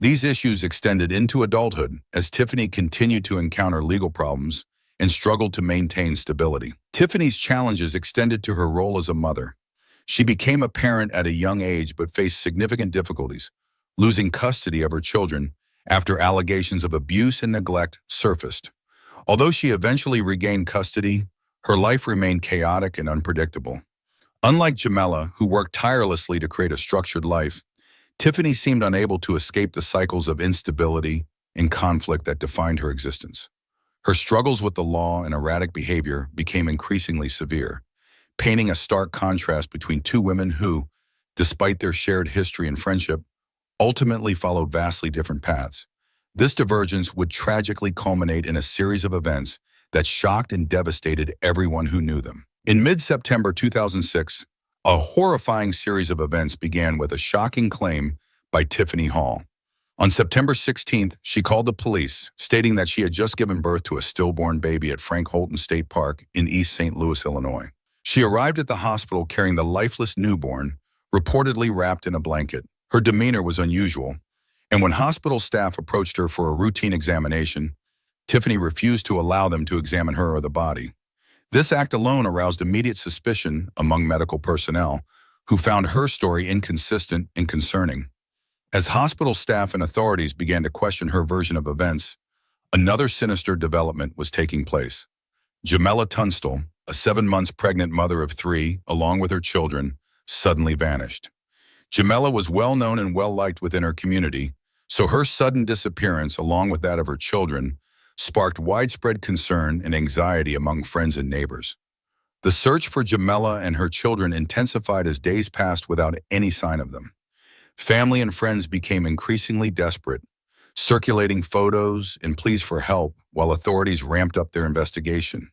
[SPEAKER 1] These issues extended into adulthood as Tiffany continued to encounter legal problems and struggled to maintain stability. Tiffany's challenges extended to her role as a mother. She became a parent at a young age but faced significant difficulties, losing custody of her children after allegations of abuse and neglect surfaced. Although she eventually regained custody, her life remained chaotic and unpredictable. Unlike Jamela, who worked tirelessly to create a structured life, Tiffany seemed unable to escape the cycles of instability and conflict that defined her existence. Her struggles with the law and erratic behavior became increasingly severe, painting a stark contrast between 2 women who, despite their shared history and friendship, ultimately followed vastly different paths. This divergence would tragically culminate in a series of events that shocked and devastated everyone who knew them. In mid-September 2006, a horrifying series of events began with a shocking claim by Tiffany Hall. On September 16th, she called the police, stating that she had just given birth to a stillborn baby at Frank Holton State Park in East St. Louis, Illinois. She arrived at the hospital carrying the lifeless newborn, reportedly wrapped in a blanket. Her demeanor was unusual, and when hospital staff approached her for a routine examination, Tiffany refused to allow them to examine her or the body. This act alone aroused immediate suspicion among medical personnel, who found her story inconsistent and concerning. As hospital staff and authorities began to question her version of events, another sinister development was taking place. Jamela Tunstall, a 7 months pregnant mother of 3, along with her children, suddenly vanished. Jamela was well known and well liked within her community, so her sudden disappearance, along with that of her children, sparked widespread concern and anxiety among friends and neighbors. The search for Jamela and her children intensified as days passed without any sign of them. Family and friends became increasingly desperate, circulating photos and pleas for help while authorities ramped up their investigation.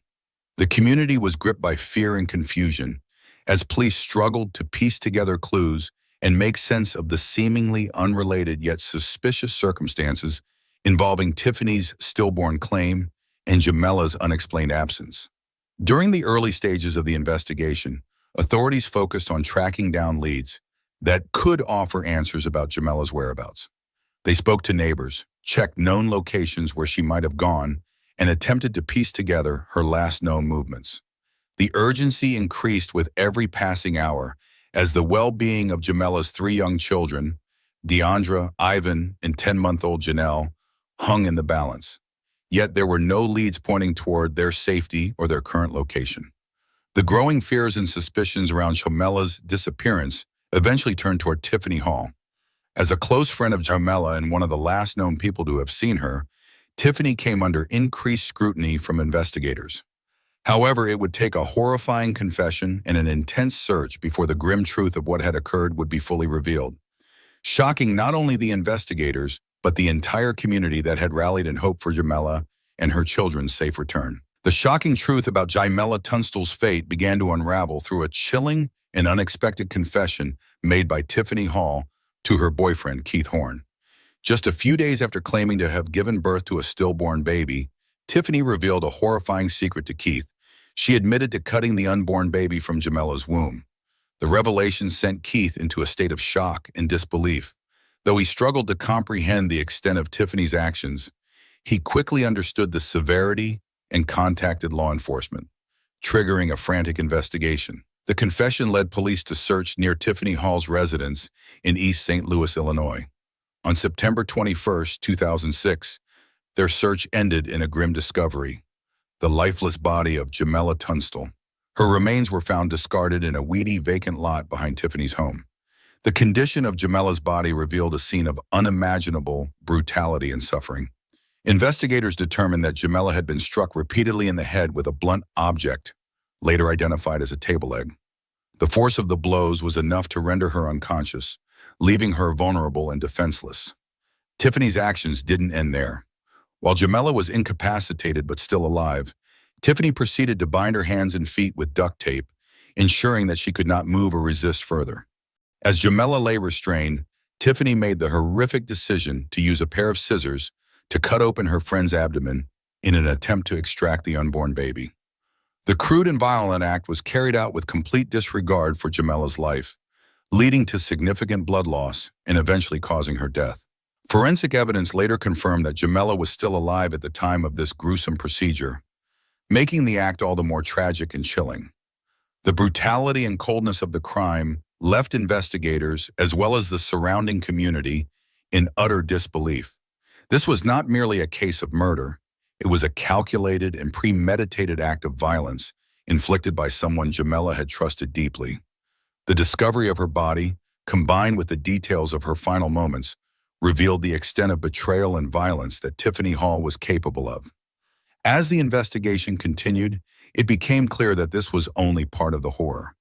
[SPEAKER 1] The community was gripped by fear and confusion as police struggled to piece together clues and make sense of the seemingly unrelated yet suspicious circumstances involving Tiffany's stillborn claim and Jamela's unexplained absence. During the early stages of the investigation, authorities focused on tracking down leads that could offer answers about Jamela's whereabouts. They spoke to neighbors, checked known locations where she might have gone, and attempted to piece together her last known movements. The urgency increased with every passing hour as the well-being of Jamella's three young children, Deandra, Ivan, and 10-month-old Janelle, hung in the balance. Yet there were no leads pointing toward their safety or their current location. The growing fears and suspicions around Jamella's disappearance eventually turned toward Tiffany Hall. As a close friend of Jamela and one of the last known people to have seen her, Tiffany came under increased scrutiny from investigators. However, it would take a horrifying confession and an intense search before the grim truth of what had occurred would be fully revealed, shocking not only the investigators, but the entire community that had rallied in hope for Jamela and her children's safe return. The shocking truth about Jamela Tunstall's fate began to unravel through a chilling and unexpected confession made by Tiffany Hall to her boyfriend, Keith Horn. Just a few days after claiming to have given birth to a stillborn baby, Tiffany revealed a horrifying secret to Keith. She admitted to cutting the unborn baby from Jamela's womb. The revelation sent Keith into a state of shock and disbelief. Though he struggled to comprehend the extent of Tiffany's actions, he quickly understood the severity and contacted law enforcement, triggering a frantic investigation. The confession led police to search near Tiffany Hall's residence in East St. Louis, Illinois. On September 21, 2006, their search ended in a grim discovery: the lifeless body of Jamela Tunstall. Her remains were found discarded in a weedy, vacant lot behind Tiffany's home. The condition of Jamela's body revealed a scene of unimaginable brutality and suffering. Investigators determined that Jamela had been struck repeatedly in the head with a blunt object, later identified as a table leg. The force of the blows was enough to render her unconscious, leaving her vulnerable and defenseless. Tiffany's actions didn't end there. While Jamela was incapacitated but still alive, Tiffany proceeded to bind her hands and feet with duct tape, ensuring that she could not move or resist further. As Jamela lay restrained, Tiffany made the horrific decision to use a pair of scissors to cut open her friend's abdomen in an attempt to extract the unborn baby. The crude and violent act was carried out with complete disregard for Jamela's life, leading to significant blood loss and eventually causing her death. Forensic evidence later confirmed that Jamela was still alive at the time of this gruesome procedure, making the act all the more tragic and chilling. The brutality and coldness of the crime left investigators, as well as the surrounding community, in utter disbelief. This was not merely a case of murder. It was a calculated and premeditated act of violence inflicted by someone Jamela had trusted deeply. The discovery of her body, combined with the details of her final moments, revealed the extent of betrayal and violence that Tiffany Hall was capable of. As the investigation continued, it became clear that this was only part of the horror.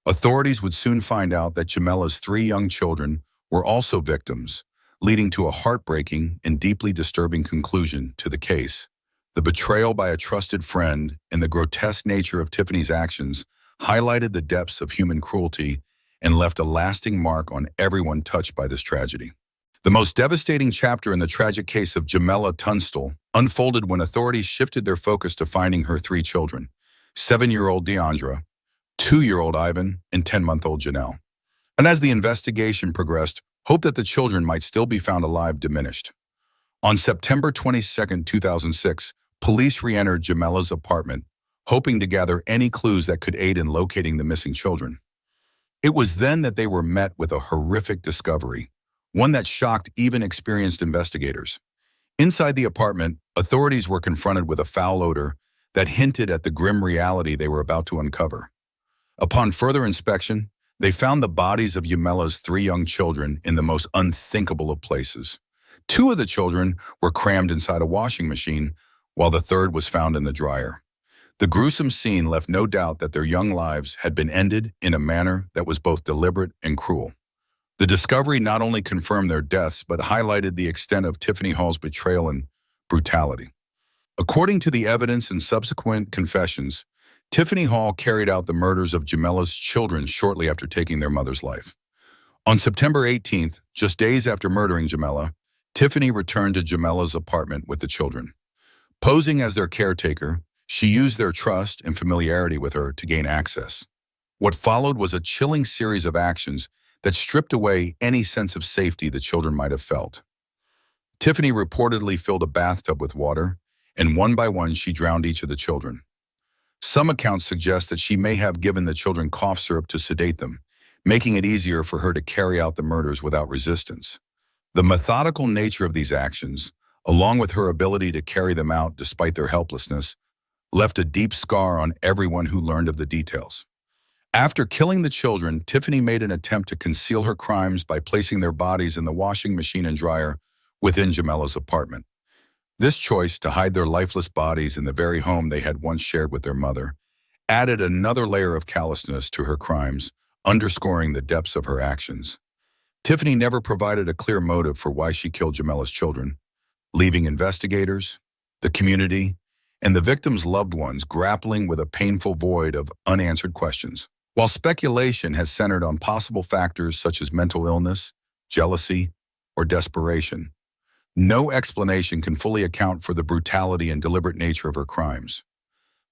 [SPEAKER 1] Authorities would soon find out that Jamela's three young children were also victims, leading to a heartbreaking and deeply disturbing conclusion to the case. The betrayal by a trusted friend and the grotesque nature of Tiffany's actions highlighted the depths of human cruelty and left a lasting mark on everyone touched by this tragedy. The most devastating chapter in the tragic case of Jamela Tunstall unfolded when authorities shifted their focus to finding her three children: 7-year-old Deandra, 2-year-old Ivan, and 10-month-old Janelle. And as the investigation progressed, hope that the children might still be found alive diminished. On September 22, 2006, police re-entered Jamela's apartment, hoping to gather any clues that could aid in locating the missing children. It was then that they were met with a horrific discovery, one that shocked even experienced investigators. Inside the apartment, authorities were confronted with a foul odor that hinted at the grim reality they were about to uncover. Upon further inspection, they found the bodies of Jamela's three young children in the most unthinkable of places. 2 of the children were crammed inside a washing machine, while the third was found in the dryer. The gruesome scene left no doubt that their young lives had been ended in a manner that was both deliberate and cruel. The discovery not only confirmed their deaths, but highlighted the extent of Tiffany Hall's betrayal and brutality. According to the evidence and subsequent confessions, Tiffany Hall carried out the murders of Jamela's children shortly after taking their mother's life. On September 18th, just days after murdering Jamela, Tiffany returned to Jamela's apartment with the children. Posing as their caretaker, she used their trust and familiarity with her to gain access. What followed was a chilling series of actions that stripped away any sense of safety the children might have felt. Tiffany reportedly filled a bathtub with water, and one by one she drowned each of the children. Some accounts suggest that she may have given the children cough syrup to sedate them, making it easier for her to carry out the murders without resistance. The methodical nature of these actions, along with her ability to carry them out despite their helplessness, left a deep scar on everyone who learned of the details. After killing the children, Tiffany made an attempt to conceal her crimes by placing their bodies in the washing machine and dryer within Jamella's apartment. This choice to hide their lifeless bodies in the very home they had once shared with their mother added another layer of callousness to her crimes, underscoring the depths of her actions. Tiffany never provided a clear motive for why she killed Jamella's children, leaving investigators, the community, and the victims' loved ones grappling with a painful void of unanswered questions. While speculation has centered on possible factors such as mental illness, jealousy, or desperation, no explanation can fully account for the brutality and deliberate nature of her crimes.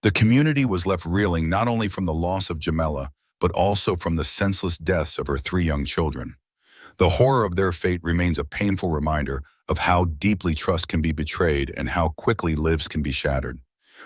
[SPEAKER 1] The community was left reeling not only from the loss of Jamella, but also from the senseless deaths of her 3 young children. The horror of their fate remains a painful reminder of how deeply trust can be betrayed and how quickly lives can be shattered.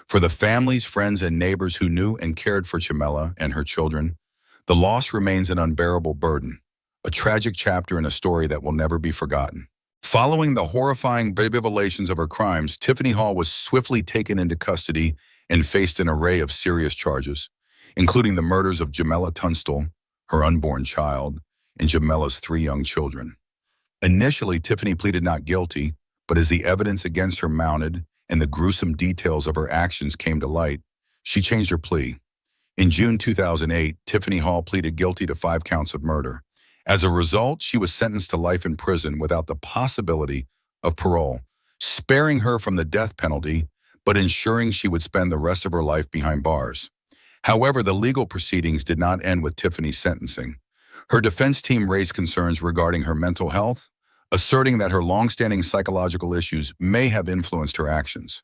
[SPEAKER 1] For the families, friends, and neighbors who knew and cared for Jamella and her children, the loss remains an unbearable burden, a tragic chapter in a story that will never be forgotten. Following the horrifying revelations of her crimes, Tiffany Hall was swiftly taken into custody and faced an array of serious charges, including the murders of Jamella Tunstall, her unborn child, and Jamella's 3 young children. Initially, Tiffany pleaded not guilty, but as the evidence against her mounted and the gruesome details of her actions came to light, she changed her plea. In June 2008, Tiffany Hall pleaded guilty to 5 counts of murder. As a result, she was sentenced to life in prison without the possibility of parole, sparing her from the death penalty, but ensuring she would spend the rest of her life behind bars. However, the legal proceedings did not end with Tiffany's sentencing. Her defense team raised concerns regarding her mental health, asserting that her long-standing psychological issues may have influenced her actions.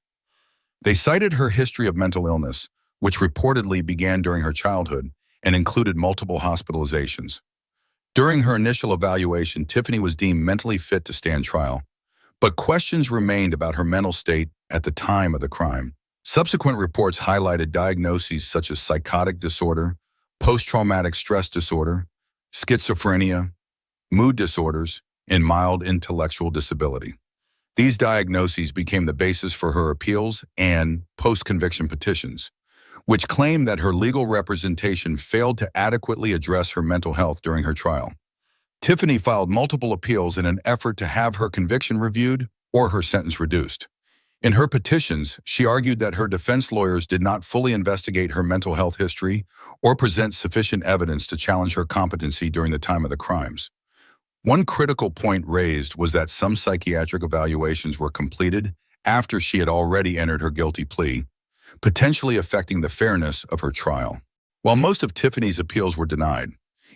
[SPEAKER 1] They cited her history of mental illness, which reportedly began during her childhood and included multiple hospitalizations. During her initial evaluation, Tiffany was deemed mentally fit to stand trial, but questions remained about her mental state at the time of the crime. Subsequent reports highlighted diagnoses such as psychotic disorder, post-traumatic stress disorder, schizophrenia, mood disorders, and mild intellectual disability. These diagnoses became the basis for her appeals and post-conviction petitions, which claimed that her legal representation failed to adequately address her mental health during her trial. Tiffany filed multiple appeals in an effort to have her conviction reviewed or her sentence reduced. In her petitions, she argued that her defense lawyers did not fully investigate her mental health history or present sufficient evidence to challenge her competency during the time of the crimes. One critical point raised was that some psychiatric evaluations were completed after she had already entered her guilty plea, potentially affecting the fairness of her trial. While most of Tiffany's appeals were denied,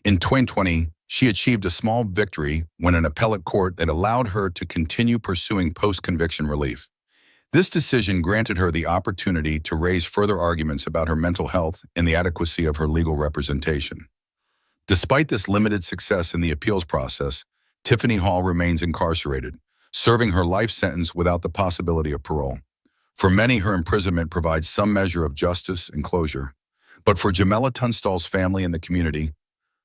[SPEAKER 1] in 2020, she achieved a small victory when an appellate court that allowed her to continue pursuing post-conviction relief. This decision granted her the opportunity to raise further arguments about her mental health and the adequacy of her legal representation. Despite this limited success in the appeals process, Tiffany Hall remains incarcerated, serving her life sentence without the possibility of parole. For many, her imprisonment provides some measure of justice and closure. But for Jamella Tunstall's family and the community,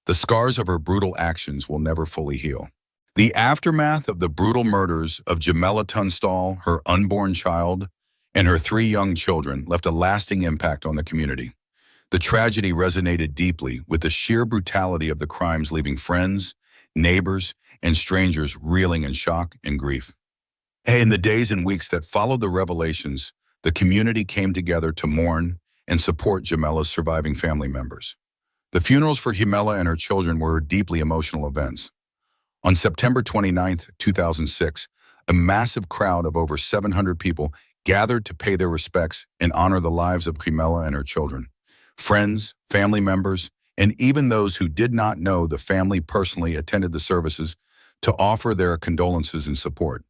[SPEAKER 1] the scars of her brutal actions will never fully heal. The aftermath of the brutal murders of Jamella Tunstall, her unborn child, and her 3 young children left a lasting impact on the community. The tragedy resonated deeply with the sheer brutality of the crimes, leaving friends, neighbors, and strangers reeling in shock and grief. In the days and weeks that followed the revelations, the community came together to mourn and support Jamella's surviving family members. The funerals for Jamella and her children were deeply emotional events. On September 29, 2006, a massive crowd of over 700 people gathered to pay their respects and honor the lives of Jamella and her children. Friends, family members, and even those who did not know the family personally attended the services to offer their condolences and support.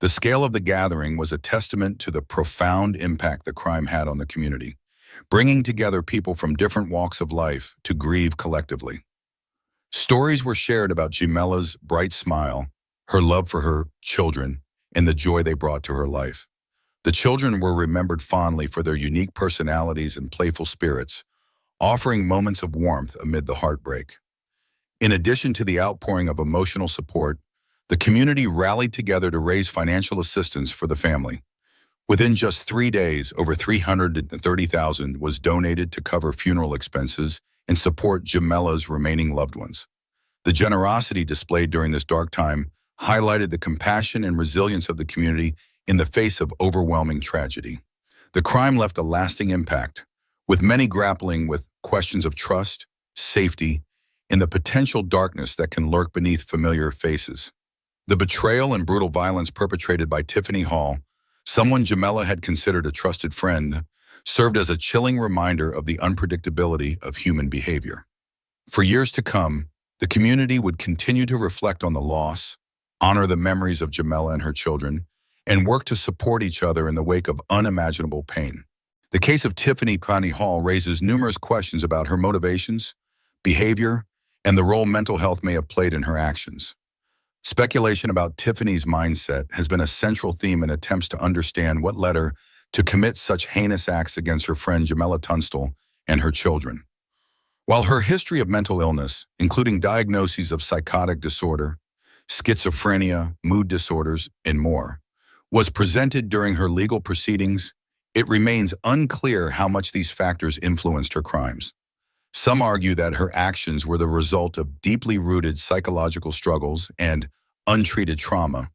[SPEAKER 1] The scale of the gathering was a testament to the profound impact the crime had on the community, bringing together people from different walks of life to grieve collectively. Stories were shared about Jamella's bright smile, her love for her children, and the joy they brought to her life. The children were remembered fondly for their unique personalities and playful spirits, offering moments of warmth amid the heartbreak. In addition to the outpouring of emotional support, the community rallied together to raise financial assistance for the family. Within just 3 days, over $330,000 was donated to cover funeral expenses and support Jamella's remaining loved ones. The generosity displayed during this dark time highlighted the compassion and resilience of the community in the face of overwhelming tragedy. The crime left a lasting impact, with many grappling with questions of trust, safety, and the potential darkness that can lurk beneath familiar faces. The betrayal and brutal violence perpetrated by Tiffany Hall, someone Jamella had considered a trusted friend, served as a chilling reminder of the unpredictability of human behavior. For years to come, the community would continue to reflect on the loss, honor the memories of Jamella and her children, and work to support each other in the wake of unimaginable pain. The case of Tiffany Hall raises numerous questions about her motivations, behavior, and the role mental health may have played in her actions. Speculation about Tiffany's mindset has been a central theme in attempts to understand what led her to commit such heinous acts against her friend Jamella Tunstall and her children. While her history of mental illness, including diagnoses of psychotic disorder, schizophrenia, mood disorders, and more, was presented during her legal proceedings, it remains unclear how much these factors influenced her crimes. Some argue that her actions were the result of deeply rooted psychological struggles and untreated trauma,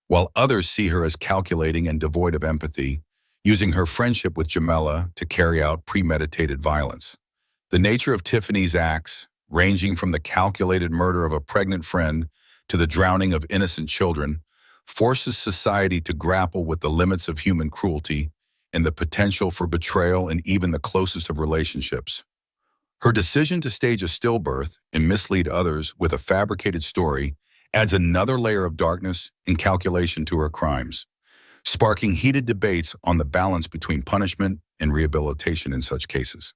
[SPEAKER 1] while others see her as calculating and devoid of empathy, using her friendship with Jamella to carry out premeditated violence. The nature of Tiffany's acts, ranging from the calculated murder of a pregnant friend to the drowning of innocent children, forces society to grapple with the limits of human cruelty and the potential for betrayal in even the closest of relationships. Her decision to stage a stillbirth and mislead others with a fabricated story adds another layer of darkness and calculation to her crimes, sparking heated debates on the balance between punishment and rehabilitation in such cases.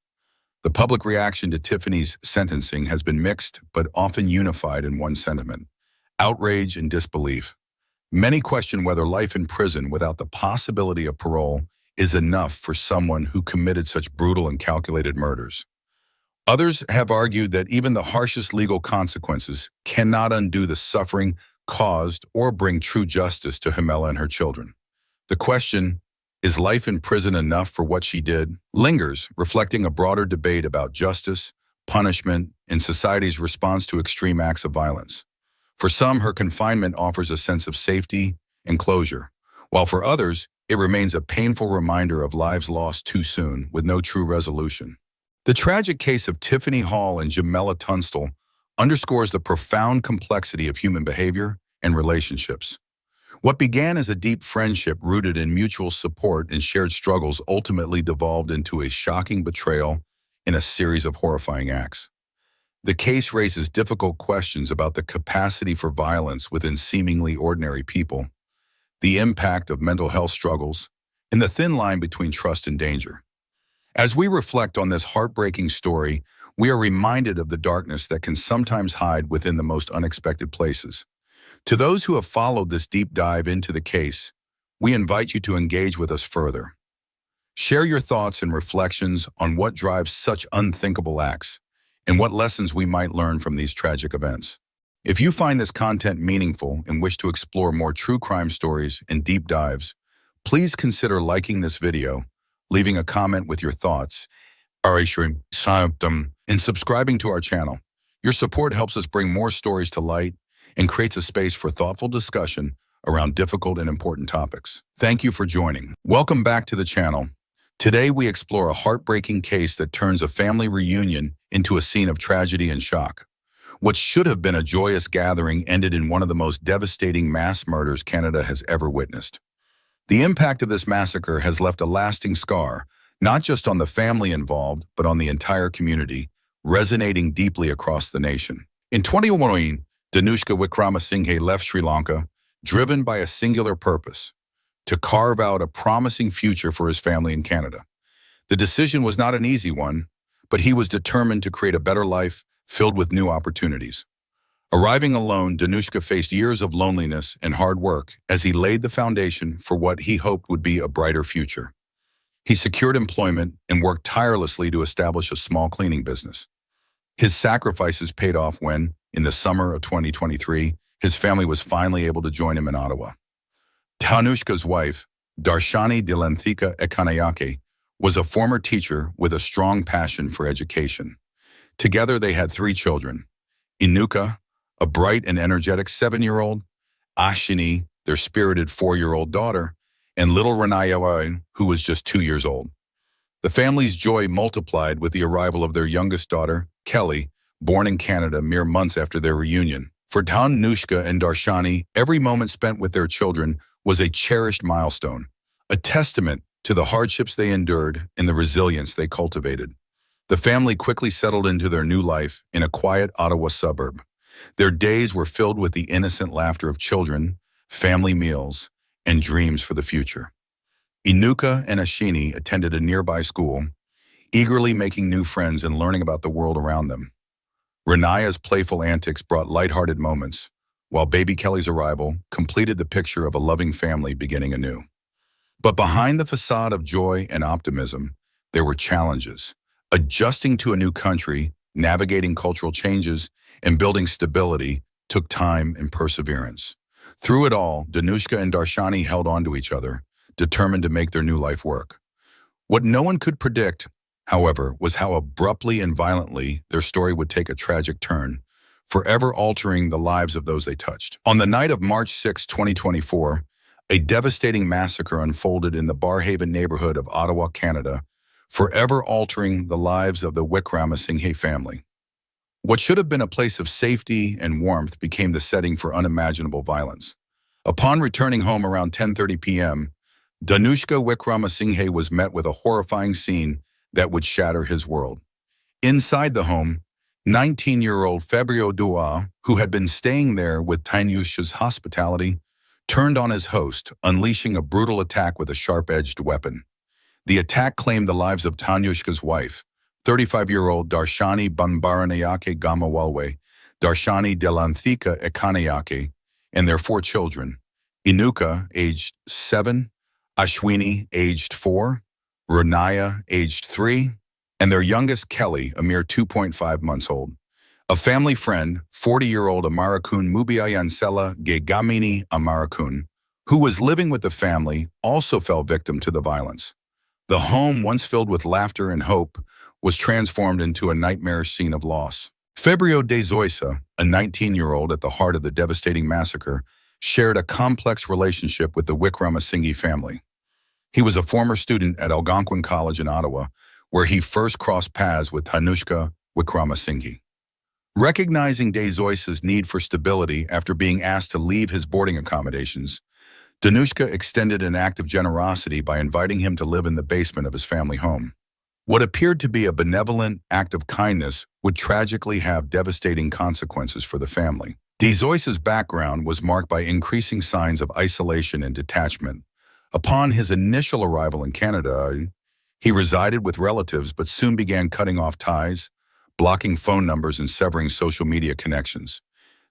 [SPEAKER 1] The public reaction to Tiffany's sentencing has been mixed but often unified in one sentiment: outrage and disbelief. Many question whether life in prison without the possibility of parole is enough for someone who committed such brutal and calculated murders. Others have argued that even the harshest legal consequences cannot undo the suffering caused or bring true justice to Jamella and her children. The question, is life in prison enough for what she did, lingers, reflecting a broader debate about justice, punishment, and society's response to extreme acts of violence. For some, her confinement offers a sense of safety and closure, while for others, it remains a painful reminder of lives lost too soon with no true resolution. The tragic case of Tiffany Hall and Jamella Tunstall underscores the profound complexity of human behavior and relationships. What began as a deep friendship rooted in mutual support and shared struggles ultimately devolved into a shocking betrayal and a series of horrifying acts. The case raises difficult questions about the capacity for violence within seemingly ordinary people, the impact of mental health struggles, and the thin line between trust and danger. As we reflect on this heartbreaking story, we are reminded of the darkness that can sometimes hide within the most unexpected places. To those who have followed this deep dive into the case, we invite you to engage with us further. Share your thoughts and reflections on what drives such unthinkable acts and what lessons we might learn from these tragic events. If you find this content meaningful and wish to explore more true crime stories and deep dives, please consider liking this video, leaving a comment with your thoughts, and subscribing to our channel. Your support helps us bring more stories to light and creates a space for thoughtful discussion around difficult and important topics. Thank you for joining. Welcome back to the channel. Today we explore a heartbreaking case that turns a family reunion into a scene of tragedy and shock. What should have been a joyous gathering ended in one of the most devastating mass murders Canada has ever witnessed. The impact of this massacre has left a lasting scar, not just on the family involved, but on the entire community, resonating deeply across the nation. In 2011, Dhanushka Wickramasinghe left Sri Lanka, driven by a singular purpose: to carve out a promising future for his family in Canada. The decision was not an easy one, but he was determined to create a better life filled with new opportunities. Arriving alone, Dhanushka faced years of loneliness and hard work as he laid the foundation for what he hoped would be a brighter future. He secured employment and worked tirelessly to establish a small cleaning business. His sacrifices paid off when, in the summer of 2023, his family was finally able to join him in Ottawa. Tanushka's wife, Darshani Dilanthika Ekanayake, was a former teacher with a strong passion for education. Together they had 3 children: Inuka, a bright and energetic 7-year-old, Ashini, their spirited 4-year-old daughter, and little Renaya, who was just 2 years old. The family's joy multiplied with the arrival of their youngest daughter, Kelly, born in Canada mere months after their reunion. For Tanushka and Darshani, every moment spent with their children was a cherished milestone, a testament to the hardships they endured and the resilience they cultivated. The family quickly settled into their new life in a quiet Ottawa suburb. Their days were filled with the innocent laughter of children, family meals, and dreams for the future. Inuka and Ashini attended a nearby school, eagerly making new friends and learning about the world around them. Renaya's playful antics brought lighthearted moments, while baby Kelly's arrival completed the picture of a loving family beginning anew. But behind the facade of joy and optimism, there were challenges. Adjusting to a new country, navigating cultural changes, and building stability took time and perseverance. Through it all, Danushka and Darshani held on to each other, determined to make their new life work. What no one could predict, however, was how abruptly and violently their story would take a tragic turn, forever altering the lives of those they touched. On the night of March 6, 2024, a devastating massacre unfolded in the Barhaven neighborhood of Ottawa, Canada, forever altering the lives of the Wickramasinghe family. What should have been a place of safety and warmth became the setting for unimaginable violence. Upon returning home around 10:30 p.m., Danushka Wickramasinghe was met with a horrifying scene that would shatter his world. Inside the home, 19-year-old Fabio Dua, who had been staying there with Tanushka's hospitality, turned on his host, unleashing a brutal attack with a sharp-edged weapon. The attack claimed the lives of Tanushka's wife, 35-year-old Darshani Banbaranayake Gamawalwe, Darshani Delanthika Ekanayake, and their 4 children: Inuka, aged 7, Ashwini, aged 4, Renaya, aged 3, and their youngest Kelly, a mere 2.5 months old. A family friend, 40-year-old Amarakun Mubiayansela Gegamini Amarakun, who was living with the family, also fell victim to the violence. The home, once filled with laughter and hope, was transformed into a nightmarish scene of loss. Fabio de Zoisa, a 19-year-old at the heart of the devastating massacre, shared a complex relationship with the Wickramasinghe family. He was a former student at Algonquin College in Ottawa, where he first crossed paths with Tanushka Wickramasinghe. Recognizing de Zoisa's need for stability after being asked to leave his boarding accommodations, Danushka extended an act of generosity by inviting him to live in the basement of his family home. What appeared to be a benevolent act of kindness would tragically have devastating consequences for the family. De Zoisa's background was marked by increasing signs of isolation and detachment. Upon his initial arrival in Canada, he resided with relatives but soon began cutting off ties, blocking phone numbers and severing social media connections.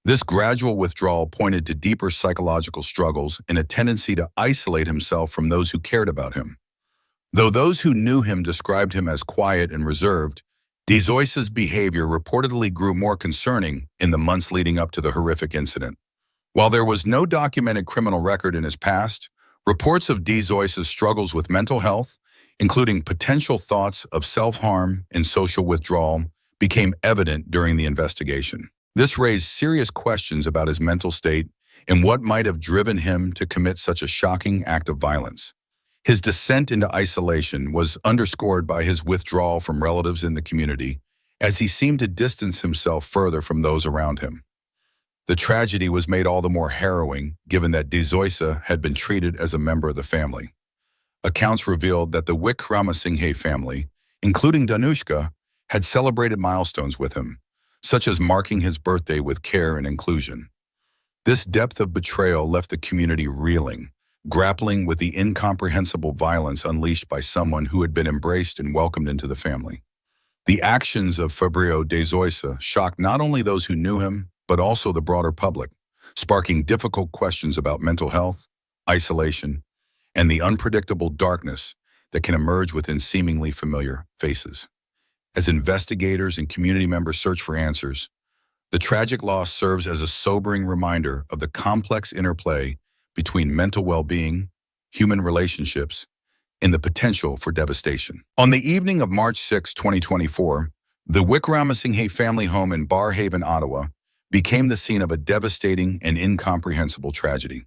[SPEAKER 1] This gradual withdrawal pointed to deeper psychological struggles and a tendency to isolate himself from those who cared about him. Though those who knew him described him as quiet and reserved, de Zoisa's behavior reportedly grew more concerning in the months leading up to the horrific incident. While there was no documented criminal record in his past, reports of de Zoisa's struggles with mental health, including potential thoughts of self-harm and social withdrawal, became evident during the investigation. This raised serious questions about his mental state and what might have driven him to commit such a shocking act of violence. His descent into isolation was underscored by his withdrawal from relatives in the community, as he seemed to distance himself further from those around him. The tragedy was made all the more harrowing, given that de Zoisa had been treated as a member of the family. Accounts revealed that the Wickramasinghe family, including Danushka, had celebrated milestones with him, such as marking his birthday with care and inclusion. This depth of betrayal left the community reeling, grappling with the incomprehensible violence unleashed by someone who had been embraced and welcomed into the family. The actions of Fabio de Zoisa shocked not only those who knew him, but also the broader public, sparking difficult questions about mental health, isolation, and the unpredictable darkness that can emerge within seemingly familiar faces. As investigators and community members search for answers, The tragic loss serves as a sobering reminder of the complex interplay between mental well-being, human relationships, and the potential for devastation. On the evening of March 6, 2024, the Wickramasinghe family home in Barrhaven, Ottawa, became the scene of a devastating and incomprehensible tragedy.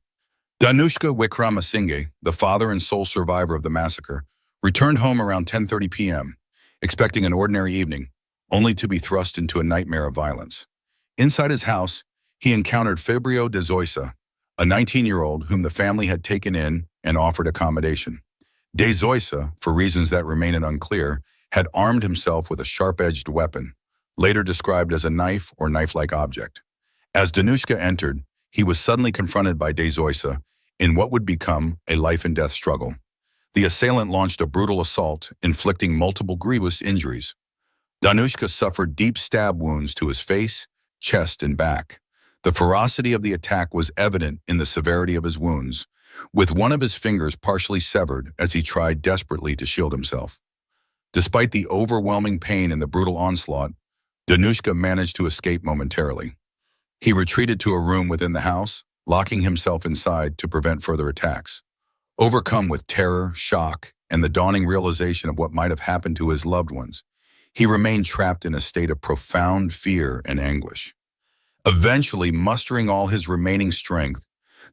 [SPEAKER 1] Danushka Wickramasinghe, the father and sole survivor of the massacre, returned home around 10:30 p.m., expecting an ordinary evening, only to be thrust into a nightmare of violence. Inside his house, he encountered Fabio de Zoisa, a 19-year-old whom the family had taken in and offered accommodation. De Zoisa, for reasons that remain unclear, had armed himself with a sharp-edged weapon, later described as a knife or knife-like object. As Danushka entered, he was suddenly confronted by De Zoisa in what would become a life-and-death struggle. The assailant launched a brutal assault, inflicting multiple grievous injuries. Danushka suffered deep stab wounds to his face, chest, and back. The ferocity of the attack was evident in the severity of his wounds, with one of his fingers partially severed as he tried desperately to shield himself. Despite the overwhelming pain and the brutal onslaught, Danushka managed to escape momentarily. He retreated to a room within the house, locking himself inside to prevent further attacks. Overcome with terror, shock, and the dawning realization of what might have happened to his loved ones, he remained trapped in a state of profound fear and anguish. Eventually, mustering all his remaining strength,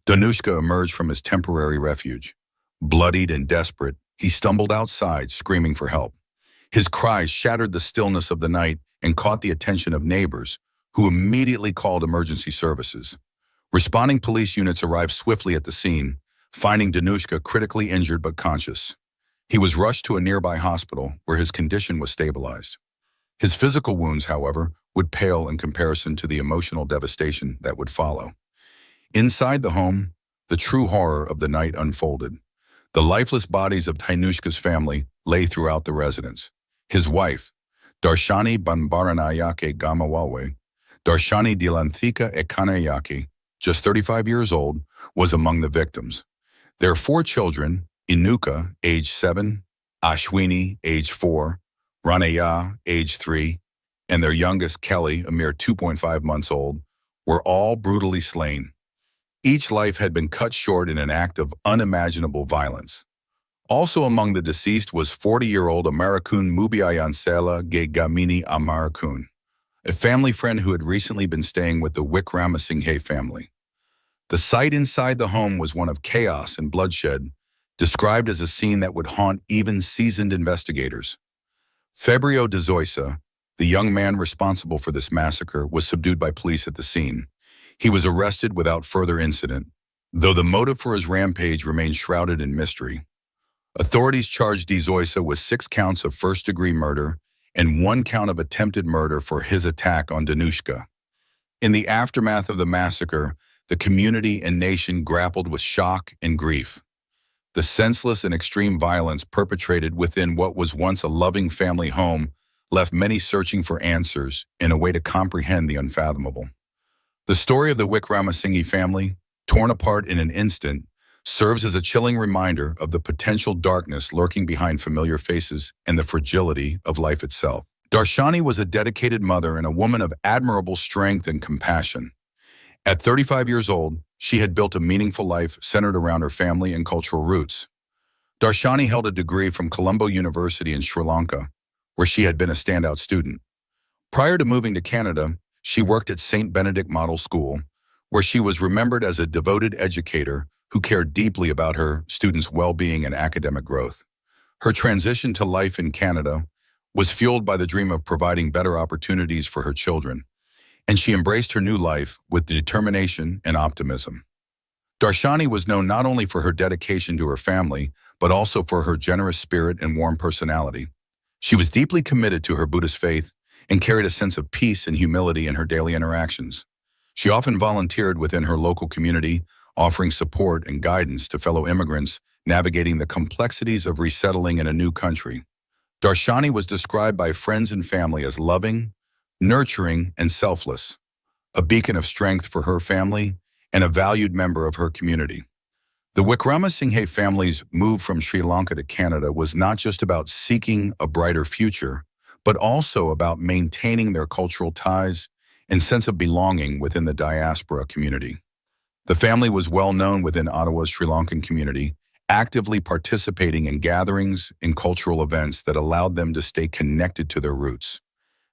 [SPEAKER 1] Danushka emerged from his temporary refuge. Bloodied and desperate, he stumbled outside, screaming for help. His cries shattered the stillness of the night and caught the attention of neighbors, who immediately called emergency services. Responding police units arrived swiftly at the scene, finding Danushka critically injured but conscious. He was rushed to a nearby hospital where his condition was stabilized. His physical wounds, however, would pale in comparison to the emotional devastation that would follow. Inside the home, the true horror of the night unfolded. The lifeless bodies of Danushka's family lay throughout the residence. His wife, Darshani Banbaranayake Gamawalwe, Darshani Dilanthika Ekanayake, just 35 years old, was among the victims. Their 4 children, Inuka, age 7, Ashwini, age 4, Ranaya, age 3, and their youngest, Kelly, a mere 2.5 months old, were all brutally slain. Each life had been cut short in an act of unimaginable violence. Also among the deceased was 40-year-old Amarakun Mubiayansela Gegamini Amarakun, a family friend who had recently been staying with the Wickramasinghe family. The sight inside the home was one of chaos and bloodshed, described as a scene that would haunt even seasoned investigators. Fabio de Zoisa, the young man responsible for this massacre, was subdued by police at the scene. He was arrested without further incident, though the motive for his rampage remained shrouded in mystery. Authorities charged de Zoisa with 6 counts of first-degree murder and 1 count of attempted murder for his attack on Danushka. In the aftermath of the massacre, the community and nation grappled with shock and grief. The senseless and extreme violence perpetrated within what was once a loving family home left many searching for answers and a way to comprehend the unfathomable. The story of the Wickramasinghe family, torn apart in an instant, serves as a chilling reminder of the potential darkness lurking behind familiar faces and the fragility of life itself. Darshani was a dedicated mother and a woman of admirable strength and compassion. At 35 years old, she had built a meaningful life centered around her family and cultural roots. Darshani held a degree from Colombo University in Sri Lanka, where she had been a standout student. Prior to moving to Canada, she worked at St. Benedict Model School, where she was remembered as a devoted educator who cared deeply about her students' well-being and academic growth. Her transition to life in Canada was fueled by the dream of providing better opportunities for her children, and she embraced her new life with determination and optimism. Darshani was known not only for her dedication to her family, but also for her generous spirit and warm personality. She was deeply committed to her Buddhist faith and carried a sense of peace and humility in her daily interactions. She often volunteered within her local community, offering support and guidance to fellow immigrants navigating the complexities of resettling in a new country. Darshani was described by friends and family as loving, nurturing, and selfless, a beacon of strength for her family and a valued member of her community. The Wickramasinghe family's move from Sri Lanka to Canada was not just about seeking a brighter future, but also about maintaining their cultural ties and sense of belonging within the diaspora community. The family was well known within Ottawa's Sri Lankan community, actively participating in gatherings and cultural events that allowed them to stay connected to their roots.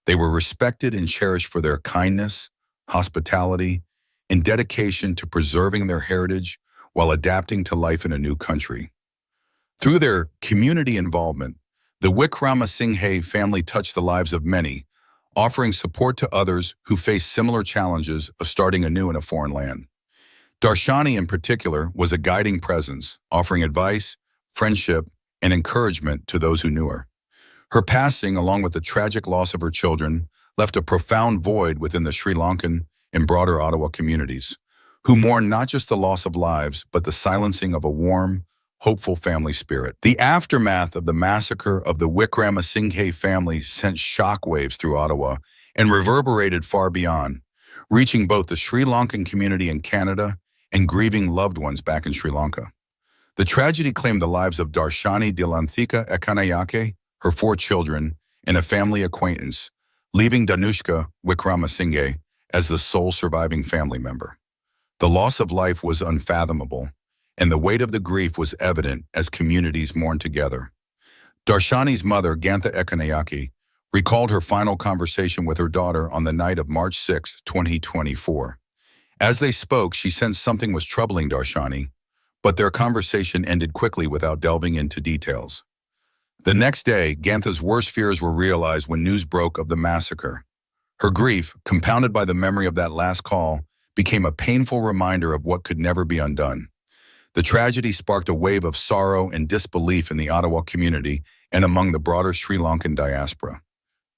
[SPEAKER 1] They were respected and cherished for their kindness, hospitality, and dedication to preserving their heritage while adapting to life in a new country. Through their community involvement, the Wickramasinghe family touched the lives of many, offering support to others who face similar challenges of starting anew in a foreign land. Darshani, in particular, was a guiding presence, offering advice, friendship, and encouragement to those who knew her. Her passing, along with the tragic loss of her children, left a profound void within the Sri Lankan and broader Ottawa communities, who mourned not just the loss of lives, but the silencing of a warm, hopeful family spirit. The aftermath of the massacre of the Wickramasinghe family sent shockwaves through Ottawa and reverberated far beyond, reaching both the Sri Lankan community in Canada and grieving loved ones back in Sri Lanka. The tragedy claimed the lives of Darshani Dilanthika Ekanayake, her 4 children, and a family acquaintance, leaving Danushka Wickramasinghe as the sole surviving family member. The loss of life was unfathomable, and the weight of the grief was evident as communities mourned together. Darshani's mother, Gantha Ekanayake, recalled her final conversation with her daughter on the night of March 6, 2024. As they spoke, she sensed something was troubling Darshani, but their conversation ended quickly without delving into details. The next day, Gantha's worst fears were realized when news broke of the massacre. Her grief, compounded by the memory of that last call, became a painful reminder of what could never be undone. The tragedy sparked a wave of sorrow and disbelief in the Ottawa community and among the broader Sri Lankan diaspora.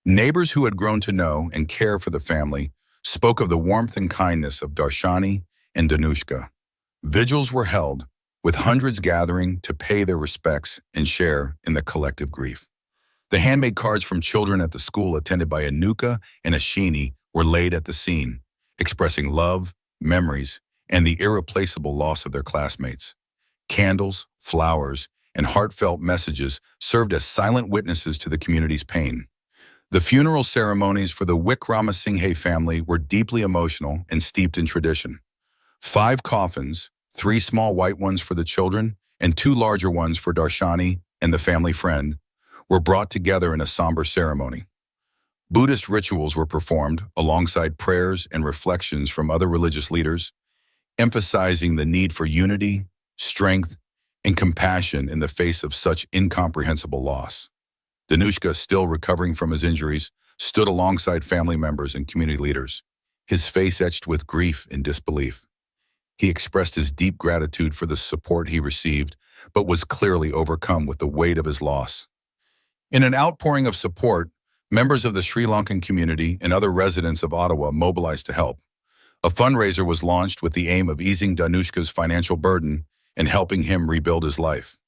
[SPEAKER 1] Neighbors who had grown to know and care for the family spoke of the warmth and kindness of Darshani and Danushka. Vigils were held, with hundreds gathering to pay their respects and share in the collective grief. The handmade cards from children at the school attended by Anuka and Ashini were laid at the scene, expressing love, memories, and the irreplaceable loss of their classmates. Candles, flowers, and heartfelt messages served as silent witnesses to the community's pain. The funeral ceremonies for the Wickramasinghe family were deeply emotional and steeped in tradition. 5 coffins, 3 small white ones for the children and 2 larger ones for Darshani and the family friend, were brought together in a somber ceremony. Buddhist rituals were performed alongside prayers and reflections from other religious leaders, emphasizing the need for unity, strength, and compassion in the face of such incomprehensible loss. Danushka, still recovering from his injuries, stood alongside family members and community leaders, his face etched with grief and disbelief. He expressed his deep gratitude for the support he received, but was clearly overcome with the weight of his loss. In an outpouring of support, members of the Sri Lankan community and other residents of Ottawa mobilized to help. A fundraiser was launched with the aim of easing Danushka's financial burden and helping him rebuild his life.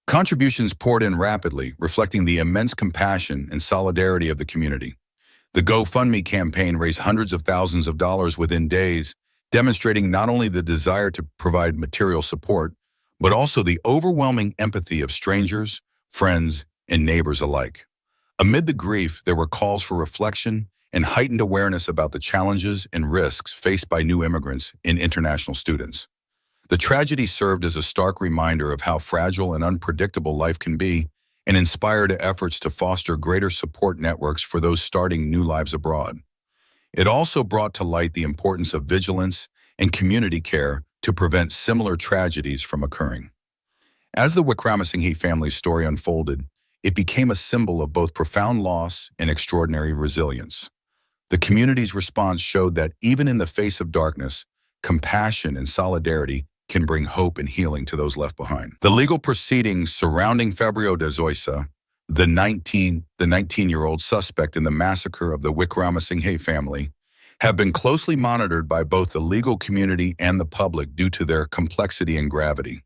[SPEAKER 1] Contributions poured in rapidly, reflecting the immense compassion and solidarity of the community. The GoFundMe campaign raised hundreds of thousands of dollars within days, demonstrating not only the desire to provide material support, but also the overwhelming empathy of strangers, friends, and neighbors alike. Amid the grief, there were calls for reflection and heightened awareness about the challenges and risks faced by new immigrants and international students. The tragedy served as a stark reminder of how fragile and unpredictable life can be and inspired efforts to foster greater support networks for those starting new lives abroad. It also brought to light the importance of vigilance and community care to prevent similar tragedies from occurring. As the Wickramasinghe family's story unfolded, it became a symbol of both profound loss and extraordinary resilience. The community's response showed that even in the face of darkness, compassion and solidarity can bring hope and healing to those left behind. The legal proceedings surrounding Fabio de Zoisa, the 19-year-old suspect in the massacre of the Wickramasinghe family, have been closely monitored by both the legal community and the public due to their complexity and gravity.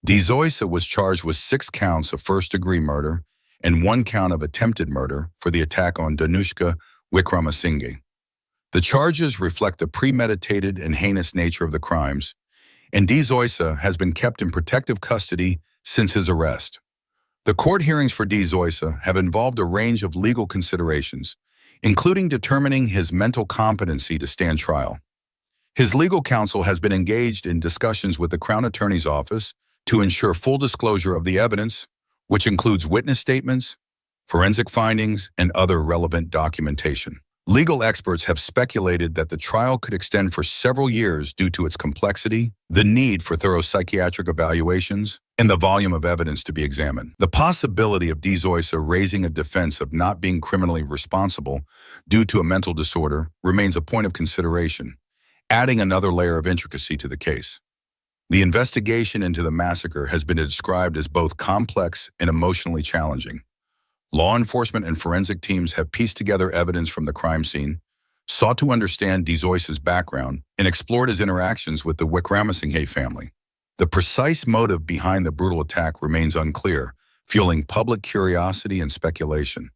[SPEAKER 1] De Zoisa was charged with 6 counts of first-degree murder and 1 count of attempted murder for the attack on Danushka Wickramasinghe. The charges reflect the premeditated and heinous nature of the crimes, and De Zoisa has been kept in protective custody since his arrest. The court hearings for De Zoisa have involved a range of legal considerations, including determining his mental competency to stand trial. His legal counsel has been engaged in discussions with the Crown Attorney's Office to ensure full disclosure of the evidence, which includes witness statements, forensic findings, and other relevant documentation. Legal experts have speculated that the trial could extend for several years due to its complexity, the need for thorough psychiatric evaluations, and the volume of evidence to be examined. The possibility of Dizoisa raising a defense of not being criminally responsible due to a mental disorder remains a point of consideration, adding another layer of intricacy to the case. The investigation into the massacre has been described as both complex and emotionally challenging. Law enforcement and forensic teams have pieced together evidence from the crime scene, sought to understand Dizoisa's background, and explored his interactions with the Wickramasinghe family. The precise motive behind the brutal attack remains unclear, fueling public curiosity and speculation.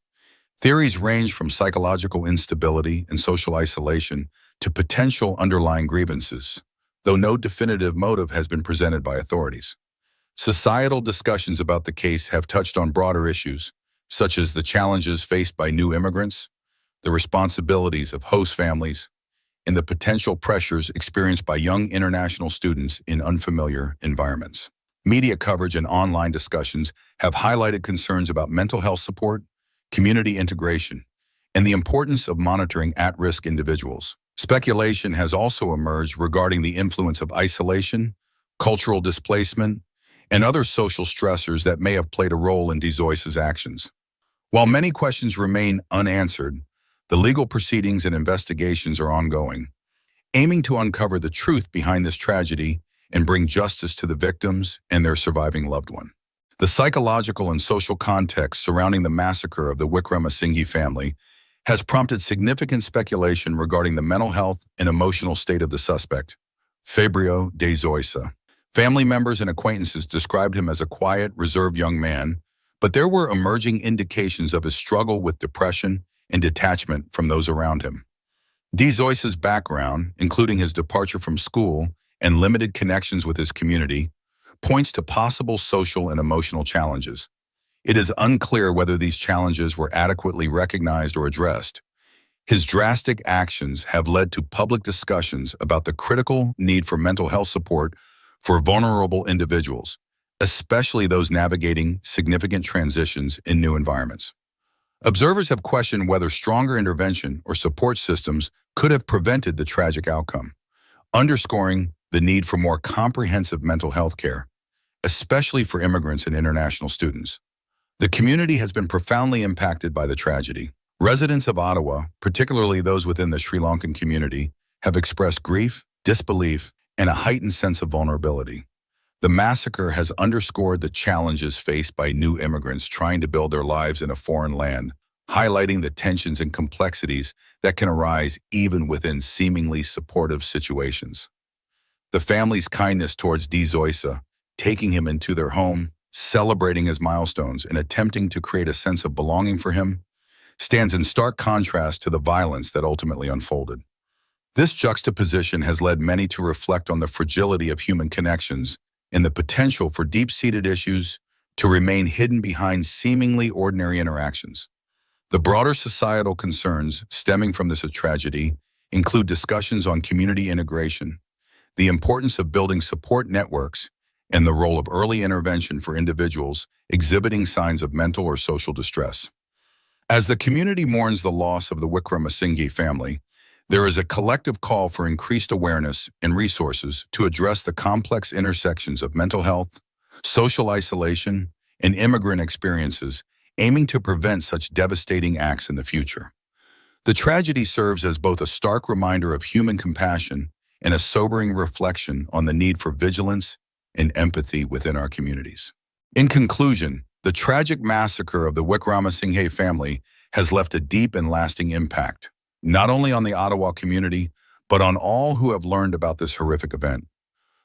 [SPEAKER 1] Theories range from psychological instability and social isolation to potential underlying grievances, though no definitive motive has been presented by authorities. Societal discussions about the case have touched on broader issues, such as the challenges faced by new immigrants, the responsibilities of host families, and the potential pressures experienced by young international students in unfamiliar environments. Media coverage and online discussions have highlighted concerns about mental health support, community integration, and the importance of monitoring at-risk individuals. Speculation has also emerged regarding the influence of isolation, cultural displacement, and other social stressors that may have played a role in Dizoisa's actions. While many questions remain unanswered, the legal proceedings and investigations are ongoing, aiming to uncover the truth behind this tragedy and bring justice to the victims and their surviving loved one. The psychological and social context surrounding the massacre of the Wickramasinghe family has prompted significant speculation regarding the mental health and emotional state of the suspect, Fabio Dizoisa. Family members and acquaintances described him as a quiet, reserved young man, but there were emerging indications of his struggle with depression and detachment from those around him. Dizoisa's background, including his departure from school and limited connections with his community, points to possible social and emotional challenges. It is unclear whether these challenges were adequately recognized or addressed. His drastic actions have led to public discussions about the critical need for mental health support for vulnerable individuals, especially those navigating significant transitions in new environments. Observers have questioned whether stronger intervention or support systems could have prevented the tragic outcome, underscoring the need for more comprehensive mental health care, especially for immigrants and international students. The community has been profoundly impacted by the tragedy. Residents of Ottawa, particularly those within the Sri Lankan community, have expressed grief, disbelief, and a heightened sense of vulnerability. The massacre has underscored the challenges faced by new immigrants trying to build their lives in a foreign land, highlighting the tensions and complexities that can arise even within seemingly supportive situations. The family's kindness towards Dizoisa, taking him into their home, celebrating his milestones, and attempting to create a sense of belonging for him, stands in stark contrast to the violence that ultimately unfolded. This juxtaposition has led many to reflect on the fragility of human connections and the potential for deep-seated issues to remain hidden behind seemingly ordinary interactions. The broader societal concerns stemming from this tragedy include discussions on community integration, the importance of building support networks, and the role of early intervention for individuals exhibiting signs of mental or social distress. As the community mourns the loss of the Wickramasinghe family, there is a collective call for increased awareness and resources to address the complex intersections of mental health, social isolation, and immigrant experiences, aiming to prevent such devastating acts in the future. The tragedy serves as both a stark reminder of human compassion and a sobering reflection on the need for vigilance and empathy within our communities. In conclusion, the tragic massacre of the Wickramasinghe family has left a deep and lasting impact, not only on the Ottawa community, but on all who have learned about this horrific event.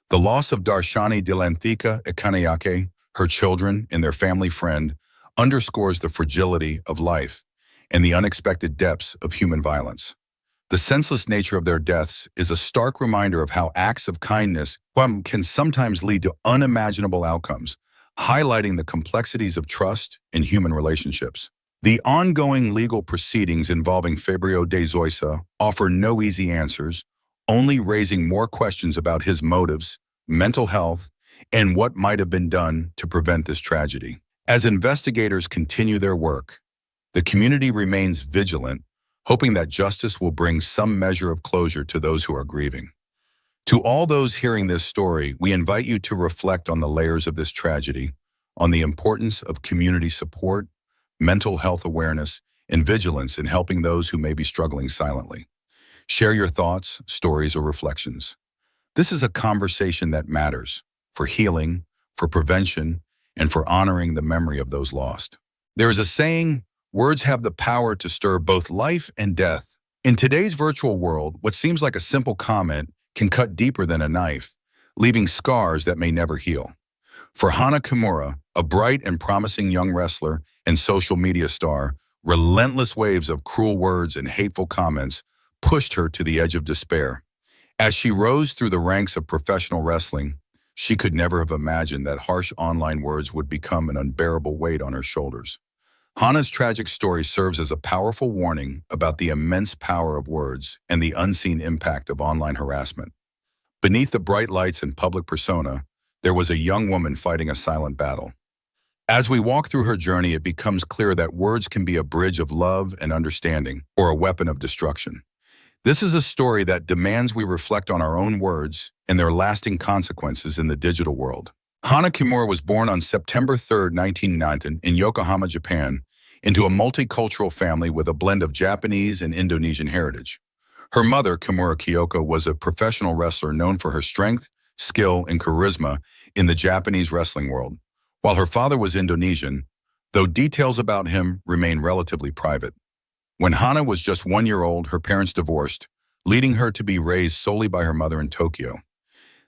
[SPEAKER 1] The loss of Darshani Dilanthika Ekanayake, her children, and their family friend underscores the fragility of life and the unexpected depths of human violence. The senseless nature of their deaths is a stark reminder of how acts of kindness can sometimes lead to unimaginable outcomes, highlighting the complexities of trust in human relationships. The ongoing legal proceedings involving Fabio de Zoisa offer no easy answers, only raising more questions about his motives, mental health, and what might have been done to prevent this tragedy. As investigators continue their work, the community remains vigilant, hoping that justice will bring some measure of closure to those who are grieving. To all those hearing this story, we invite you to reflect on the layers of this tragedy, on the importance of community support, mental health awareness, and vigilance in helping those who may be struggling silently. Share your thoughts, stories, or reflections. This is a conversation that matters for healing, for prevention, and for honoring the memory of those lost. There is a saying, words have the power to stir both life and death. In today's virtual world, what seems like a simple comment can cut deeper than a knife, leaving scars that may never heal. For Hana Kimura, a bright and promising young wrestler and social media star, relentless waves of cruel words and hateful comments pushed her to the edge of despair. As she rose through the ranks of professional wrestling, she could never have imagined that harsh online words would become an unbearable weight on her shoulders. Hana's tragic story serves as a powerful warning about the immense power of words and the unseen impact of online harassment. Beneath the bright lights and public persona, there was a young woman fighting a silent battle. As we walk through her journey, it becomes clear that words can be a bridge of love and understanding, or a weapon of destruction. This is a story that demands we reflect on our own words and their lasting consequences in the digital world. Hana Kimura was born on September 3, 1990, in Yokohama, Japan, into a multicultural family with a blend of Japanese and Indonesian heritage. Her mother, Kimura Kyoko, was a professional wrestler known for her strength, skill, and charisma in the Japanese wrestling world, while her father was Indonesian, though details about him remain relatively private. When Hana was just 1 year old, her parents divorced, leading her to be raised solely by her mother in Tokyo.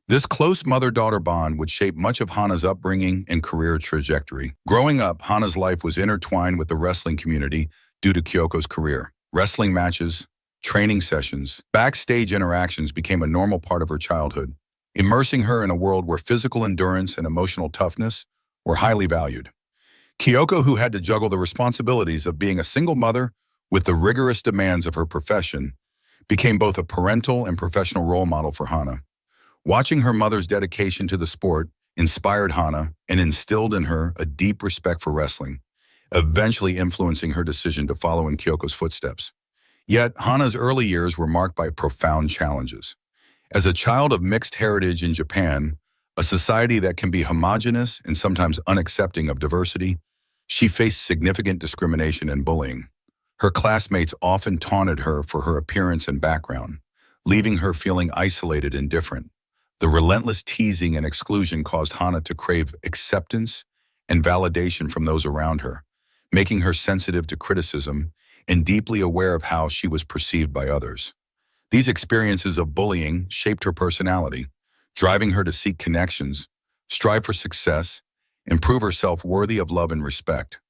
[SPEAKER 1] This close mother-daughter bond would shape much of Hana's upbringing and career trajectory. Growing up, Hana's life was intertwined with the wrestling community due to Kyoko's career. Wrestling matches, training sessions, backstage interactions became a normal part of her childhood, immersing her in a world where physical endurance and emotional toughness were highly valued. Kyoko, who had to juggle the responsibilities of being a single mother with the rigorous demands of her profession, became both a parental and professional role model for Hana. Watching her mother's dedication to the sport inspired Hana and instilled in her a deep respect for wrestling, eventually influencing her decision to follow in Kyoko's footsteps. Yet, Hana's early years were marked by profound challenges. As a child of mixed heritage in Japan, a society that can be homogenous and sometimes unaccepting of diversity, she faced significant discrimination and bullying. Her classmates often taunted her for her appearance and background, leaving her feeling isolated and different. The relentless teasing and exclusion caused Hana to crave acceptance and validation from those around her, making her sensitive to criticism and deeply aware of how she was perceived by others. These experiences of bullying shaped her personality, driving her to seek connections, strive for success, and prove herself worthy of love and respect.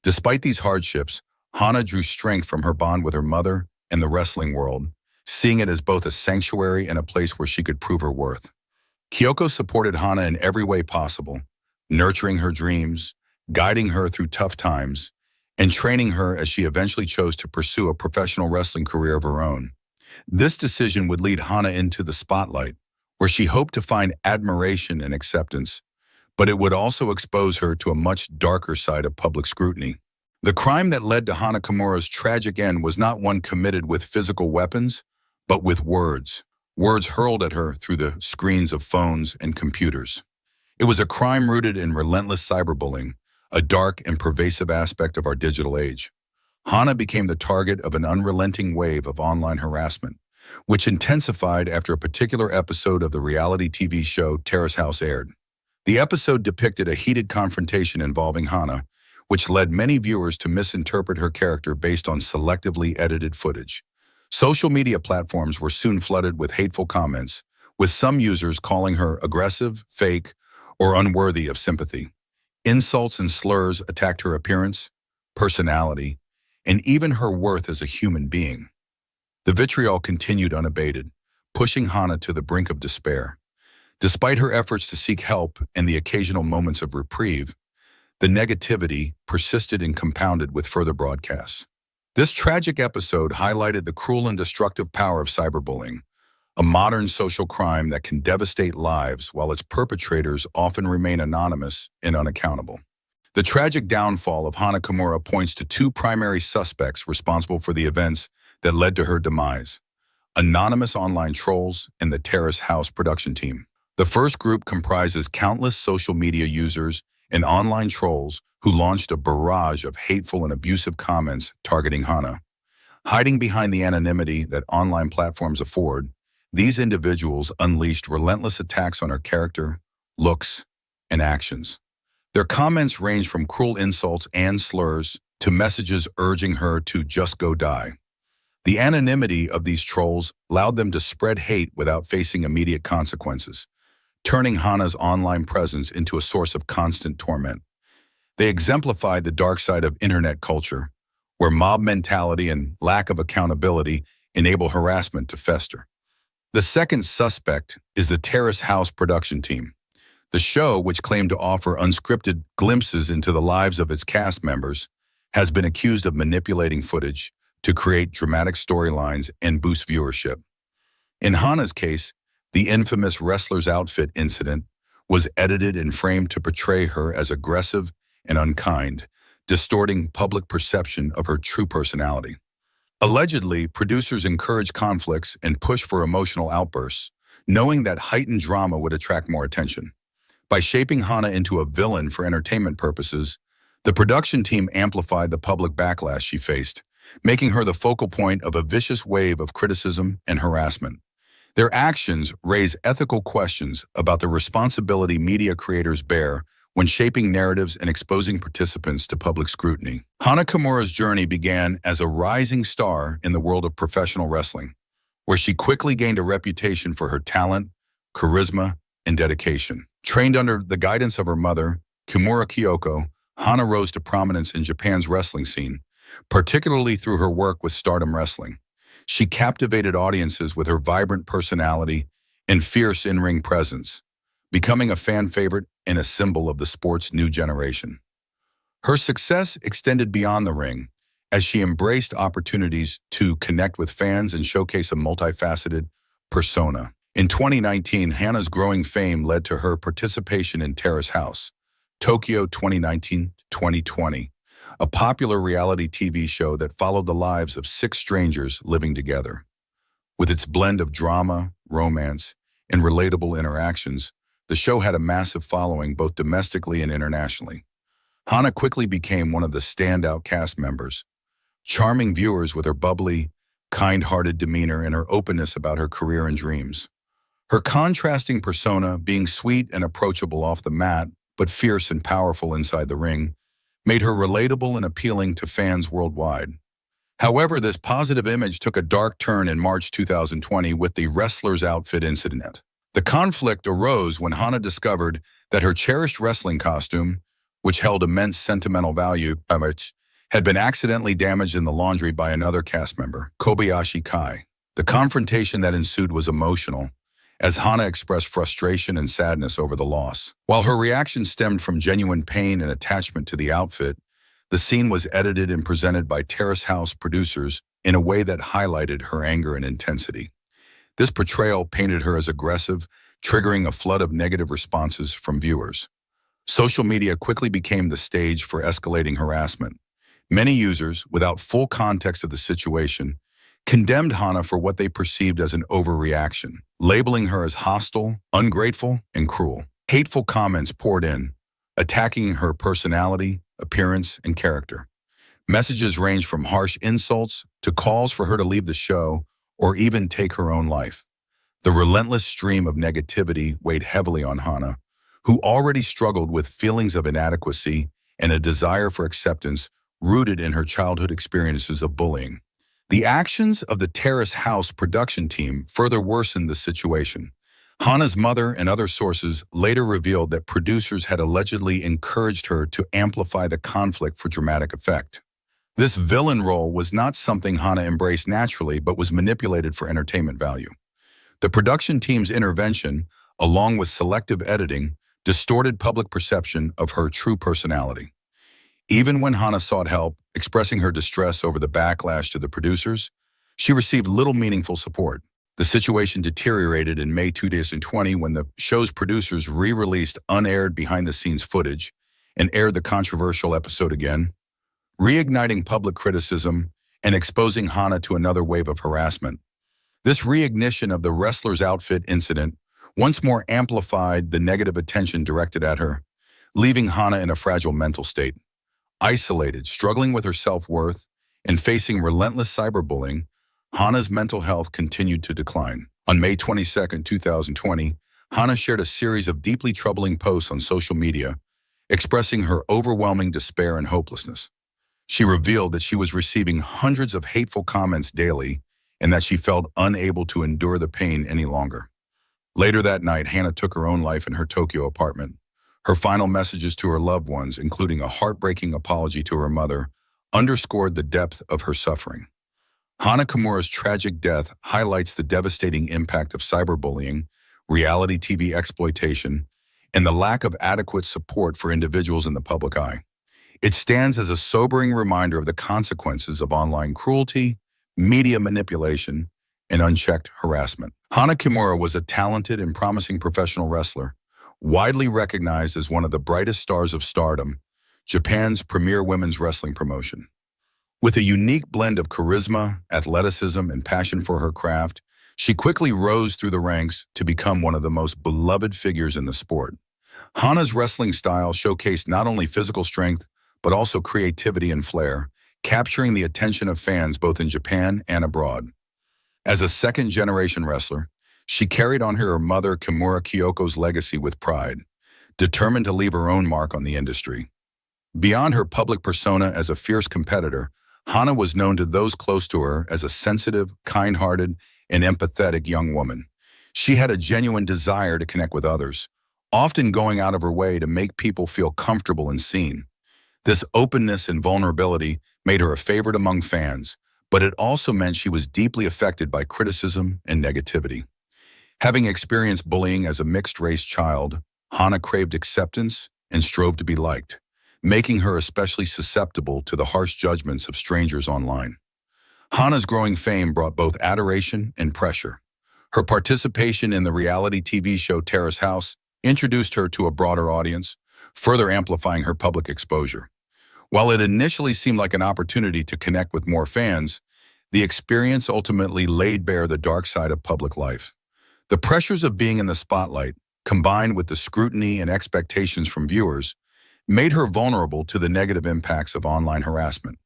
[SPEAKER 1] Despite these hardships, Hana drew strength from her bond with her mother and the wrestling world, seeing it as both a sanctuary and a place where she could prove her worth. Kyoko supported Hana in every way possible, nurturing her dreams, guiding her through tough times, and training her as she eventually chose to pursue a professional wrestling career of her own. This decision would lead Hana into the spotlight, where she hoped to find admiration and acceptance, but it would also expose her to a much darker side of public scrutiny. The crime that led to Hana Kimura's tragic end was not one committed with physical weapons, but with words hurled at her through the screens of phones and computers. It was a crime rooted in relentless cyberbullying, a dark and pervasive aspect of our digital age. Hana became the target of an unrelenting wave of online harassment, which intensified after a particular episode of the reality TV show Terrace House aired. The episode depicted a heated confrontation involving Hana, which led many viewers to misinterpret her character based on selectively edited footage. Social media platforms were soon flooded with hateful comments, with some users calling her aggressive, fake, or unworthy of sympathy. Insults and slurs attacked her appearance, personality, and even her worth as a human being. The vitriol continued unabated, pushing Hana to the brink of despair. Despite her efforts to seek help and the occasional moments of reprieve, The negativity persisted and compounded with further broadcasts. This tragic episode highlighted the cruel and destructive power of cyberbullying, a modern social crime that can devastate lives while its perpetrators often remain anonymous and unaccountable. The tragic downfall of Hana Kimura points to two primary suspects responsible for the events that led to her demise: anonymous online trolls and the Terrace House production team. The first group comprises countless social media users and online trolls who launched a barrage of hateful and abusive comments targeting Hana. Hiding behind the anonymity that online platforms afford, these individuals unleashed relentless attacks on her character, looks, and actions. Their comments range from cruel insults and slurs to messages urging her to just go die. The anonymity of these trolls allowed them to spread hate without facing immediate consequences, turning Hana's online presence into a source of constant torment. They exemplified the dark side of internet culture, where mob mentality and lack of accountability enable harassment to fester. The second suspect is the Terrace House production team. The show, which claimed to offer unscripted glimpses into the lives of its cast members, has been accused of manipulating footage to create dramatic storylines and boost viewership. In Hana's case, the infamous wrestler's outfit incident was edited and framed to portray her as aggressive and unkind, distorting public perception of her true personality. Allegedly, producers encouraged conflicts and pushed for emotional outbursts, knowing that heightened drama would attract more attention. By shaping Hana into a villain for entertainment purposes, the production team amplified the public backlash she faced, making her the focal point of a vicious wave of criticism and harassment. Their actions raise ethical questions about the responsibility media creators bear when shaping narratives and exposing participants to public scrutiny. Hana Kimura's journey began as a rising star in the world of professional wrestling, where she quickly gained a reputation for her talent, charisma, and dedication. Trained under the guidance of her mother, Kimura Kyoko, Hana rose to prominence in Japan's wrestling scene, particularly through her work with Stardom Wrestling. She captivated audiences with her vibrant personality and fierce in-ring presence, becoming a fan favorite and a symbol of the sport's new generation. Her success extended beyond the ring as she embraced opportunities to connect with fans and showcase a multifaceted persona. In 2019, Hana's growing fame led to her participation in Terrace House, Tokyo 2019-2020, a popular reality TV show that followed the lives of 6 strangers living together. With its blend of drama, romance, and relatable interactions, the show had a massive following both domestically and internationally. Hana quickly became one of the standout cast members, charming viewers with her bubbly, kind-hearted demeanor and her openness about her career and dreams. Her contrasting persona, being sweet and approachable off the mat, but fierce and powerful inside the ring, made her relatable and appealing to fans worldwide. However, this positive image took a dark turn in March 2020 with the wrestler's outfit incident. The conflict arose when Hana discovered that her cherished wrestling costume, which held immense sentimental value, had been accidentally damaged in the laundry by another cast member, Kobayashi Kai. The confrontation that ensued was emotional, as Hana expressed frustration and sadness over the loss. While her reaction stemmed from genuine pain and attachment to the outfit, the scene was edited and presented by Terrace House producers in a way that highlighted her anger and intensity. This portrayal painted her as aggressive, triggering a flood of negative responses from viewers. Social media quickly became the stage for escalating harassment. Many users, without full context of the situation, condemned Hana for what they perceived as an overreaction, labeling her as hostile, ungrateful, and cruel. Hateful comments poured in, attacking her personality, appearance, and character. Messages ranged from harsh insults to calls for her to leave the show or even take her own life. The relentless stream of negativity weighed heavily on Hana, who already struggled with feelings of inadequacy and a desire for acceptance rooted in her childhood experiences of bullying. The actions of the Terrace House production team further worsened the situation. Hana's mother and other sources later revealed that producers had allegedly encouraged her to amplify the conflict for dramatic effect. This villain role was not something Hana embraced naturally, but was manipulated for entertainment value. The production team's intervention, along with selective editing, distorted public perception of her true personality. Even when Hana sought help, expressing her distress over the backlash to the producers, she received little meaningful support. The situation deteriorated in May 2020 when the show's producers re-released unaired behind-the-scenes footage and aired the controversial episode again, reigniting public criticism and exposing Hana to another wave of harassment. This reignition of the wrestler's outfit incident once more amplified the negative attention directed at her, leaving Hana in a fragile mental state. Isolated, struggling with her self-worth, and facing relentless cyberbullying, Hana's mental health continued to decline. On May 22, 2020, Hana shared a series of deeply troubling posts on social media, expressing her overwhelming despair and hopelessness. She revealed that she was receiving hundreds of hateful comments daily and that she felt unable to endure the pain any longer. Later that night, Hana took her own life in her Tokyo apartment. Her final messages to her loved ones, including a heartbreaking apology to her mother, underscored the depth of her suffering. Hana Kimura's tragic death highlights the devastating impact of cyberbullying, reality TV exploitation, and the lack of adequate support for individuals in the public eye. It stands as a sobering reminder of the consequences of online cruelty, media manipulation, and unchecked harassment. Hana Kimura was a talented and promising professional wrestler, widely recognized as one of the brightest stars of Stardom, Japan's premier women's wrestling promotion. With a unique blend of charisma, athleticism, and passion for her craft, she quickly rose through the ranks to become one of the most beloved figures in the sport. Hana's wrestling style showcased not only physical strength, but also creativity and flair, capturing the attention of fans both in Japan and abroad. As a second-generation wrestler, she carried on her mother Kimura Kyoko's legacy with pride, determined to leave her own mark on the industry. Beyond her public persona as a fierce competitor, Hana was known to those close to her as a sensitive, kind-hearted, and empathetic young woman. She had a genuine desire to connect with others, often going out of her way to make people feel comfortable and seen. This openness and vulnerability made her a favorite among fans, but it also meant she was deeply affected by criticism and negativity. Having experienced bullying as a mixed-race child, Hana craved acceptance and strove to be liked, making her especially susceptible to the harsh judgments of strangers online. Hana's growing fame brought both adoration and pressure. Her participation in the reality TV show Terrace House introduced her to a broader audience, further amplifying her public exposure. While it initially seemed like an opportunity to connect with more fans, the experience ultimately laid bare the dark side of public life. The pressures of being in the spotlight, combined with the scrutiny and expectations from viewers, made her vulnerable to the negative impacts of online harassment.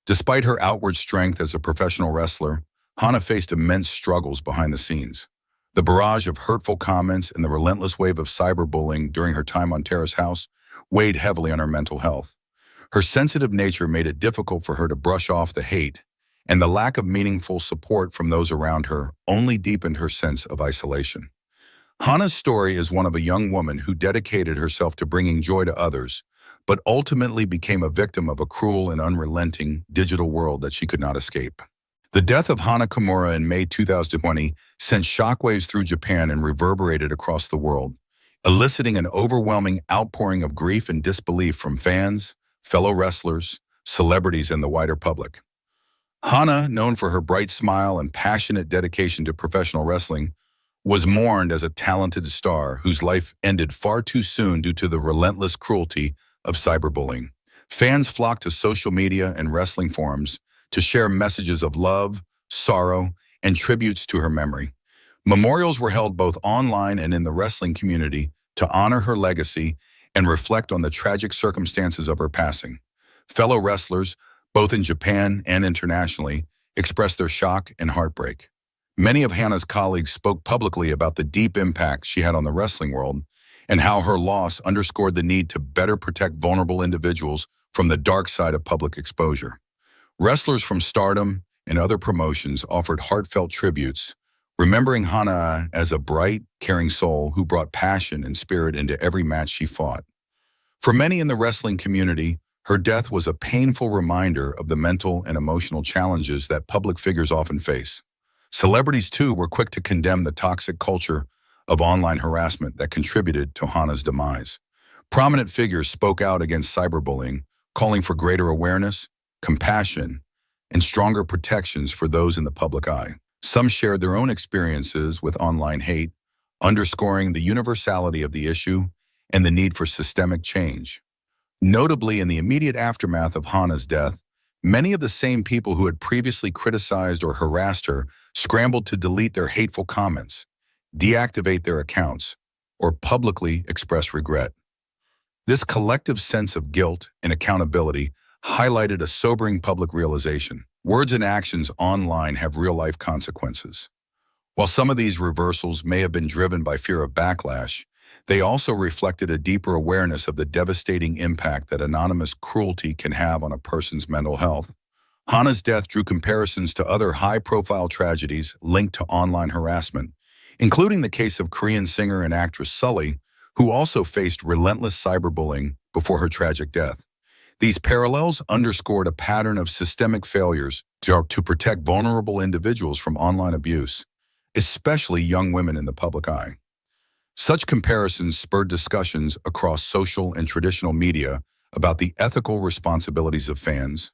[SPEAKER 1] Despite her outward strength as a professional wrestler, Hana faced immense struggles behind the scenes. The barrage of hurtful comments and the relentless wave of cyberbullying during her time on Terrace House weighed heavily on her mental health. Her sensitive nature made it difficult for her to brush off the hate, and the lack of meaningful support from those around her only deepened her sense of isolation. Hana's story is one of a young woman who dedicated herself to bringing joy to others, but ultimately became a victim of a cruel and unrelenting digital world that she could not escape. The death of Hana Kimura in May 2020 sent shockwaves through Japan and reverberated across the world, eliciting an overwhelming outpouring of grief and disbelief from fans, fellow wrestlers, celebrities, and the wider public. Hana, known for her bright smile and passionate dedication to professional wrestling, was mourned as a talented star whose life ended far too soon due to the relentless cruelty of cyberbullying. Fans flocked to social media and wrestling forums to share messages of love, sorrow, and tributes to her memory. Memorials were held both online and in the wrestling community to honor her legacy and reflect on the tragic circumstances of her passing. Fellow wrestlers, both in Japan and internationally, expressed their shock and heartbreak. Many of Hana's colleagues spoke publicly about the deep impact she had on the wrestling world and how her loss underscored the need to better protect vulnerable individuals from the dark side of public exposure. Wrestlers from Stardom and other promotions offered heartfelt tributes, remembering Hana as a bright, caring soul who brought passion and spirit into every match she fought. For many in the wrestling community, her death was a painful reminder of the mental and emotional challenges that public figures often face. Celebrities, too, were quick to condemn the toxic culture of online harassment that contributed to Hana's demise. Prominent figures spoke out against cyberbullying, calling for greater awareness, compassion, and stronger protections for those in the public eye. Some shared their own experiences with online hate, underscoring the universality of the issue and the need for systemic change. Notably, in the immediate aftermath of Hana's death, many of the same people who had previously criticized or harassed her scrambled to delete their hateful comments, deactivate their accounts, or publicly express regret. This collective sense of guilt and accountability highlighted a sobering public realization. Words and actions online have real-life consequences. While some of these reversals may have been driven by fear of backlash, they also reflected a deeper awareness of the devastating impact that anonymous cruelty can have on a person's mental health. Hana's death drew comparisons to other high-profile tragedies linked to online harassment, including the case of Korean singer and actress Sully, who also faced relentless cyberbullying before her tragic death. These parallels underscored a pattern of systemic failures to protect vulnerable individuals from online abuse, especially young women in the public eye. Such comparisons spurred discussions across social and traditional media about the ethical responsibilities of fans,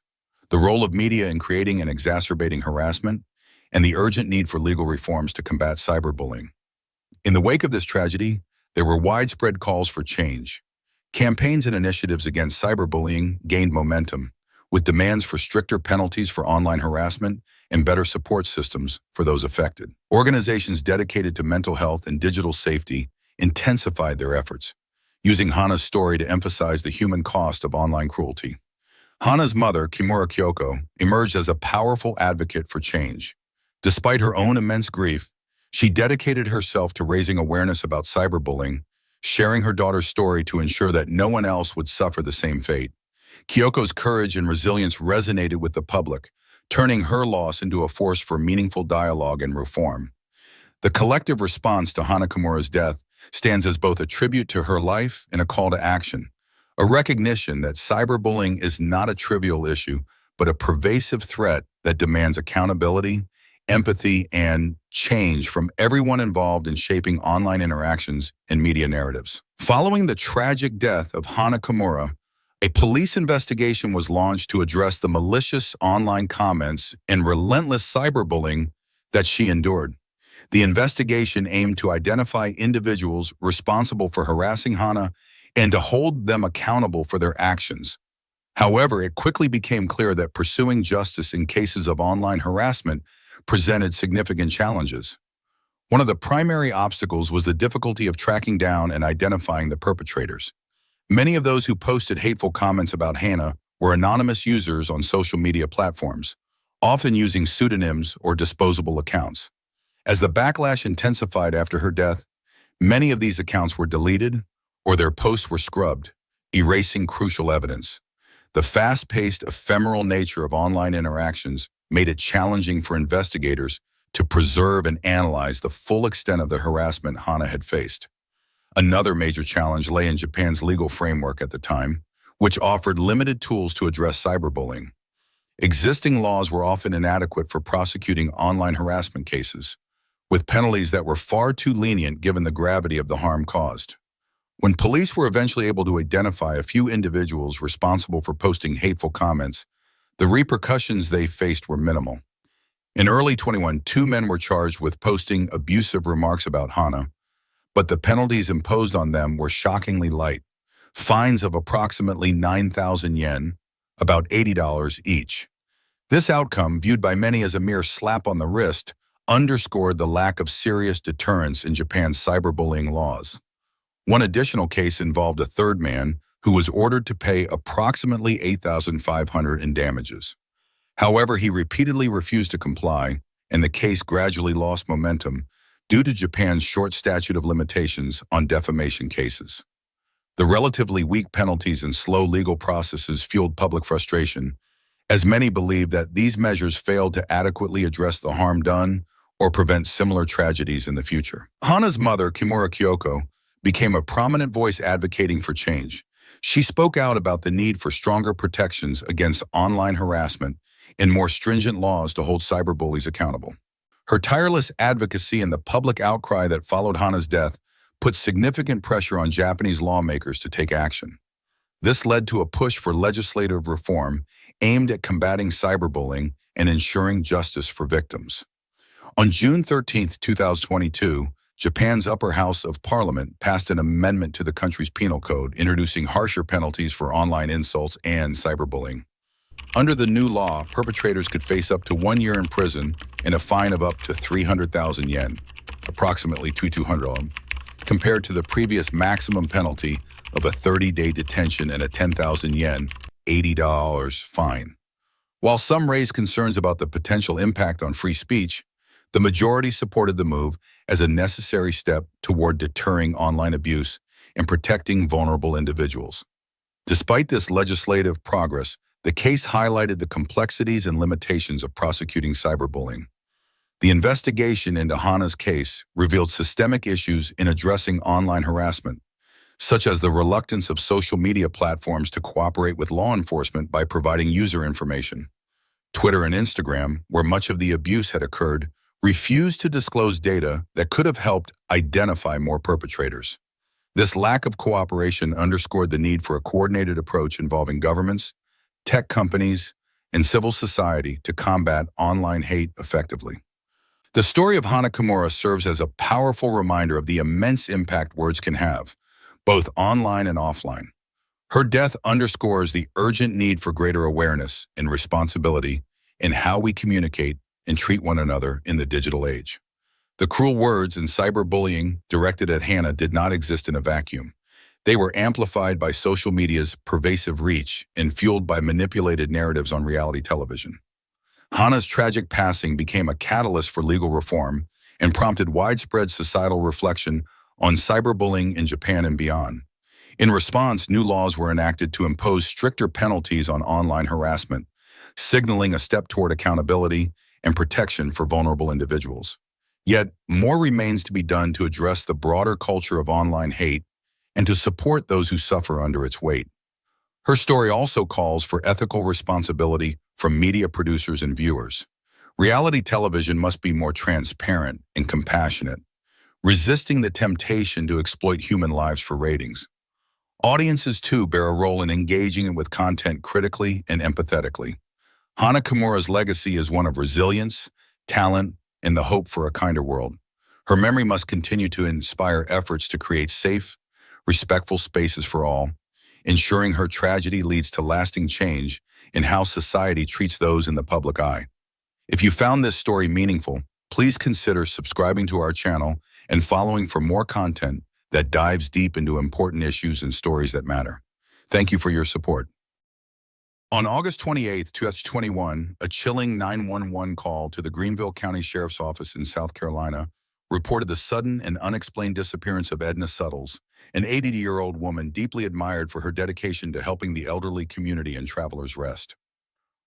[SPEAKER 1] the role of media in creating and exacerbating harassment, and the urgent need for legal reforms to combat cyberbullying. In the wake of this tragedy, there were widespread calls for change. Campaigns and initiatives against cyberbullying gained momentum, with demands for stricter penalties for online harassment and better support systems for those affected. Organizations dedicated to mental health and digital safety intensified their efforts, using Hana's story to emphasize the human cost of online cruelty. Hana's mother, Kimura Kyoko, emerged as a powerful advocate for change. Despite her own immense grief, she dedicated herself to raising awareness about cyberbullying, sharing her daughter's story to ensure that no one else would suffer the same fate. Kyoko's courage and resilience resonated with the public, turning her loss into a force for meaningful dialogue and reform. The collective response to Hana Kimura's death stands as both a tribute to her life and a call to action, a recognition that cyberbullying is not a trivial issue, but a pervasive threat that demands accountability, empathy, and change from everyone involved in shaping online interactions and media narratives. Following the tragic death of Hana Kimura, a police investigation was launched to address the malicious online comments and relentless cyberbullying that she endured. The investigation aimed to identify individuals responsible for harassing Hana and to hold them accountable for their actions. However, it quickly became clear that pursuing justice in cases of online harassment presented significant challenges. One of the primary obstacles was the difficulty of tracking down and identifying the perpetrators. Many of those who posted hateful comments about Hana were anonymous users on social media platforms, often using pseudonyms or disposable accounts. As the backlash intensified after her death, many of these accounts were deleted or their posts were scrubbed, erasing crucial evidence. The fast-paced, ephemeral nature of online interactions made it challenging for investigators to preserve and analyze the full extent of the harassment Hana had faced. Another major challenge lay in Japan's legal framework at the time, which offered limited tools to address cyberbullying. Existing laws were often inadequate for prosecuting online harassment cases, with penalties that were far too lenient given the gravity of the harm caused. When police were eventually able to identify a few individuals responsible for posting hateful comments, the repercussions they faced were minimal. In early 2021, 2 men were charged with posting abusive remarks about Hana, but the penalties imposed on them were shockingly light. Fines of approximately 9,000 yen, about $80 each. This outcome, viewed by many as a mere slap on the wrist, underscored the lack of serious deterrence in Japan's cyberbullying laws. One additional case involved a third man who was ordered to pay approximately $8,500 in damages. However, he repeatedly refused to comply, and the case gradually lost momentum due to Japan's short statute of limitations on defamation cases. The relatively weak penalties and slow legal processes fueled public frustration, as many believed that these measures failed to adequately address the harm done or prevent similar tragedies in the future. Hana's mother, Kimura Kyoko, became a prominent voice advocating for change. She spoke out about the need for stronger protections against online harassment and more stringent laws to hold cyberbullies accountable. Her tireless advocacy and the public outcry that followed Hana's death put significant pressure on Japanese lawmakers to take action. This led to a push for legislative reform aimed at combating cyberbullying and ensuring justice for victims. On June 13, 2022, Japan's upper house of parliament passed an amendment to the country's penal code, introducing harsher penalties for online insults and cyberbullying. Under the new law, perpetrators could face up to 1 year in prison and a fine of up to 300,000 yen, approximately 2,200, compared to the previous maximum penalty of a 30-day detention and a 10,000 yen, $80 fine. While some raised concerns about the potential impact on free speech, the majority supported the move as a necessary step toward deterring online abuse and protecting vulnerable individuals. Despite this legislative progress, the case highlighted the complexities and limitations of prosecuting cyberbullying. The investigation into Hana's case revealed systemic issues in addressing online harassment, such as the reluctance of social media platforms to cooperate with law enforcement by providing user information. Twitter and Instagram, where much of the abuse had occurred, refused to disclose data that could have helped identify more perpetrators. This lack of cooperation underscored the need for a coordinated approach involving governments, tech companies, and civil society to combat online hate effectively. The story of Hana Kimura serves as a powerful reminder of the immense impact words can have, both online and offline. Her death underscores the urgent need for greater awareness and responsibility in how we communicate and treat one another in the digital age. The cruel words and cyberbullying directed at Hana did not exist in a vacuum. They were amplified by social media's pervasive reach and fueled by manipulated narratives on reality television. Hana's tragic passing became a catalyst for legal reform and prompted widespread societal reflection on cyberbullying in Japan and beyond. In response, new laws were enacted to impose stricter penalties on online harassment, signaling a step toward accountability and protection for vulnerable individuals. Yet, more remains to be done to address the broader culture of online hate and to support those who suffer under its weight. Her story also calls for ethical responsibility from media producers and viewers. Reality television must be more transparent and compassionate, resisting the temptation to exploit human lives for ratings. Audiences, too, bear a role in engaging with content critically and empathetically. Hana Kimura's legacy is one of resilience, talent, and the hope for a kinder world. Her memory must continue to inspire efforts to create safe, respectful spaces for all, ensuring her tragedy leads to lasting change in how society treats those in the public eye. If you found this story meaningful, please consider subscribing to our channel and following for more content that dives deep into important issues and stories that matter. Thank you for your support. On August 28, 2021, a chilling 911 call to the Greenville County Sheriff's Office in South Carolina reported the sudden and unexplained disappearance of Edna Suttles, an 80-year-old woman deeply admired for her dedication to helping the elderly community and Travelers Rest.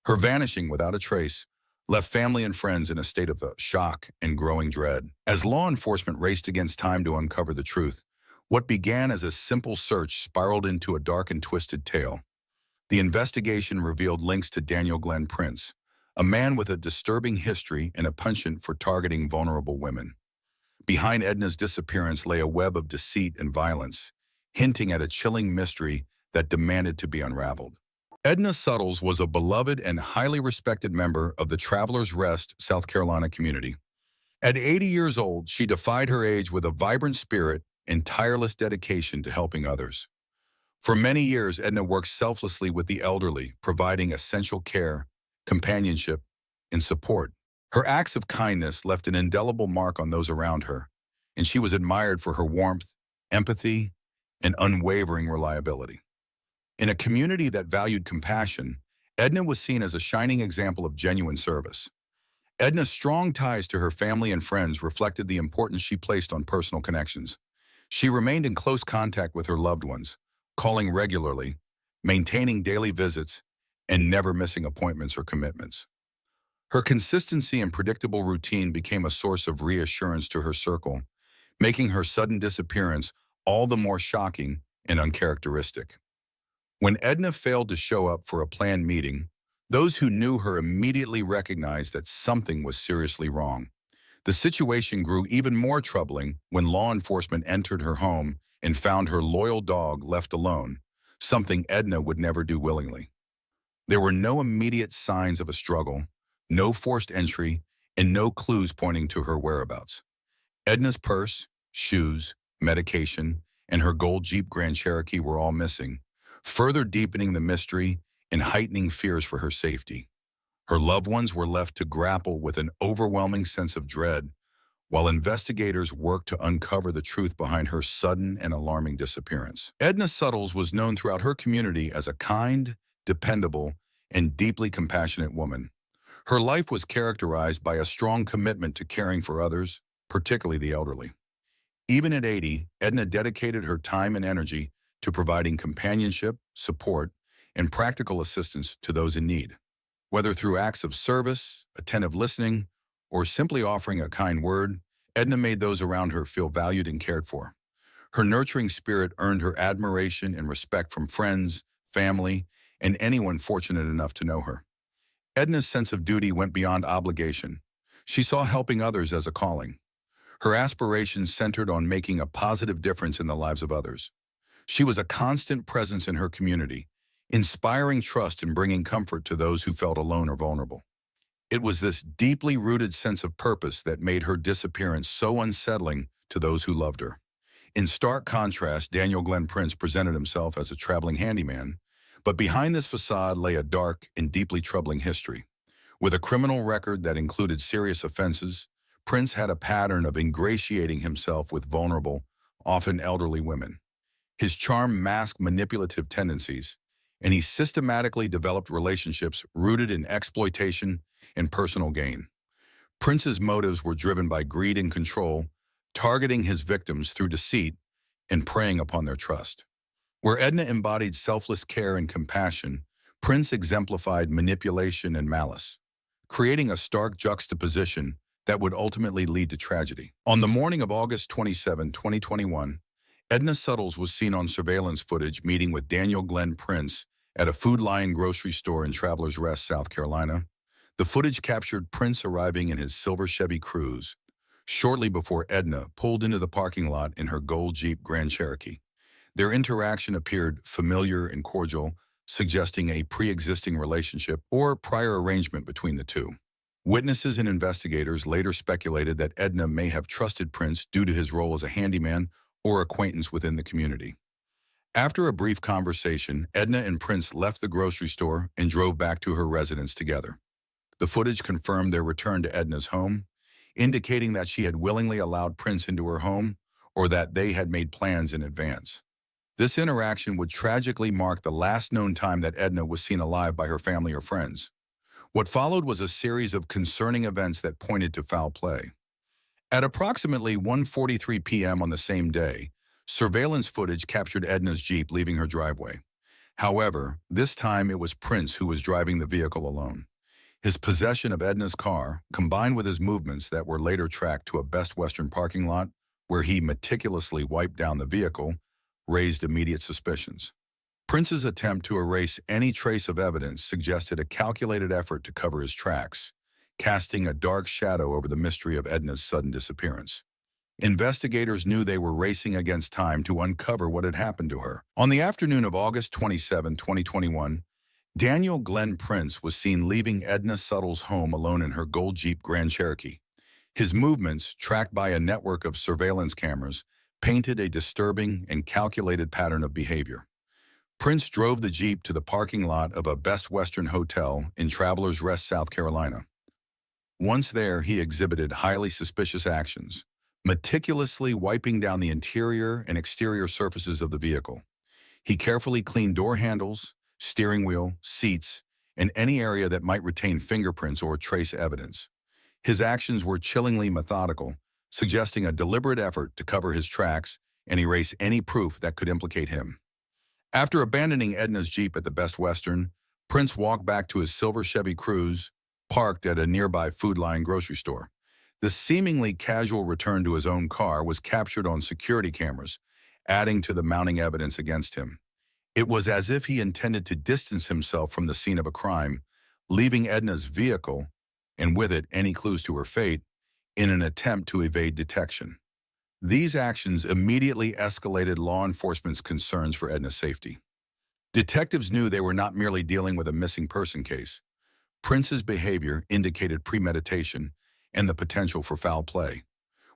[SPEAKER 1] Her vanishing without a trace left family and friends in a state of shock and growing dread. As law enforcement raced against time to uncover the truth, what began as a simple search spiraled into a dark and twisted tale. The investigation revealed links to Daniel Glenn Prince, a man with a disturbing history and a penchant for targeting vulnerable women. Behind Edna's disappearance lay a web of deceit and violence, hinting at a chilling mystery that demanded to be unraveled. Edna Suttles was a beloved and highly respected member of the Travelers Rest, South Carolina community. At 80 years old, she defied her age with a vibrant spirit and tireless dedication to helping others. For many years, Edna worked selflessly with the elderly, providing essential care, companionship, and support. Her acts of kindness left an indelible mark on those around her, and she was admired for her warmth, empathy, and unwavering reliability. In a community that valued compassion, Edna was seen as a shining example of genuine service. Edna's strong ties to her family and friends reflected the importance she placed on personal connections. She remained in close contact with her loved ones, calling regularly, maintaining daily visits, and never missing appointments or commitments. Her consistency and predictable routine became a source of reassurance to her circle, making her sudden disappearance all the more shocking and uncharacteristic. When Edna failed to show up for a planned meeting, those who knew her immediately recognized that something was seriously wrong. The situation grew even more troubling when law enforcement entered her home and found her loyal dog left alone, something Edna would never do willingly. There were no immediate signs of a struggle, no forced entry, and no clues pointing to her whereabouts. Edna's purse, shoes, medication, and her gold Jeep Grand Cherokee were all missing, further deepening the mystery and heightening fears for her safety. Her loved ones were left to grapple with an overwhelming sense of dread, while investigators worked to uncover the truth behind her sudden and alarming disappearance. Edna Suttles was known throughout her community as a kind, dependable, and deeply compassionate woman. Her life was characterized by a strong commitment to caring for others, particularly the elderly. Even at 80, Edna dedicated her time and energy to providing companionship, support, and practical assistance to those in need. Whether through acts of service, attentive listening, or simply offering a kind word, Edna made those around her feel valued and cared for. Her nurturing spirit earned her admiration and respect from friends, family, and anyone fortunate enough to know her. Edna's sense of duty went beyond obligation. She saw helping others as a calling. Her aspirations centered on making a positive difference in the lives of others. She was a constant presence in her community, inspiring trust and bringing comfort to those who felt alone or vulnerable. It was this deeply rooted sense of purpose that made her disappearance so unsettling to those who loved her. In stark contrast, Daniel Glenn Prince presented himself as a traveling handyman, but behind this facade lay a dark and deeply troubling history. With a criminal record that included serious offenses, Prince had a pattern of ingratiating himself with vulnerable, often elderly women. His charm masked manipulative tendencies, and he systematically developed relationships rooted in exploitation and personal gain. Prince's motives were driven by greed and control, targeting his victims through deceit and preying upon their trust. Where Edna embodied selfless care and compassion, Prince exemplified manipulation and malice, creating a stark juxtaposition that would ultimately lead to tragedy. On the morning of August 27, 2021, Edna Suttles was seen on surveillance footage meeting with Daniel Glenn Prince at a Food Lion grocery store in Travelers Rest, South Carolina. The footage captured Prince arriving in his silver Chevy Cruze, shortly before Edna pulled into the parking lot in her gold Jeep Grand Cherokee. Their interaction appeared familiar and cordial, suggesting a pre-existing relationship or prior arrangement between the two. Witnesses and investigators later speculated that Edna may have trusted Prince due to his role as a handyman or acquaintance within the community. After a brief conversation, Edna and Prince left the grocery store and drove back to her residence together. The footage confirmed their return to Edna's home, indicating that she had willingly allowed Prince into her home or that they had made plans in advance. This interaction would tragically mark the last known time that Edna was seen alive by her family or friends. What followed was a series of concerning events that pointed to foul play. At approximately 1:43 p.m. on the same day, surveillance footage captured Edna's Jeep leaving her driveway. However, this time it was Prince who was driving the vehicle alone. His possession of Edna's car, combined with his movements that were later tracked to a Best Western parking lot, where he meticulously wiped down the vehicle, raised immediate suspicions. Prince's attempt to erase any trace of evidence suggested a calculated effort to cover his tracks, casting a dark shadow over the mystery of Edna's sudden disappearance. Investigators knew they were racing against time to uncover what had happened to her. On the afternoon of August 27, 2021, Daniel Glenn Prince was seen leaving Edna Suttles' home alone in her gold Jeep Grand Cherokee. His movements, tracked by a network of surveillance cameras, painted a disturbing and calculated pattern of behavior. Prince drove the Jeep to the parking lot of a Best Western hotel in Travelers Rest, South Carolina. Once there, he exhibited highly suspicious actions, meticulously wiping down the interior and exterior surfaces of the vehicle. He carefully cleaned door handles, steering wheel, seats, and any area that might retain fingerprints or trace evidence. His actions were chillingly methodical, suggesting a deliberate effort to cover his tracks and erase any proof that could implicate him. After abandoning Edna's Jeep at the Best Western, Prince walked back to his silver Chevy Cruze, parked at a nearby Food Lion grocery store. The seemingly casual return to his own car was captured on security cameras, adding to the mounting evidence against him. It was as if he intended to distance himself from the scene of a crime, leaving Edna's vehicle, and with it any clues to her fate, in an attempt to evade detection. These actions immediately escalated law enforcement's concerns for Edna's safety. Detectives knew they were not merely dealing with a missing person case. Prince's behavior indicated premeditation and the potential for foul play.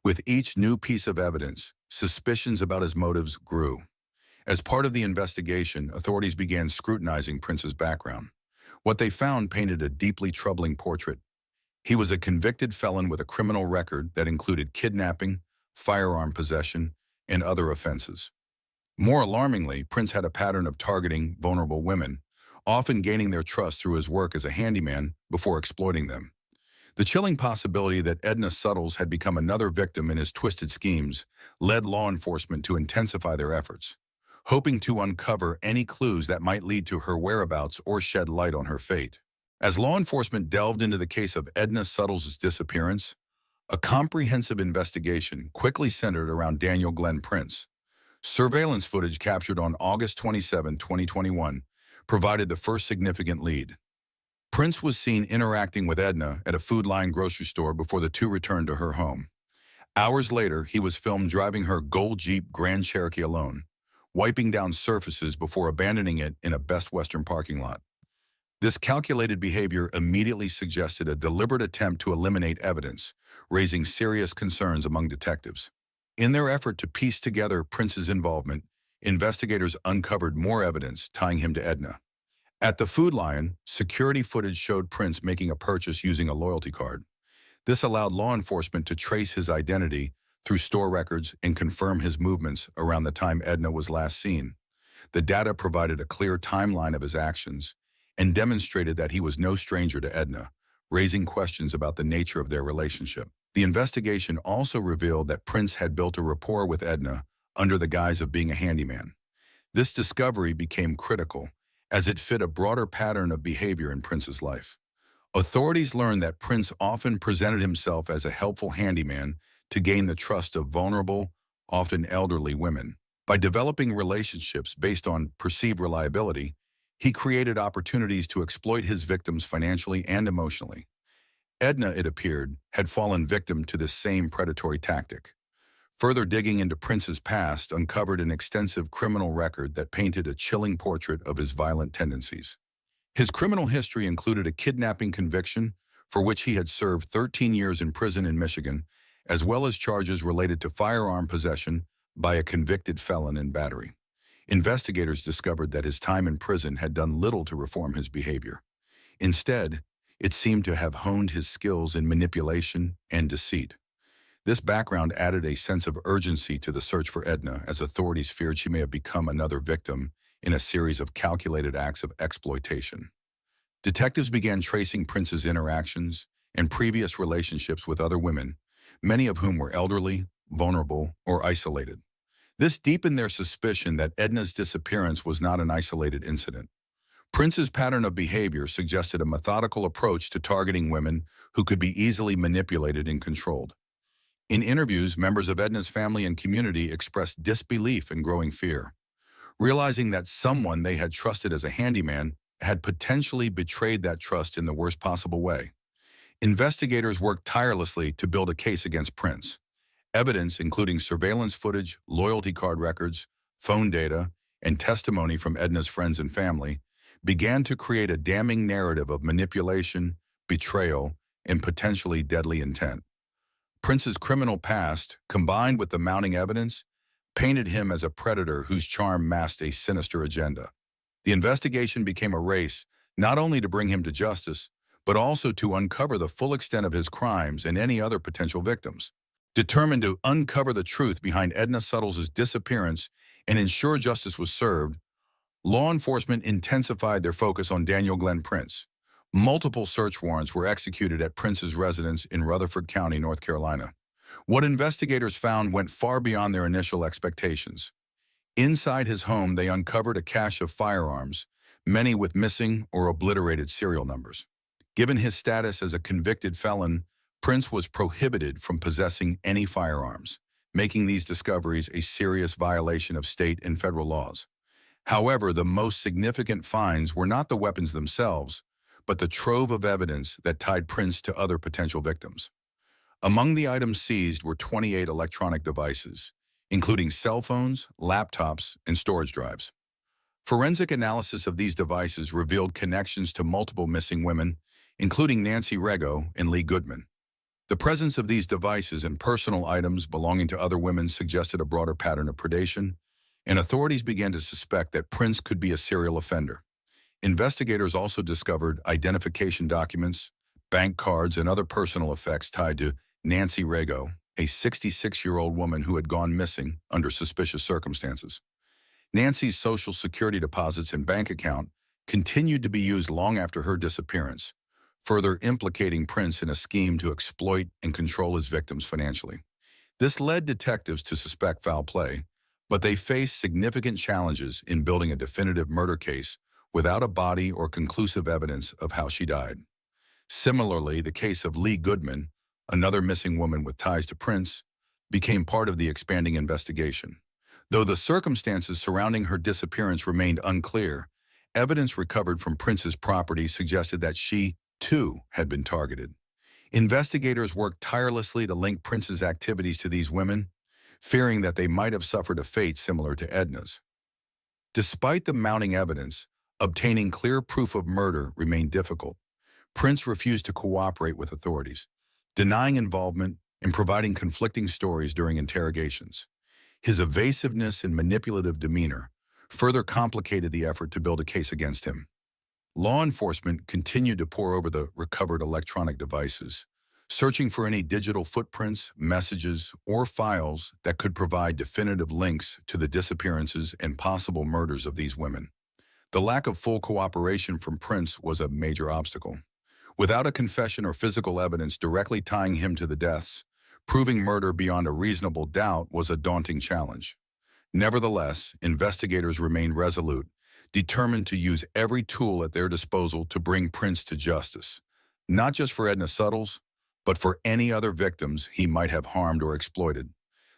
[SPEAKER 1] With each new piece of evidence, suspicions about his motives grew. As part of the investigation, authorities began scrutinizing Prince's background. What they found painted a deeply troubling portrait. He was a convicted felon with a criminal record that included kidnapping, firearm possession, and other offenses. More alarmingly, Prince had a pattern of targeting vulnerable women, often gaining their trust through his work as a handyman before exploiting them. The chilling possibility that Edna Suttles had become another victim in his twisted schemes led law enforcement to intensify their efforts, hoping to uncover any clues that might lead to her whereabouts or shed light on her fate. As law enforcement delved into the case of Edna Suttles' disappearance, a comprehensive investigation quickly centered around Daniel Glenn Prince. Surveillance footage captured on August 27, 2021, provided the first significant lead. Prince was seen interacting with Edna at a Food Line grocery store before the two returned to her home. Hours later, he was filmed driving her gold Jeep Grand Cherokee alone, wiping down surfaces before abandoning it in a Best Western parking lot. This calculated behavior immediately suggested a deliberate attempt to eliminate evidence, raising serious concerns among detectives. In their effort to piece together Prince's involvement, investigators uncovered more evidence tying him to Edna. At the Food Lion, security footage showed Prince making a purchase using a loyalty card. This allowed law enforcement to trace his identity through store records and confirm his movements around the time Edna was last seen. The data provided a clear timeline of his actions and demonstrated that he was no stranger to Edna, raising questions about the nature of their relationship. The investigation also revealed that Prince had built a rapport with Edna under the guise of being a handyman. This discovery became critical, as it fit a broader pattern of behavior in Prince's life. Authorities learned that Prince often presented himself as a helpful handyman to gain the trust of vulnerable, often elderly women. By developing relationships based on perceived reliability, he created opportunities to exploit his victims financially and emotionally. Edna, it appeared, had fallen victim to this same predatory tactic. Further digging into Prince's past uncovered an extensive criminal record that painted a chilling portrait of his violent tendencies. His criminal history included a kidnapping conviction for which he had served 13 years in prison in Michigan, as well as charges related to firearm possession by a convicted felon and battery. Investigators discovered that his time in prison had done little to reform his behavior. Instead, it seemed to have honed his skills in manipulation and deceit. This background added a sense of urgency to the search for Edna, as authorities feared she may have become another victim in a series of calculated acts of exploitation. Detectives began tracing Prince's interactions and previous relationships with other women, many of whom were elderly, vulnerable, or isolated. This deepened their suspicion that Edna's disappearance was not an isolated incident. Prince's pattern of behavior suggested a methodical approach to targeting women who could be easily manipulated and controlled. In interviews, members of Edna's family and community expressed disbelief and growing fear, realizing that someone they had trusted as a handyman had potentially betrayed that trust in the worst possible way. Investigators worked tirelessly to build a case against Prince. Evidence, including surveillance footage, loyalty card records, phone data, and testimony from Edna's friends and family, began to create a damning narrative of manipulation, betrayal, and potentially deadly intent. Prince's criminal past, combined with the mounting evidence, painted him as a predator whose charm masked a sinister agenda. The investigation became a race not only to bring him to justice, but also to uncover the full extent of his crimes and any other potential victims. Determined to uncover the truth behind Edna Suttles' disappearance and ensure justice was served, law enforcement intensified their focus on Daniel Glenn Prince. Multiple search warrants were executed at Prince's residence in Rutherford County, North Carolina. What investigators found went far beyond their initial expectations. Inside his home, they uncovered a cache of firearms, many with missing or obliterated serial numbers. Given his status as a convicted felon, Prince was prohibited from possessing any firearms, making these discoveries a serious violation of state and federal laws. However, the most significant finds were not the weapons themselves, but the trove of evidence that tied Prince to other potential victims. Among the items seized were 28 electronic devices, including cell phones, laptops, and storage drives. Forensic analysis of these devices revealed connections to multiple missing women, including Nancy Rego and Lee Goodman. The presence of these devices and personal items belonging to other women suggested a broader pattern of predation, and authorities began to suspect that Prince could be a serial offender. Investigators also discovered identification documents, bank cards, and other personal effects tied to Nancy Rego, a 66-year-old woman who had gone missing under suspicious circumstances. Nancy's Social Security deposits and bank account continued to be used long after her disappearance, further implicating Prince in a scheme to exploit and control his victims financially. This led detectives to suspect foul play, but they faced significant challenges in building a definitive murder case without a body or conclusive evidence of how she died. Similarly, the case of Lee Goodman, another missing woman with ties to Prince, became part of the expanding investigation. Though the circumstances surrounding her disappearance remained unclear, evidence recovered from Prince's property suggested that she, too, had been targeted. Investigators worked tirelessly to link Prince's activities to these women, fearing that they might have suffered a fate similar to Edna's. Despite the mounting evidence, obtaining clear proof of murder remained difficult. Prince refused to cooperate with authorities, denying involvement and providing conflicting stories during interrogations. His evasiveness and manipulative demeanor further complicated the effort to build a case against him. Law enforcement continued to pore over the recovered electronic devices, searching for any digital footprints, messages, or files that could provide definitive links to the disappearances and possible murders of these women. The lack of full cooperation from Prince was a major obstacle. Without a confession or physical evidence directly tying him to the deaths, proving murder beyond a reasonable doubt was a daunting challenge. Nevertheless, investigators remained resolute, determined to use every tool at their disposal to bring Prince to justice, not just for Edna Suttles, but for any other victims he might have harmed or exploited.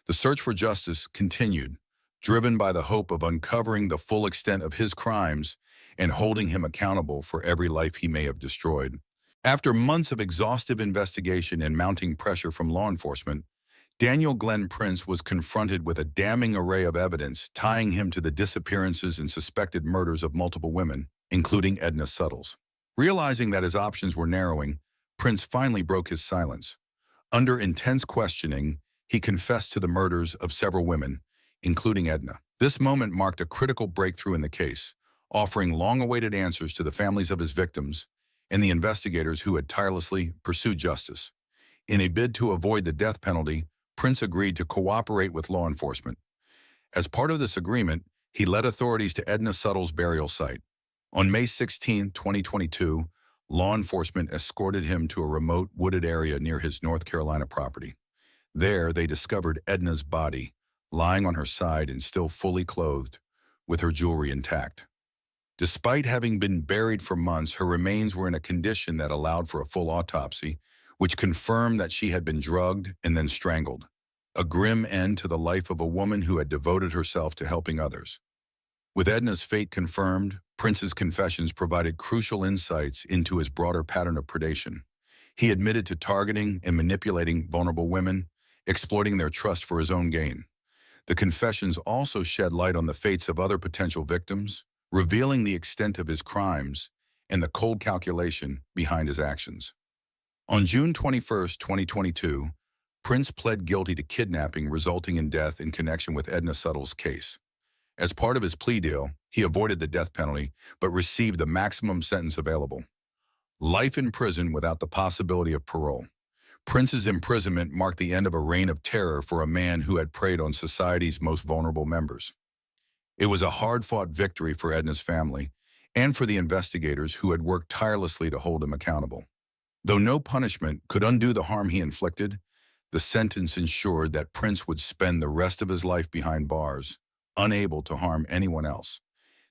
[SPEAKER 1] The search for justice continued, driven by the hope of uncovering the full extent of his crimes and holding him accountable for every life he may have destroyed. After months of exhaustive investigation and mounting pressure from law enforcement, Daniel Glenn Prince was confronted with a damning array of evidence tying him to the disappearances and suspected murders of multiple women, including Edna Suttles. Realizing that his options were narrowing, Prince finally broke his silence. Under intense questioning, he confessed to the murders of several women, including Edna. This moment marked a critical breakthrough in the case, offering long-awaited answers to the families of his victims and the investigators who had tirelessly pursued justice. In a bid to avoid the death penalty, Prince agreed to cooperate with law enforcement. As part of this agreement, he led authorities to Edna Suttles' burial site. On May 16, 2022, law enforcement escorted him to a remote wooded area near his North Carolina property. There, they discovered Edna's body, lying on her side and still fully clothed, with her jewelry intact. Despite having been buried for months, her remains were in a condition that allowed for a full autopsy, which confirmed that she had been drugged and then strangled. A grim end to the life of a woman who had devoted herself to helping others. With Edna's fate confirmed, Prince's confessions provided crucial insights into his broader pattern of predation. He admitted to targeting and manipulating vulnerable women, exploiting their trust for his own gain. The confessions also shed light on the fates of other potential victims, revealing the extent of his crimes and the cold calculation behind his actions. On June 21, 2022, Prince pled guilty to kidnapping resulting in death in connection with Edna Suttles' case. As part of his plea deal, he avoided the death penalty but received the maximum sentence available: life in prison without the possibility of parole. Prince's imprisonment marked the end of a reign of terror for a man who had preyed on society's most vulnerable members. It was a hard-fought victory for Edna's family and for the investigators who had worked tirelessly to hold him accountable. Though no punishment could undo the harm he inflicted, the sentence ensured that Prince would spend the rest of his life behind bars, unable to harm anyone else.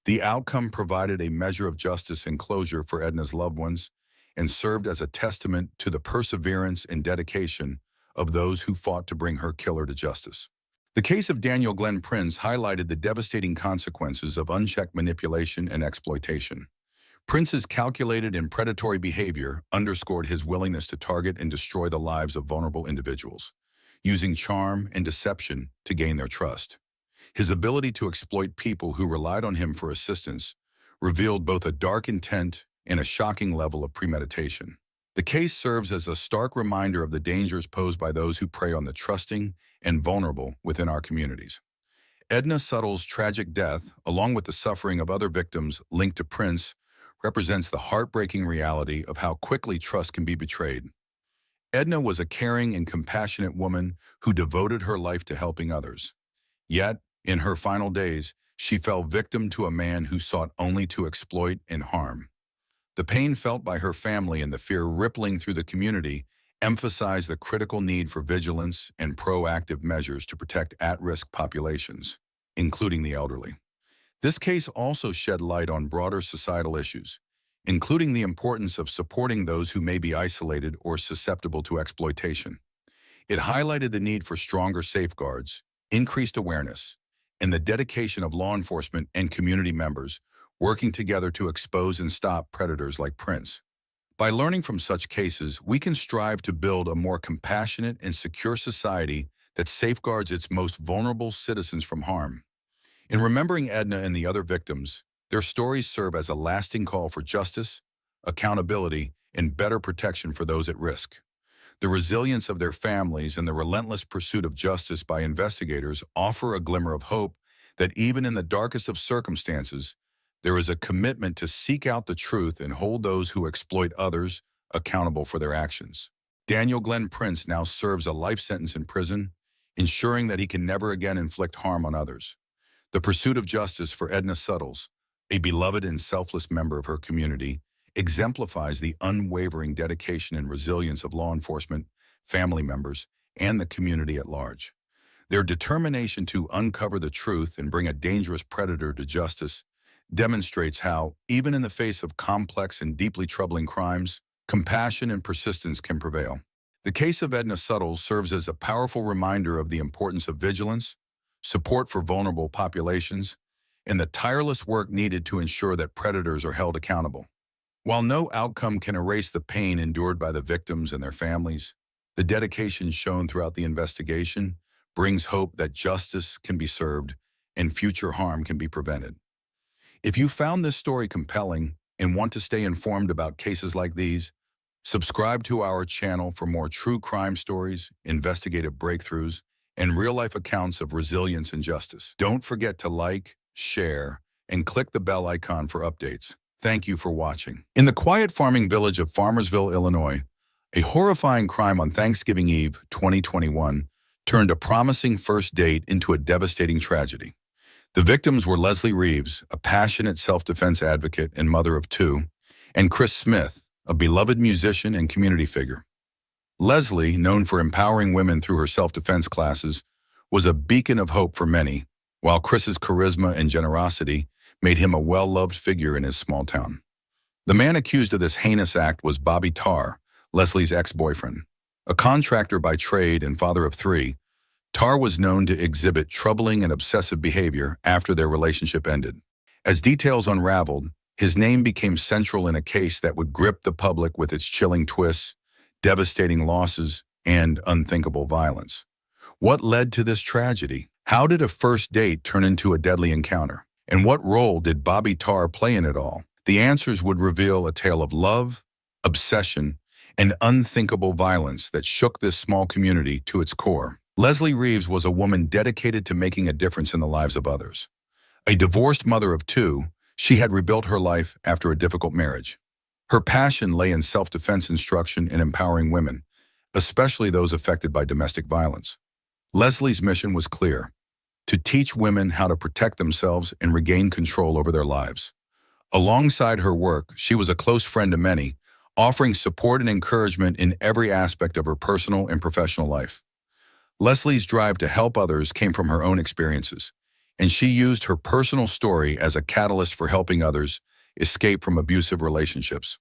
[SPEAKER 1] The outcome provided a measure of justice and closure for Edna's loved ones and served as a testament to the perseverance and dedication of those who fought to bring her killer to justice. The case of Daniel Glenn Prince highlighted the devastating consequences of unchecked manipulation and exploitation. Prince's calculated and predatory behavior underscored his willingness to target and destroy the lives of vulnerable individuals, using charm and deception to gain their trust. His ability to exploit people who relied on him for assistance revealed both a dark intent and a shocking level of premeditation. The case serves as a stark reminder of the dangers posed by those who prey on the trusting and vulnerable within our communities. Edna Suttle's tragic death, along with the suffering of other victims linked to Prince, represents the heartbreaking reality of how quickly trust can be betrayed. Edna was a caring and compassionate woman who devoted her life to helping others. Yet, in her final days, she fell victim to a man who sought only to exploit and harm. The pain felt by her family and the fear rippling through the community emphasize the critical need for vigilance and proactive measures to protect at-risk populations, including the elderly. This case also shed light on broader societal issues, including the importance of supporting those who may be isolated or susceptible to exploitation. It highlighted the need for stronger safeguards, increased awareness, and the dedication of law enforcement and community members working together to expose and stop predators like Prince. By learning from such cases, we can strive to build a more compassionate and secure society that safeguards its most vulnerable citizens from harm. In remembering Edna and the other victims, their stories serve as a lasting call for justice, accountability, and better protection for those at risk. The resilience of their families and the relentless pursuit of justice by investigators offer a glimmer of hope that even in the darkest of circumstances, there is a commitment to seek out the truth and hold those who exploit others accountable for their actions. Daniel Glenn Prince now serves a life sentence in prison, ensuring that he can never again inflict harm on others. The pursuit of justice for Edna Suttles, a beloved and selfless member of her community, exemplifies the unwavering dedication and resilience of law enforcement, family members, and the community at large. Their determination to uncover the truth and bring a dangerous predator to justice demonstrates how, even in the face of complex and deeply troubling crimes, compassion and persistence can prevail. The case of Edna Suttles serves as a powerful reminder of the importance of vigilance, support for vulnerable populations, and the tireless work needed to ensure that predators are held accountable. While no outcome can erase the pain endured by the victims and their families, the dedication shown throughout the investigation brings hope that justice can be served and future harm can be prevented. If you found this story compelling and want to stay informed about cases like these, subscribe to our channel for more true crime stories, investigative breakthroughs, and real-life accounts of resilience and justice. Don't forget to like, share, and click the bell icon for updates. Thank you for watching. In the quiet farming village of Farmersville, Illinois, a horrifying crime on Thanksgiving Eve 2021 turned a promising first date into a devastating tragedy. The victims were Leslie Reeves, a passionate self-defense advocate and mother of two, and Chris Smith, a beloved musician and community figure. Leslie, known for empowering women through her self-defense classes, was a beacon of hope for many, while Chris's charisma and generosity made him a well-loved figure in his small town. The man accused of this heinous act was Bobby Tarr, Leslie's ex-boyfriend. A contractor by trade and father of three, Tarr was known to exhibit troubling and obsessive behavior after their relationship ended. As details unraveled, his name became central in a case that would grip the public with its chilling twists, devastating losses, and unthinkable violence. What led to this tragedy? How did a first date turn into a deadly encounter? And what role did Bobby Tarr play in it all? The answers would reveal a tale of love, obsession, and unthinkable violence that shook this small community to its core. Leslie Reeves was a woman dedicated to making a difference in the lives of others. A divorced mother of two, she had rebuilt her life after a difficult marriage. Her passion lay in self-defense instruction and empowering women, especially those affected by domestic violence. Leslie's mission was clear: to teach women how to protect themselves and regain control over their lives. Alongside her work, she was a close friend to many, offering support and encouragement in every aspect of her personal and professional life. Leslie's drive to help others came from her own experiences, and she used her personal story as a catalyst for helping others escape from abusive relationships.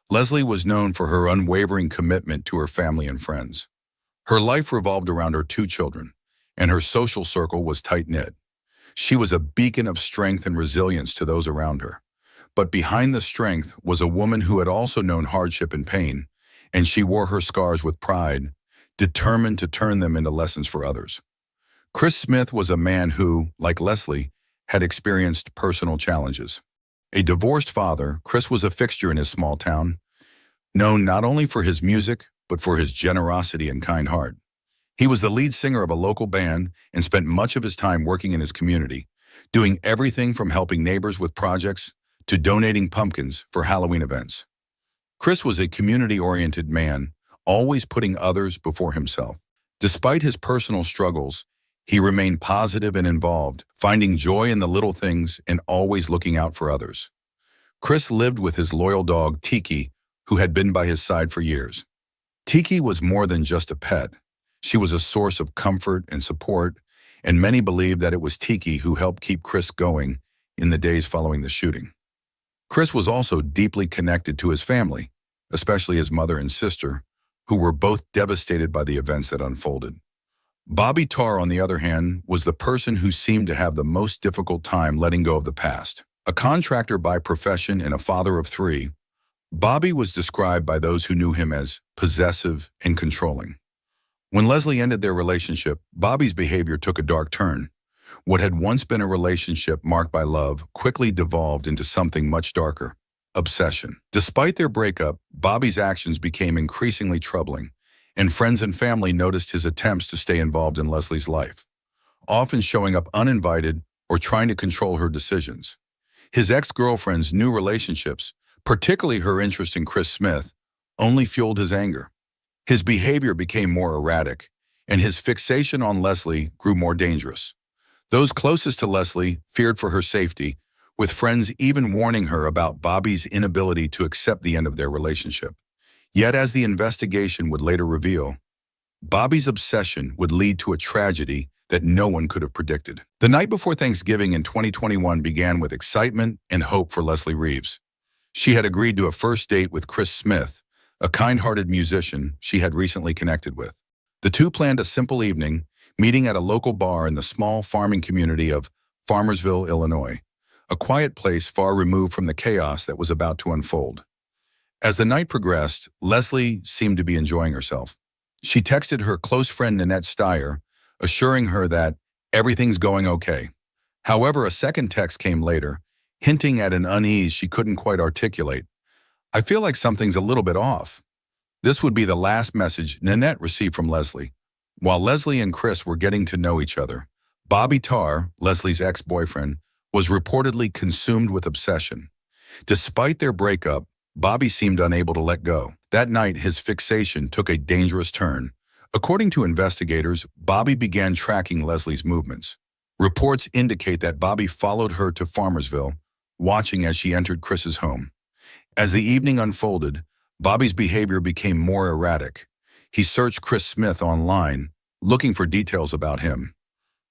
[SPEAKER 1] Leslie was known for her unwavering commitment to her family and friends. Her life revolved around her two children, and her social circle was tight-knit. She was a beacon of strength and resilience to those around her. But behind the strength was a woman who had also known hardship and pain, and she wore her scars with pride, determined to turn them into lessons for others. Chris Smith was a man who, like Leslie, had experienced personal challenges. A divorced father, Chris was a fixture in his small town, known not only for his music, but for his generosity and kind heart. He was the lead singer of a local band and spent much of his time working in his community, doing everything from helping neighbors with projects to donating pumpkins for Halloween events. Chris was a community-oriented man, always putting others before himself. Despite his personal struggles, he remained positive and involved, finding joy in the little things and always looking out for others. Chris lived with his loyal dog, Tiki, who had been by his side for years. Tiki was more than just a pet. She was a source of comfort and support, and many believe that it was Tiki who helped keep Chris going in the days following the shooting. Chris was also deeply connected to his family, especially his mother and sister, who were both devastated by the events that unfolded. Bobby Tarr, on the other hand, was the person who seemed to have the most difficult time letting go of the past. A contractor by profession and a father of three, Bobby was described by those who knew him as possessive and controlling. When Leslie ended their relationship, Bobby's behavior took a dark turn. What had once been a relationship marked by love quickly devolved into something much darker: obsession. Despite their breakup, Bobby's actions became increasingly troubling, and friends and family noticed his attempts to stay involved in Leslie's life, often showing up uninvited or trying to control her decisions. His ex-girlfriend's new relationships, particularly her interest in Chris Smith, only fueled his anger. His behavior became more erratic, and his fixation on Leslie grew more dangerous. Those closest to Leslie feared for her safety, with friends even warning her about Bobby's inability to accept the end of their relationship. Yet, as the investigation would later reveal, Bobby's obsession would lead to a tragedy that no one could have predicted. The night before Thanksgiving in 2021 began with excitement and hope for Leslie Reeves. She had agreed to a first date with Chris Smith, a kind-hearted musician she had recently connected with. The two planned a simple evening, meeting at a local bar in the small farming community of Farmersville, Illinois, a quiet place far removed from the chaos that was about to unfold. As the night progressed, Leslie seemed to be enjoying herself. She texted her close friend Nanette Steyer, assuring her that everything's going okay. However, a second text came later, hinting at an unease she couldn't quite articulate. "I feel like something's a little bit off." This would be the last message Nanette received from Leslie. While Leslie and Chris were getting to know each other, Bobby Tarr, Leslie's ex-boyfriend, was reportedly consumed with obsession. Despite their breakup, Bobby seemed unable to let go. That night, his fixation took a dangerous turn. According to investigators, Bobby began tracking Leslie's movements. Reports indicate that Bobby followed her to Farmersville, watching as she entered Chris's home. As the evening unfolded, Bobby's behavior became more erratic. He searched Chris Smith online, looking for details about him.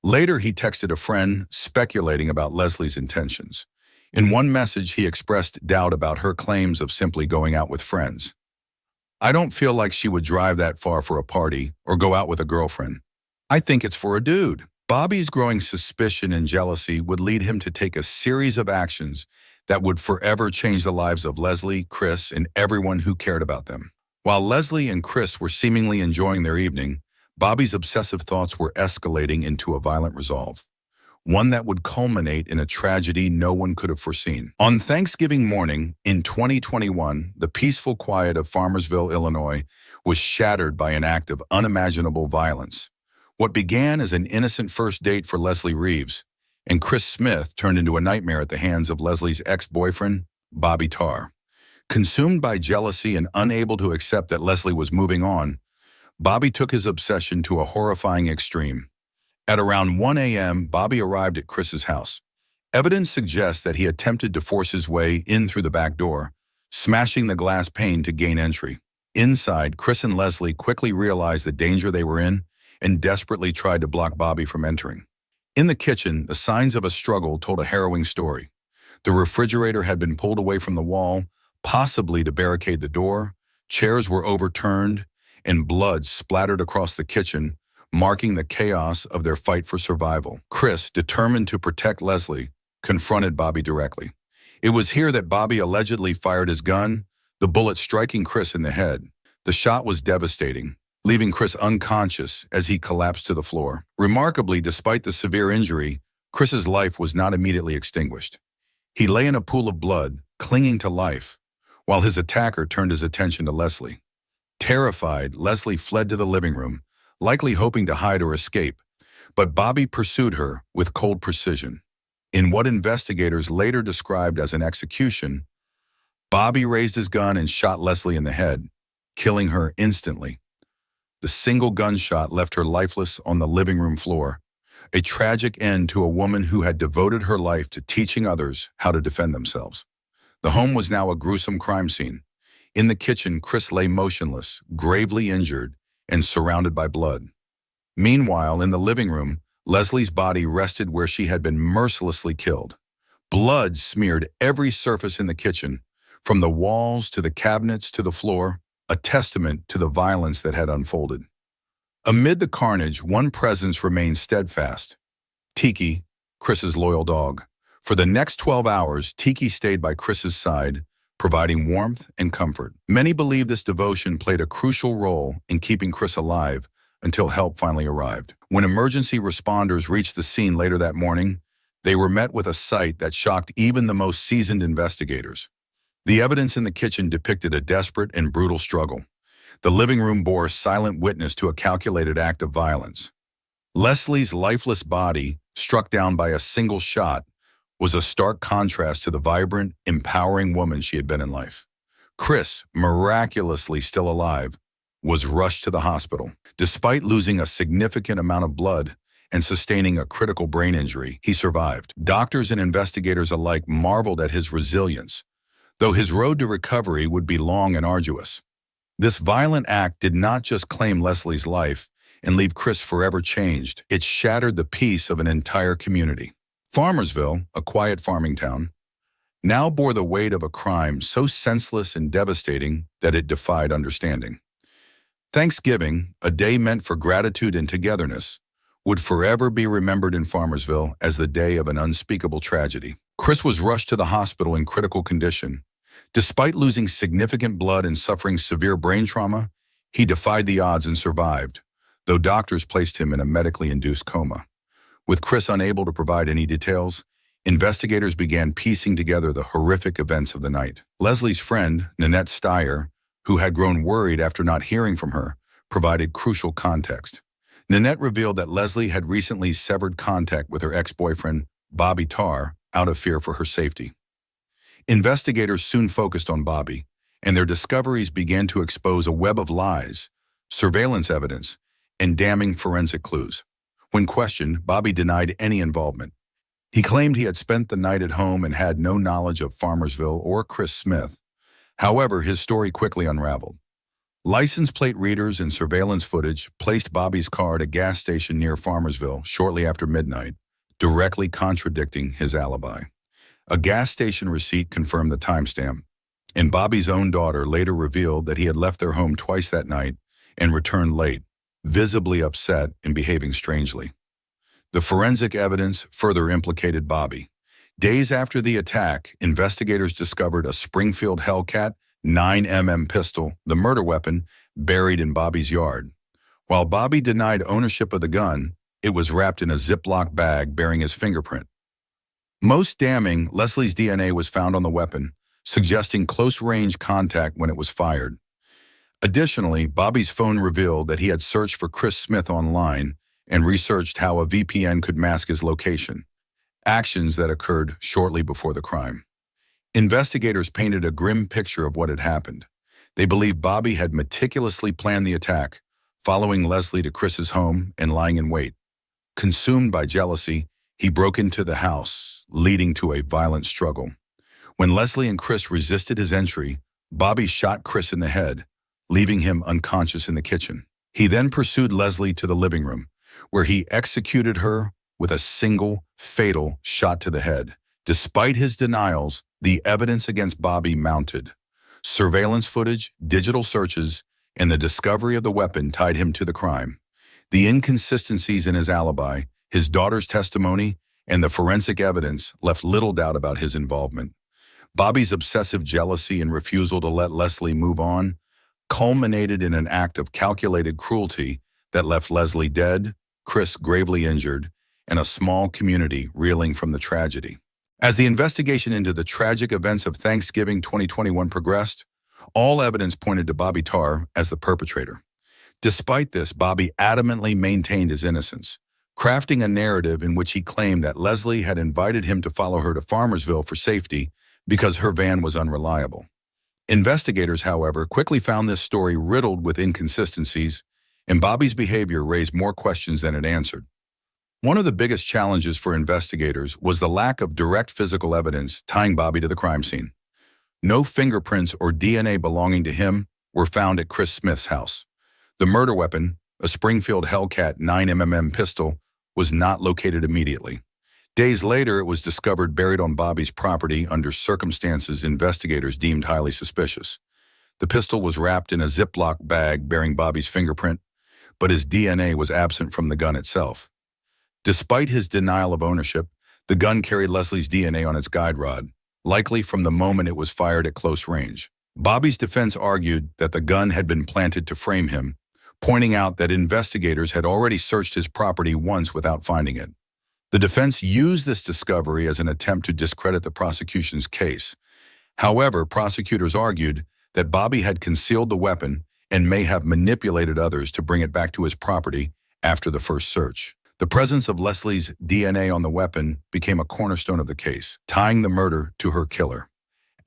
[SPEAKER 1] Later, he texted a friend, speculating about Leslie's intentions. In one message, he expressed doubt about her claims of simply going out with friends. "I don't feel like she would drive that far for a party or go out with a girlfriend. I think it's for a dude." Bobby's growing suspicion and jealousy would lead him to take a series of actions that would forever change the lives of Leslie, Chris, and everyone who cared about them. While Leslie and Chris were seemingly enjoying their evening, Bobby's obsessive thoughts were escalating into a violent resolve, one that would culminate in a tragedy no one could have foreseen. On Thanksgiving morning in 2021, the peaceful quiet of Farmersville, Illinois, was shattered by an act of unimaginable violence. What began as an innocent first date for Leslie Reeves and Chris Smith turned into a nightmare at the hands of Leslie's ex-boyfriend, Bobby Tarr. Consumed by jealousy and unable to accept that Leslie was moving on, Bobby took his obsession to a horrifying extreme. At around 1 a.m., Bobby arrived at Chris's house. Evidence suggests that he attempted to force his way in through the back door, smashing the glass pane to gain entry. Inside, Chris and Leslie quickly realized the danger they were in and desperately tried to block Bobby from entering. In the kitchen, the signs of a struggle told a harrowing story. The refrigerator had been pulled away from the wall, possibly to barricade the door, chairs were overturned, and blood splattered across the kitchen, marking the chaos of their fight for survival. Chris, determined to protect Leslie, confronted Bobby directly. It was here that Bobby allegedly fired his gun, the bullet striking Chris in the head. The shot was devastating, leaving Chris unconscious as he collapsed to the floor. Remarkably, despite the severe injury, Chris's life was not immediately extinguished. He lay in a pool of blood, clinging to life, while his attacker turned his attention to Leslie. Terrified, Leslie fled to the living room, likely hoping to hide or escape, but Bobby pursued her with cold precision. In what investigators later described as an execution, Bobby raised his gun and shot Leslie in the head, killing her instantly. The single gunshot left her lifeless on the living room floor, a tragic end to a woman who had devoted her life to teaching others how to defend themselves. The home was now a gruesome crime scene. In the kitchen, Chris lay motionless, gravely injured, and surrounded by blood. Meanwhile, in the living room, Leslie's body rested where she had been mercilessly killed. Blood smeared every surface in the kitchen, from the walls to the cabinets to the floor, a testament to the violence that had unfolded. Amid the carnage, one presence remained steadfast: Tiki, Chris's loyal dog. For the next 12 hours, Tiki stayed by Chris's side, providing warmth and comfort. Many believe this devotion played a crucial role in keeping Chris alive until help finally arrived. When emergency responders reached the scene later that morning, they were met with a sight that shocked even the most seasoned investigators. The evidence in the kitchen depicted a desperate and brutal struggle. The living room bore silent witness to a calculated act of violence. Leslie's lifeless body, struck down by a single shot, was a stark contrast to the vibrant, empowering woman she had been in life. Chris, miraculously still alive, was rushed to the hospital. Despite losing a significant amount of blood and sustaining a critical brain injury, he survived. Doctors and investigators alike marveled at his resilience, though his road to recovery would be long and arduous. This violent act did not just claim Leslie's life and leave Chris forever changed. It shattered the peace of an entire community. Farmersville, a quiet farming town, now bore the weight of a crime so senseless and devastating that it defied understanding. Thanksgiving, a day meant for gratitude and togetherness, would forever be remembered in Farmersville as the day of an unspeakable tragedy. Chris was rushed to the hospital in critical condition. Despite losing significant blood and suffering severe brain trauma, he defied the odds and survived, though doctors placed him in a medically induced coma. With Chris unable to provide any details, investigators began piecing together the horrific events of the night. Leslie's friend, Nanette Steyer, who had grown worried after not hearing from her, provided crucial context. Nanette revealed that Leslie had recently severed contact with her ex-boyfriend, Bobby Tarr, out of fear for her safety. Investigators soon focused on Bobby, and their discoveries began to expose a web of lies, surveillance evidence, and damning forensic clues. When questioned, Bobby denied any involvement. He claimed he had spent the night at home and had no knowledge of Farmersville or Chris Smith. However, his story quickly unraveled. License plate readers and surveillance footage placed Bobby's car at a gas station near Farmersville shortly after midnight, directly contradicting his alibi. A gas station receipt confirmed the timestamp, and Bobby's own daughter later revealed that he had left their home twice that night and returned late, visibly upset and behaving strangely. The forensic evidence further implicated Bobby. Days after the attack, investigators discovered a Springfield Hellcat 9mm pistol, the murder weapon, buried in Bobby's yard. While Bobby denied ownership of the gun, it was wrapped in a Ziploc bag bearing his fingerprint. Most damning, Leslie's DNA was found on the weapon, suggesting close-range contact when it was fired. Additionally, Bobby's phone revealed that he had searched for Chris Smith online and researched how a VPN could mask his location, actions that occurred shortly before the crime. Investigators painted a grim picture of what had happened. They believed Bobby had meticulously planned the attack, following Leslie to Chris's home and lying in wait. Consumed by jealousy, he broke into the house, leading to a violent struggle. When Leslie and Chris resisted his entry, Bobby shot Chris in the head, leaving him unconscious in the kitchen. He then pursued Leslie to the living room, where he executed her with a single, fatal shot to the head. Despite his denials, the evidence against Bobby mounted. Surveillance footage, digital searches, and the discovery of the weapon tied him to the crime. The inconsistencies in his alibi, his daughter's testimony, and the forensic evidence left little doubt about his involvement. Bobby's obsessive jealousy and refusal to let Leslie move on culminated in an act of calculated cruelty that left Leslie dead, Chris gravely injured, and a small community reeling from the tragedy. As the investigation into the tragic events of Thanksgiving 2021 progressed, all evidence pointed to Bobby Tarr as the perpetrator. Despite this, Bobby adamantly maintained his innocence, crafting a narrative in which he claimed that Leslie had invited him to follow her to Farmersville for safety because her van was unreliable. Investigators, however, quickly found this story riddled with inconsistencies, and Bobby's behavior raised more questions than it answered. One of the biggest challenges for investigators was the lack of direct physical evidence tying Bobby to the crime scene. No fingerprints or DNA belonging to him were found at Chris Smith's house. The murder weapon, a Springfield Hellcat 9mm pistol, was not located immediately. Days later, it was discovered buried on Bobby's property under circumstances investigators deemed highly suspicious. The pistol was wrapped in a Ziploc bag bearing Bobby's fingerprint, but his DNA was absent from the gun itself. Despite his denial of ownership, the gun carried Leslie's DNA on its guide rod, likely from the moment it was fired at close range. Bobby's defense argued that the gun had been planted to frame him, pointing out that investigators had already searched his property once without finding it. The defense used this discovery as an attempt to discredit the prosecution's case. However, prosecutors argued that Bobby had concealed the weapon and may have manipulated others to bring it back to his property after the first search. The presence of Leslie's DNA on the weapon became a cornerstone of the case, tying the murder to her killer.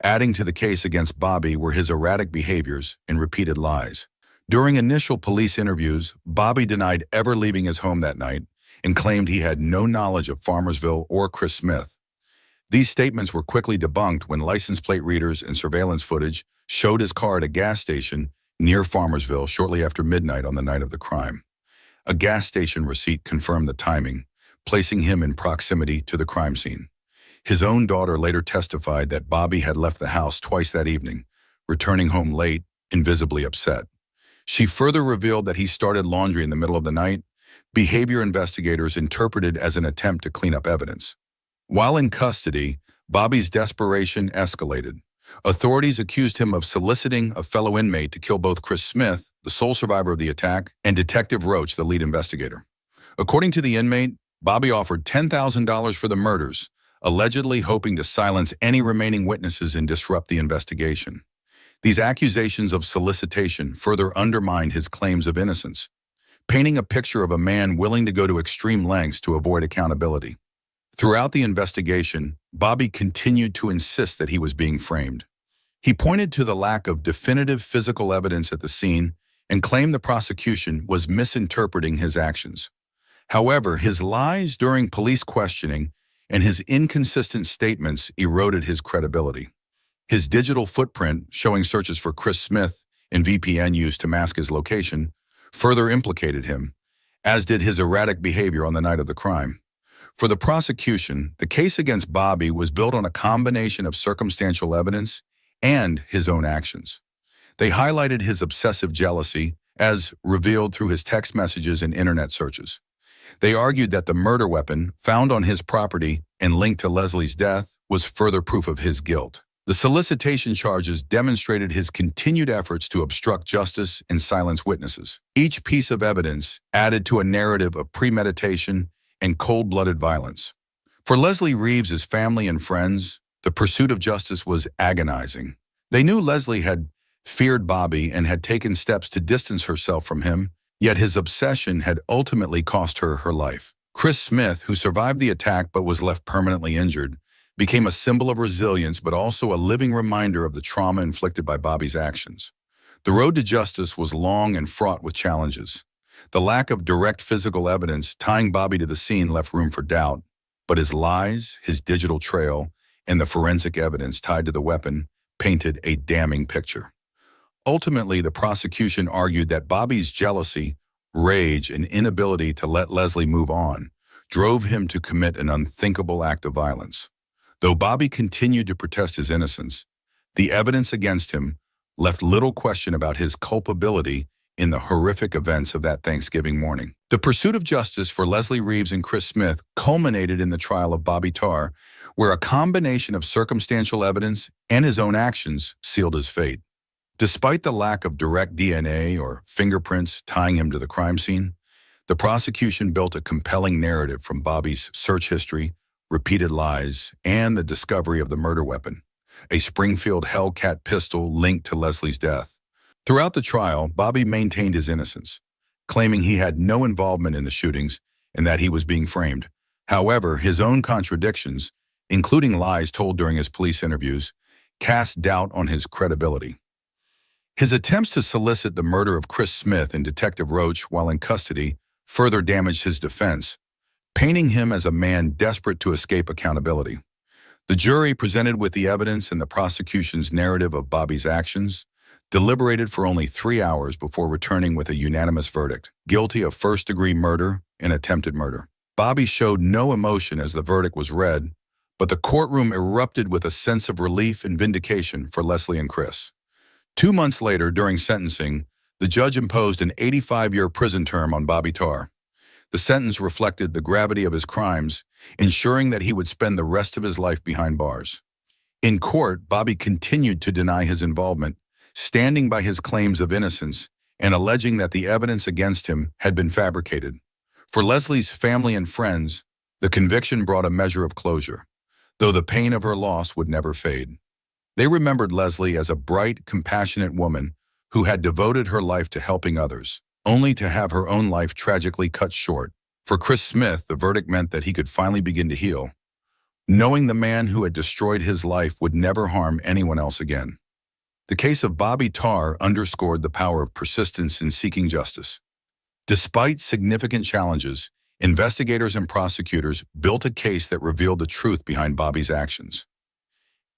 [SPEAKER 1] Adding to the case against Bobby were his erratic behaviors and repeated lies. During initial police interviews, Bobby denied ever leaving his home that night and claimed he had no knowledge of Farmersville or Chris Smith. These statements were quickly debunked when license plate readers and surveillance footage showed his car at a gas station near Farmersville shortly after midnight on the night of the crime. A gas station receipt confirmed the timing, placing him in proximity to the crime scene. His own daughter later testified that Bobby had left the house twice that evening, returning home late and visibly upset. She further revealed that he started laundry in the middle of the night, behavior investigators interpreted as an attempt to clean up evidence. While in custody, Bobby's desperation escalated. Authorities accused him of soliciting a fellow inmate to kill both Chris Smith, the sole survivor of the attack, and Detective Roach, the lead investigator. According to the inmate, Bobby offered $10,000 for the murders, allegedly hoping to silence any remaining witnesses and disrupt the investigation. These accusations of solicitation further undermined his claims of innocence, painting a picture of a man willing to go to extreme lengths to avoid accountability. Throughout the investigation, Bobby continued to insist that he was being framed. He pointed to the lack of definitive physical evidence at the scene and claimed the prosecution was misinterpreting his actions. However, his lies during police questioning and his inconsistent statements eroded his credibility. His digital footprint, showing searches for Chris Smith and VPN used to mask his location, further implicated him, as did his erratic behavior on the night of the crime. For the prosecution, the case against Bobby was built on a combination of circumstantial evidence and his own actions. They highlighted his obsessive jealousy, as revealed through his text messages and internet searches. They argued that the murder weapon found on his property and linked to Leslie's death was further proof of his guilt. The solicitation charges demonstrated his continued efforts to obstruct justice and silence witnesses. Each piece of evidence added to a narrative of premeditation and cold-blooded violence. For Leslie Reeves's family and friends, the pursuit of justice was agonizing. They knew Leslie had feared Bobby and had taken steps to distance herself from him, yet his obsession had ultimately cost her her life. Chris Smith, who survived the attack but was left permanently injured, became a symbol of resilience but also a living reminder of the trauma inflicted by Bobby's actions. The road to justice was long and fraught with challenges. The lack of direct physical evidence tying Bobby to the scene left room for doubt, but his lies, his digital trail, and the forensic evidence tied to the weapon painted a damning picture. Ultimately, the prosecution argued that Bobby's jealousy, rage, and inability to let Leslie move on drove him to commit an unthinkable act of violence. Though Bobby continued to protest his innocence, the evidence against him left little question about his culpability in the horrific events of that Thanksgiving morning. The pursuit of justice for Leslie Reeves and Chris Smith culminated in the trial of Bobby Tarr, where a combination of circumstantial evidence and his own actions sealed his fate. Despite the lack of direct DNA or fingerprints tying him to the crime scene, the prosecution built a compelling narrative from Bobby's search history, repeated lies, and the discovery of the murder weapon, a Springfield Hellcat pistol linked to Leslie's death. Throughout the trial, Bobby maintained his innocence, claiming he had no involvement in the shootings and that he was being framed. However, his own contradictions, including lies told during his police interviews, cast doubt on his credibility. His attempts to solicit the murder of Chris Smith and Detective Roach while in custody further damaged his defense, painting him as a man desperate to escape accountability. The jury, presented with the evidence and the prosecution's narrative of Bobby's actions, deliberated for only 3 hours before returning with a unanimous verdict, guilty of first-degree murder and attempted murder. Bobby showed no emotion as the verdict was read, but the courtroom erupted with a sense of relief and vindication for Leslie and Chris. 2 months later, during sentencing, the judge imposed an 85-year prison term on Bobby Tarr. The sentence reflected the gravity of his crimes, ensuring that he would spend the rest of his life behind bars. In court, Bobby continued to deny his involvement, standing by his claims of innocence and alleging that the evidence against him had been fabricated. For Leslie's family and friends, the conviction brought a measure of closure, though the pain of her loss would never fade. They remembered Leslie as a bright, compassionate woman who had devoted her life to helping others, only to have her own life tragically cut short. For Chris Smith, the verdict meant that he could finally begin to heal, knowing the man who had destroyed his life would never harm anyone else again. The case of Bobby Tarr underscored the power of persistence in seeking justice. Despite significant challenges, investigators and prosecutors built a case that revealed the truth behind Bobby's actions.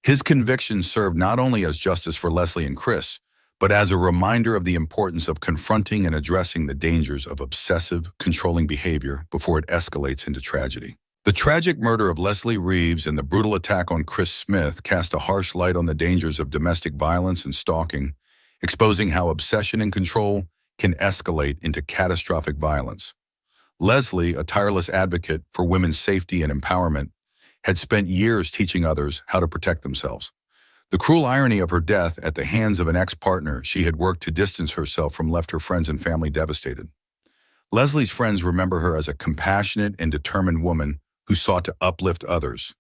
[SPEAKER 1] His conviction served not only as justice for Leslie and Chris, but as a reminder of the importance of confronting and addressing the dangers of obsessive, controlling behavior before it escalates into tragedy. The tragic murder of Leslie Reeves and the brutal attack on Chris Smith cast a harsh light on the dangers of domestic violence and stalking, exposing how obsession and control can escalate into catastrophic violence. Leslie, a tireless advocate for women's safety and empowerment, had spent years teaching others how to protect themselves. The cruel irony of her death at the hands of an ex-partner she had worked to distance herself from left her friends and family devastated. Leslie's friends remember her as a compassionate and determined woman who sought to uplift others.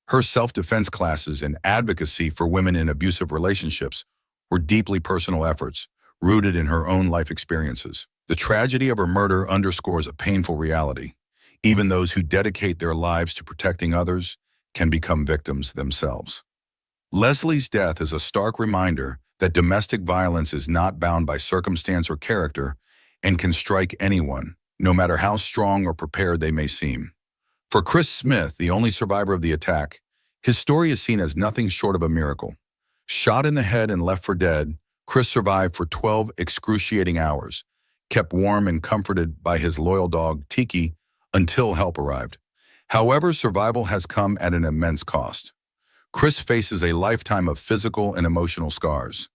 [SPEAKER 1] Her self-defense classes and advocacy for women in abusive relationships were deeply personal efforts, rooted in her own life experiences. The tragedy of her murder underscores a painful reality. Even those who dedicate their lives to protecting others can become victims themselves. Leslie's death is a stark reminder that domestic violence is not bound by circumstance or character and can strike anyone, no matter how strong or prepared they may seem. For Chris Smith, the only survivor of the attack, his story is seen as nothing short of a miracle. Shot in the head and left for dead, Chris survived for 12 excruciating hours, kept warm and comforted by his loyal dog, Tiki, until help arrived. However, survival has come at an immense cost. Chris faces a lifetime of physical and emotional scars.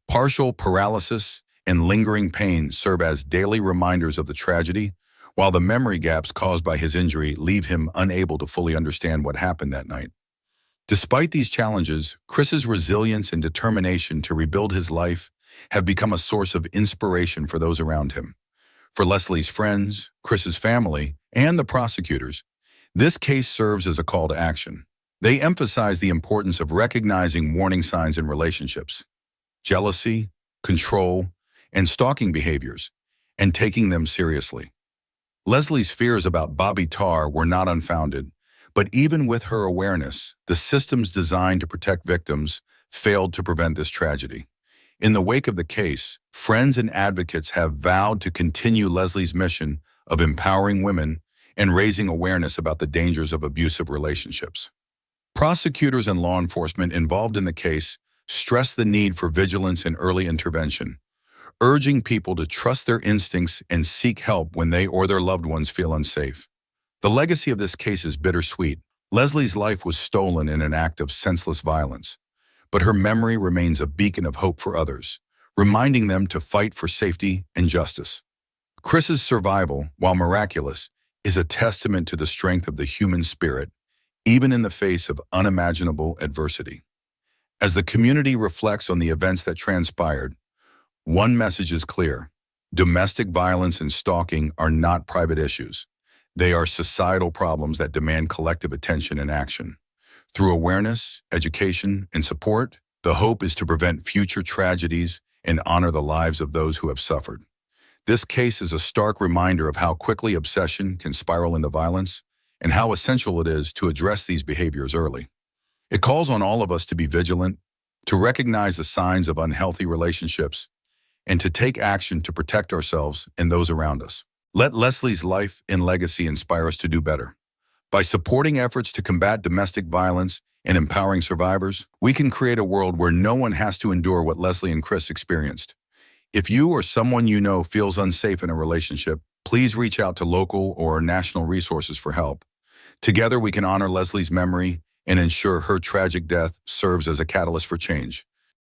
[SPEAKER 1] Partial paralysis and lingering pain serve as daily reminders of the tragedy, while the memory gaps caused by his injury leave him unable to fully understand what happened that night. Despite these challenges, Chris's resilience and determination to rebuild his life have become a source of inspiration for those around him. For Leslie's friends, Chris's family, and the prosecutors, this case serves as a call to action. They emphasize the importance of recognizing warning signs in relationships, jealousy, control, and stalking behaviors, and taking them seriously. Leslie's fears about Bobby Tarr were not unfounded, but even with her awareness, the systems designed to protect victims failed to prevent this tragedy. In the wake of the case, friends and advocates have vowed to continue Leslie's mission of empowering women and raising awareness about the dangers of abusive relationships. Prosecutors and law enforcement involved in the case stress the need for vigilance and early intervention, urging people to trust their instincts and seek help when they or their loved ones feel unsafe. The legacy of this case is bittersweet. Leslie's life was stolen in an act of senseless violence, but her memory remains a beacon of hope for others, reminding them to fight for safety and justice. Chris's survival, while miraculous, is a testament to the strength of the human spirit, even in the face of unimaginable adversity. As the community reflects on the events that transpired, one message is clear. Domestic violence and stalking are not private issues. They are societal problems that demand collective attention and action. Through awareness, education, and support, the hope is to prevent future tragedies and honor the lives of those who have suffered. This case is a stark reminder of how quickly obsession can spiral into violence and how essential it is to address these behaviors early. It calls on all of us to be vigilant, to recognize the signs of unhealthy relationships, and to take action to protect ourselves and those around us. Let Leslie's life and legacy inspire us to do better. By supporting efforts to combat domestic violence and empowering survivors, we can create a world where no one has to endure what Leslie and Chris experienced. If you or someone you know feels unsafe in a relationship, please reach out to local or national resources for help. Together, we can honor Leslie's memory and ensure her tragic death serves as a catalyst for change.